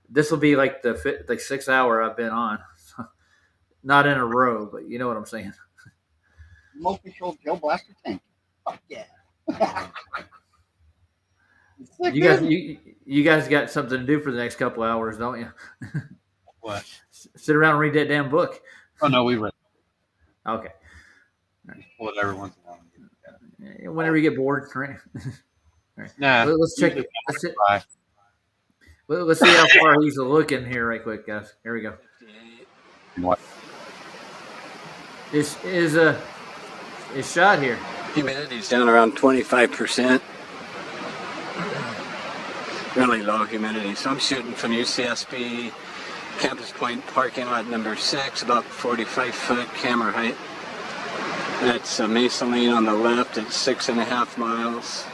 This will be like the 6 hour I've been on, not in a row, but you know what I'm saying. Multi-control Joe Blaster tank. Fuck yeah. You guys got something to do for the next couple hours, don't you? What? Sit around and read that damn book. Oh no, we read. Okay. Just pull it every once in a while. Whenever you get bored, right? Right. Nah. Let's check. Let's see how far he's looking here, right quick, guys. Here we go. What? Is shot here. Humidity's down around 25%. Really low humidity. So I'm shooting from UCSB Campus Point parking lot number 6, about 45-foot camera height. That's Mesa Lane on the left at 6.5 miles.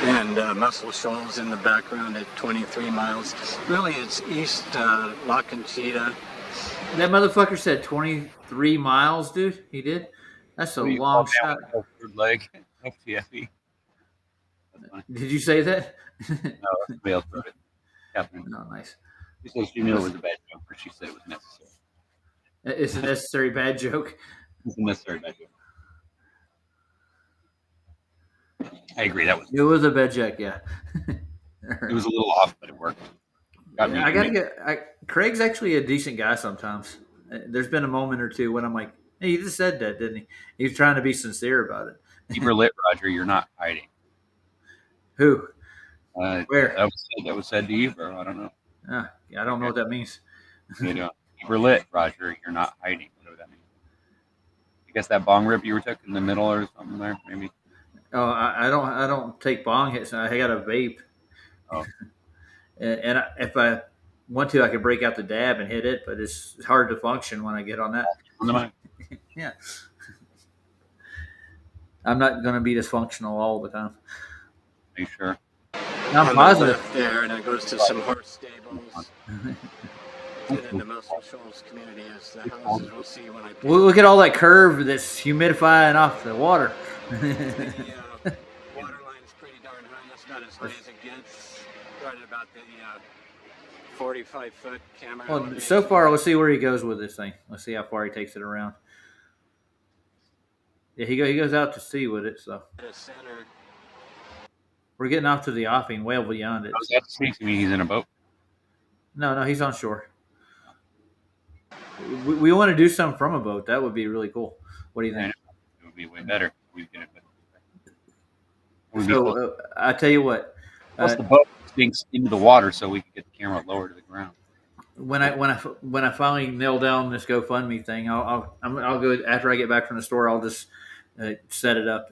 And Muscle Shoals in the background at 23 miles. Really, it's east La Conchita. That motherfucker said 23 miles, dude. He did? That's a long shot. Third leg. FTFE. Did you say that? No, somebody else wrote it. Catherine. No, nice. She said she knew it was a bad joke, but she said it was necessary. It's a necessary bad joke. It's a necessary bad joke. I agree. That was. It was a bad joke, yeah. It was a little off, but it worked. I gotta get. Craig's actually a decent guy sometimes. There's been a moment or two when I'm like, hey, he just said that, didn't he? He was trying to be sincere about it. You were lit, Roger. You're not hiding. Who? Where? That was said to you, bro. I don't know. I don't know what that means. You know, you were lit, Roger. You're not hiding. What does that mean? I guess that bong rip you were took in the middle or something there, maybe. Oh, I don't take bong hits. I got a vape. Oh. And if I want to, I could break out the dab and hit it, but it's hard to function when I get on that. On the mic. Yeah. I'm not going to be dysfunctional all the time. Are you sure? I'm On positive. the left there, and it goes to some horse stables. And then the Muscle Shoals community is the houses we'll see when I Well, look at all that curve that's humidifying off the water. The water line is pretty darn high. That's not as high as it gets. Right at about the 45-foot camera. Well, so far, let's see where he goes with this thing. Let's see how far he takes it around. Yeah, he goes out to sea with it, so The center. we're getting off to the offing, well beyond it. That makes me he's in a boat. No, he's on shore. We want to do something from a boat. That would be really cool. What do you think? It would be way better. We'd get it. So I tell you what. Plus the boat sinks into the water, so we can get the camera lower to the ground. When I finally nail down this GoFundMe thing, I'll go after I get back from the store. I'll just set it up.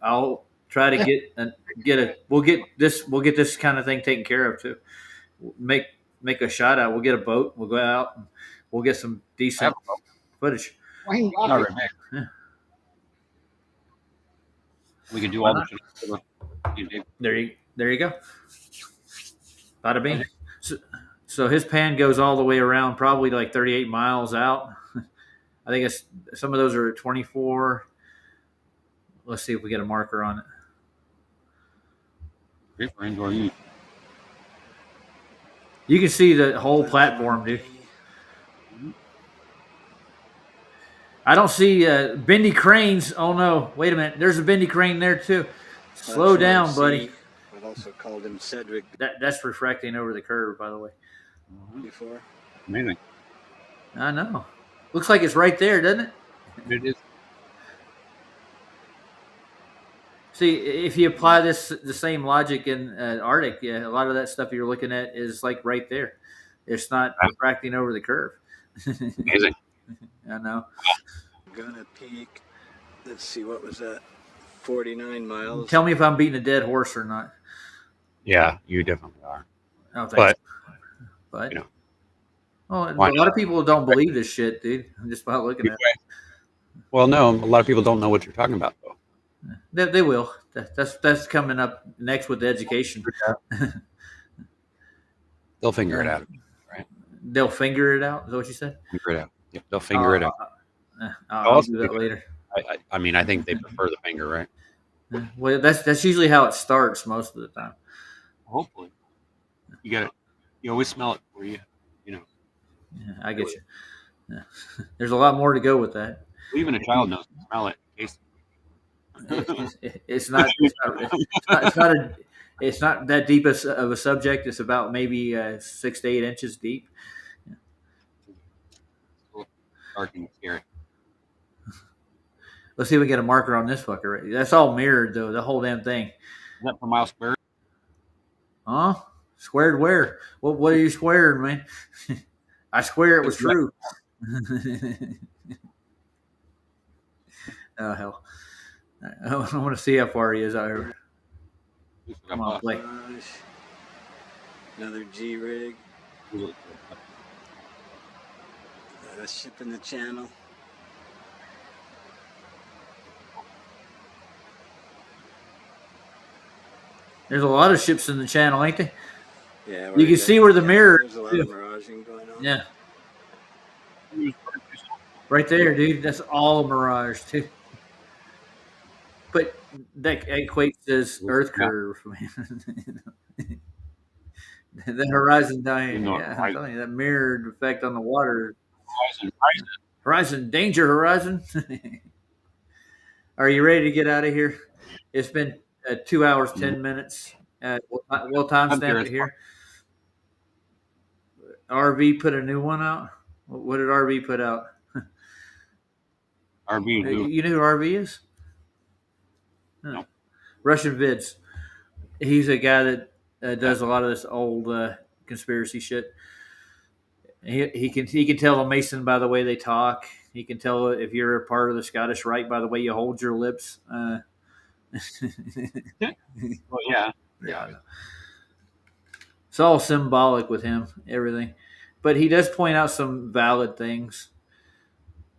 I'll try to we'll get this kind of thing taken care of too. Make a shot out. We'll get a boat. We'll go out. And we'll get some decent footage. Wayne All Buffett. right, Yeah. we can do all the shit. There you go. Bada bing. So his pan goes all the way around, probably like 38 miles out. I think some of those are at 24. Let's see if we get a marker on it. Great for indoor use. You can see the whole platform, dude. I don't see bendy cranes. Oh no! Wait a minute. There's a bendy crane there too. Slow down, buddy. I've also called him Cedric That's refracting over the curve, by the way. before. Amazing. I know. Looks like it's right there, doesn't it? It is. See, if you apply the same logic in Arctic, yeah, a lot of that stuff you're looking at is like right there. It's not refracting over the curve. Amazing. I know. Gonna peak. Let's see, what was that? 49 miles. Tell me if I'm beating a dead horse or not. Yeah, you definitely are. Oh, thanks. But you know, well, a why lot of people don't believe this shit, dude. Just by looking at it. well, no, a lot of people don't know what you're talking about, though. They will. That's coming up next with the education. They'll figure it out, right? They'll figure it out. Is that what you said? Figure it out. Yeah, they'll figure it out. I'll do that later. I mean, I think they prefer the finger, right? Well, that's usually how it starts most of the time. Hopefully, you got it. You always smell it before you know. Yeah, I get you. Yeah. There's a lot more to go with that. Even a child knows to smell it. Taste It's not that deep of a subject. It's about maybe 6 to 8 inches deep. dark and scary. Let's see if we get a marker on this fucker. That's all mirrored though. The whole damn thing. Is that per mile squared? Huh? Squared where? What are you squaring, man? I swear it was true. Oh hell! I want to see how far he is out here. Come on, play. Another G rig. A ship in the channel. There's a lot of ships in the channel, ain't there? Yeah. You can see where the mirror. There's a lot of miraging going on. Yeah. Right there, dude. That's all mirage too. But that equates as Earth curve. The horizon dying. Yeah, I'm telling you, that mirrored effect on the water. Horizon, danger, horizon. Are you ready to get out of here? It's been 2 hours, 10 minutes. We'll timestamp it here. RV put a new one out. What did RV put out? RV. You know who RV is? No. Russian Vids. He's a guy that does a lot of this old conspiracy shit. He can tell a Mason by the way they talk. He can tell if you're a part of the Scottish Rite by the way you hold your lips. Well, yeah. Yeah. It's all symbolic with him, everything. But he does point out some valid things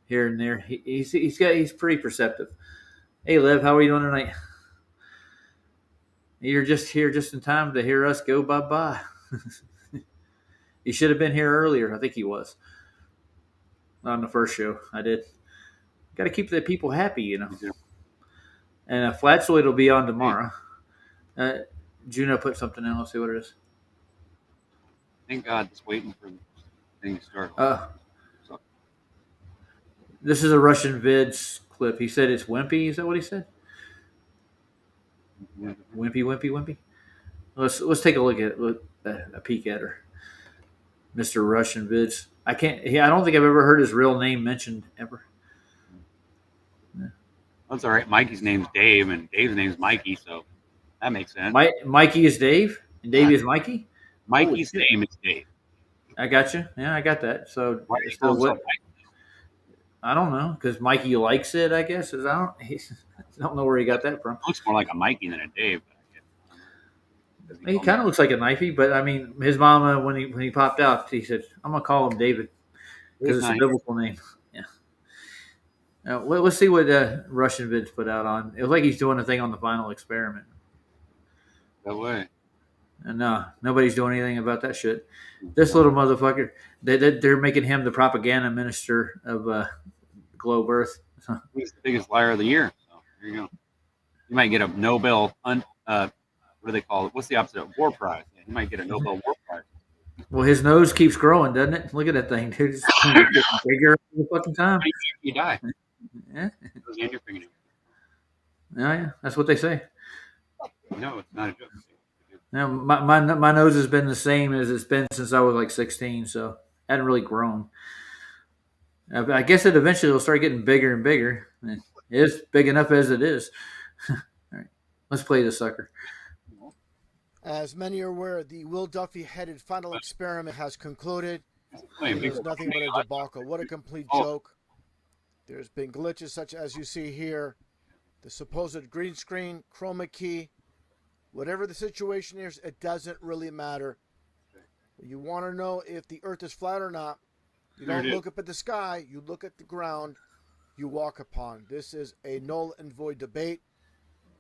here and there. He's pretty perceptive. Hey, Lev, how are you doing tonight? You're just here just in time to hear us go bye bye. He should have been here earlier. I think he was on the first show. I did. Got to keep the people happy, you know. And Flatsoid will be on tomorrow. Juno put something in. Let's see what it is. Thank God, it's waiting for the thing to start. This is a Russian vids clip. He said it's wimpy. Is that what he said? Wimpy. Let's take a look at a peek at her, Mr. Russian vids. I don't think I've ever heard his real name mentioned ever. That's all right. Mikey's name's Dave, and Dave's name's Mikey, so that makes sense. Mikey is Dave, and Dave is Mikey. Mikey's name is Dave. I got you. Yeah, I got that. So, So I don't know, because Mikey likes it. I guess I don't know where he got that from. Looks more like a Mikey than a Dave. He kind of looks like a knifey, but I mean, his mama when he popped out, he said, "I'm gonna call him David because it's a biblical name." Yeah. Now, let's see what Russian vids put out on. It looks like he's doing a thing on the final experiment. No way. And nobody's doing anything about that shit. This little motherfucker, they're making him the propaganda minister of Globe Earth. He's the biggest liar of the year. So here you go. You might get a Nobel. What do they call it? What's the opposite of War Prize? Yeah, you might get a Nobel War Prize. Well, his nose keeps growing, doesn't it? Look at that thing, dude. It's getting bigger all the fucking time. You die. Yeah. It goes in your fingernail. Yeah, that's what they say. No, it's not a joke. Now, my nose has been the same as it's been since I was like 16, so it hadn't really grown. I guess it eventually will start getting bigger and bigger. It is big enough as it is. All right, let's play this sucker. As many are aware, the Will Duffy-headed final experiment has concluded. It was nothing but a debacle. What a complete joke. There's been glitches such as you see here. The supposed green screen, chroma key. Whatever the situation is, it doesn't really matter. You want to know if the Earth is flat or not, you don't look up at the sky, you look at the ground you walk upon. This is a null and void debate,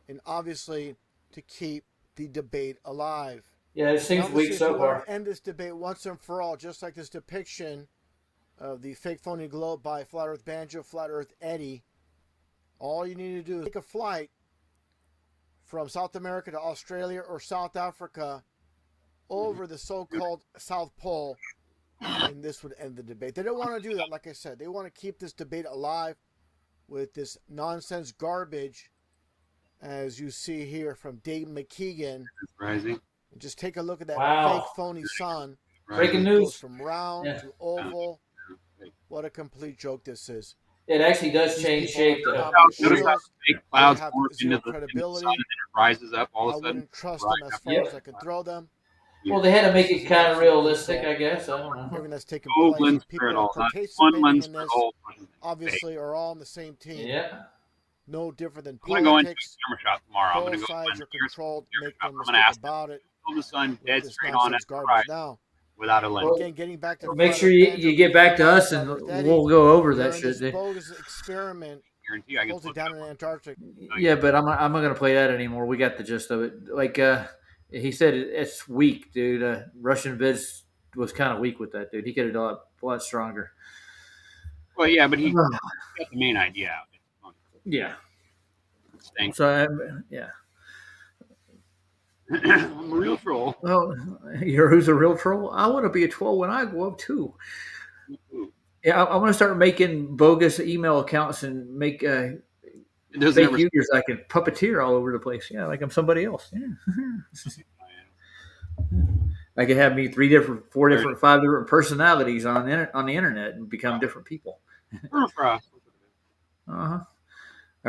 and obviously to keep the debate alive. Yeah, it seems weak so far. End this debate once and for all, just like this depiction of the fake phony globe by Flat Earth Banjo, Flat Earth Eddie. All you need to do is take a flight from South America to Australia or South Africa over the so-called South Pole, and this would end the debate. They don't want to do that, like I said. They want to keep this debate alive with this nonsense garbage, as you see here from Dave McKeegan. Rising. Just take a look at that Wow. fake phony sun. Breaking It news. goes from round to oval. What a complete joke this is. It actually does change shape, though. Notice how fake clouds have morph zero into the sun credibility. and then it rises up all I of a sudden. wouldn't trust them as far as I could throw them. Well, they had to make it kind of realistic, I guess. I don't know. Everything that's taking Oh, place. lens People for it that all, are not participating one lens in for this the whole. obviously are all on the same team. Yeah. No different than I'm gonna go into a politics. camera shot tomorrow. I'm gonna Both go sides into are controlled. Make no I'm gonna mistake ask about it. the sun with dead this straight on nonsense it garbage. right, Now, without a lens. again, getting back to Make Flat sure Earth you Banjo, get back to us, Flat and Earth Eddie, we'll go over they're that in shit. this bogus experiment Guarantee I can hosted down in Antarctica. Yeah, but I'm not going to play that anymore. We got the gist of it. Like he said, it's weak, dude. Russian Viz was kind of weak with that, dude. He could have done a lot stronger. Well, yeah, but he got the main idea out. Yeah. Stinks. So yeah. I'm a real troll. Well, who's a real troll? I want to be a troll when I grow up too. Yeah, I want to start making bogus email accounts and make fake users I can puppeteer all over the place. Yeah, like I'm somebody else. Yeah. I could have me 3 different, 4 different, 5 different personalities on the internet and become different people. All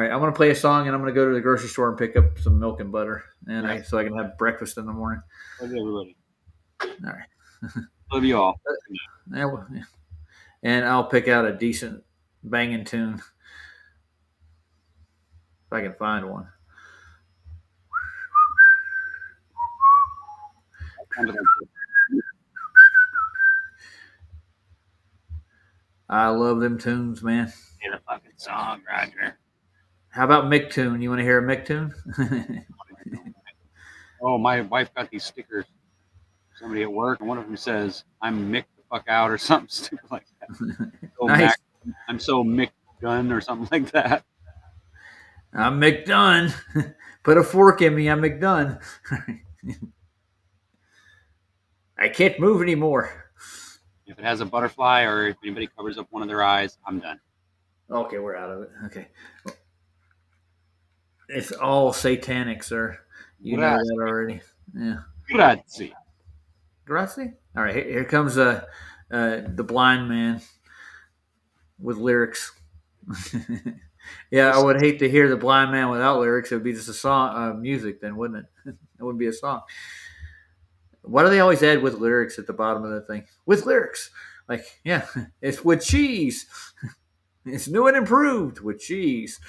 right, I'm gonna play a song and I'm gonna go to the grocery store and pick up some milk and butter, and so I can have breakfast in the morning. Love everybody. All right. Love you all. And I'll pick out a decent banging tune if I can find one. I love them tunes, man. Play the fucking song, Roger. How about Mick tune? You want to hear a Mick tune? Oh, my wife got these stickers. Somebody at work, and one of them says, "I'm Mick the fuck out" or something stupid like that. Nice. I'm so Mick Gunn or something like that. I'm McDone. Put a fork in me. I'm McDone. I can't move anymore. If it has a butterfly or if anybody covers up one of their eyes, I'm done. Okay, we're out of it. Okay. It's all satanic, sir. You know Grazie. that already. Yeah. Grazie. Grazie? All right, here comes the blind man with lyrics. Yeah, I would hate to hear the blind man without lyrics. It would be just a song, music, then, wouldn't it? It wouldn't be a song. Why do they always add with lyrics at the bottom of the thing? With lyrics. Like, yeah, it's with cheese. It's new and improved with cheese.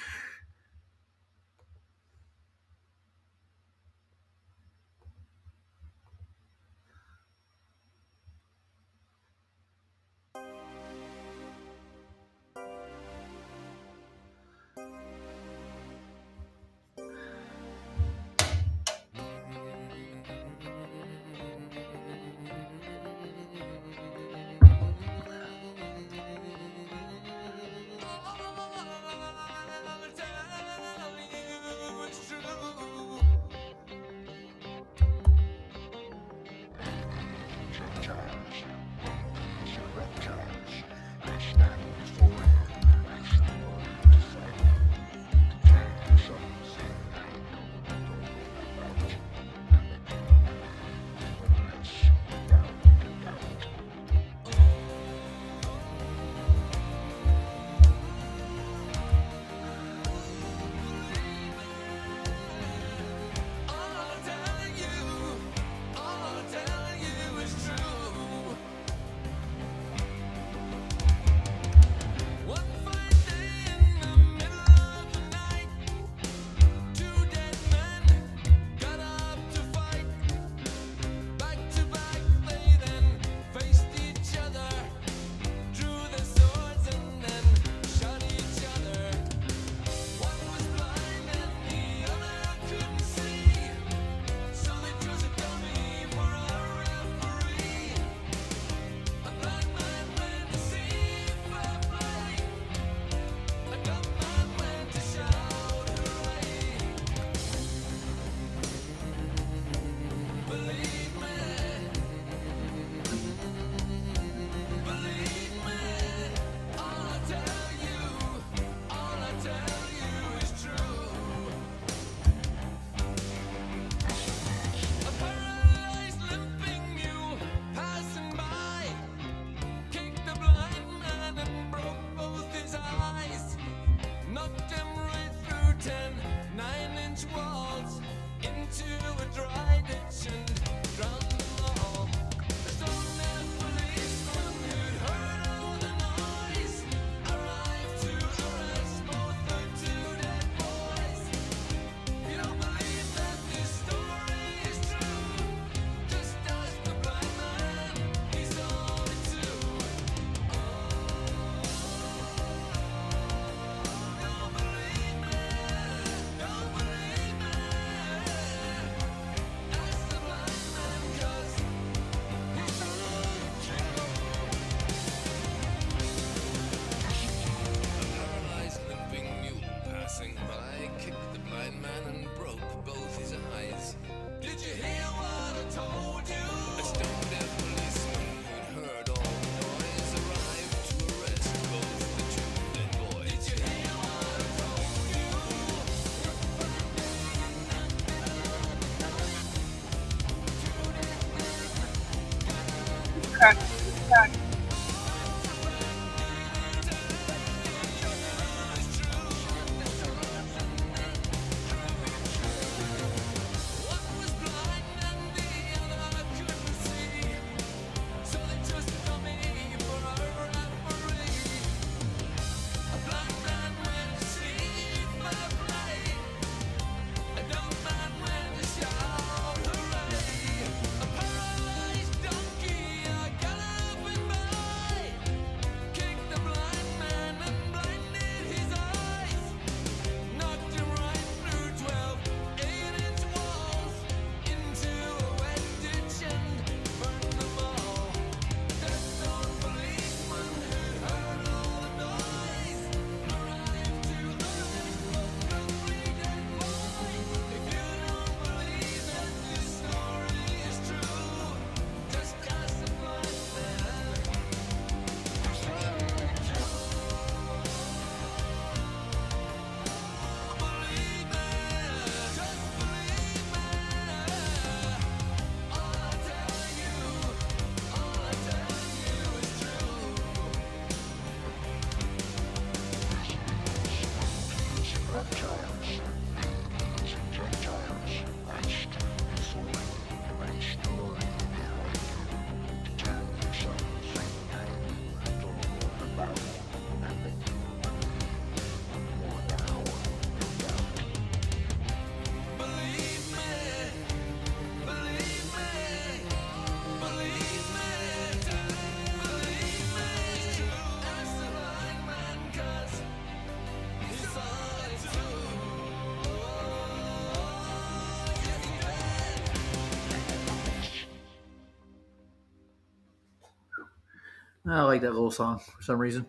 I like that little song for some reason.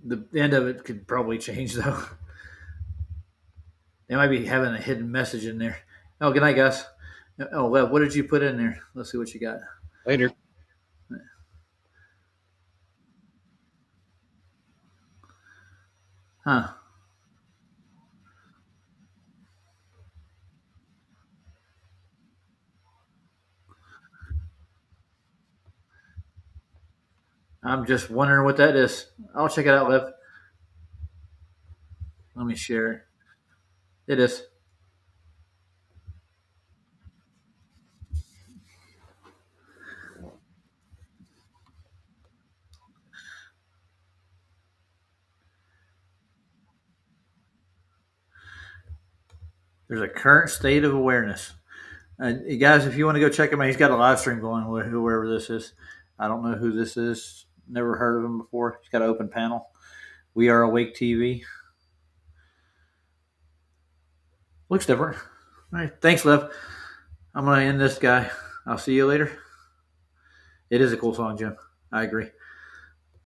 The end of it could probably change though. They might be having a hidden message in there. Oh, good night, guys. Oh, well, what did you put in there? Let's see what you got. Later. Huh. I'm just wondering what that is. I'll check it out, Liv. Let me share. It is. There's a current state of awareness. Guys, if you want to go check him out, he's got a live stream going, whoever this is. I don't know who this is. Never heard of him before. He's got an open panel. We Are Awake TV. Looks different. All right. Thanks, Lev. I'm going to end this guy. I'll see you later. It is a cool song, Jim. I agree.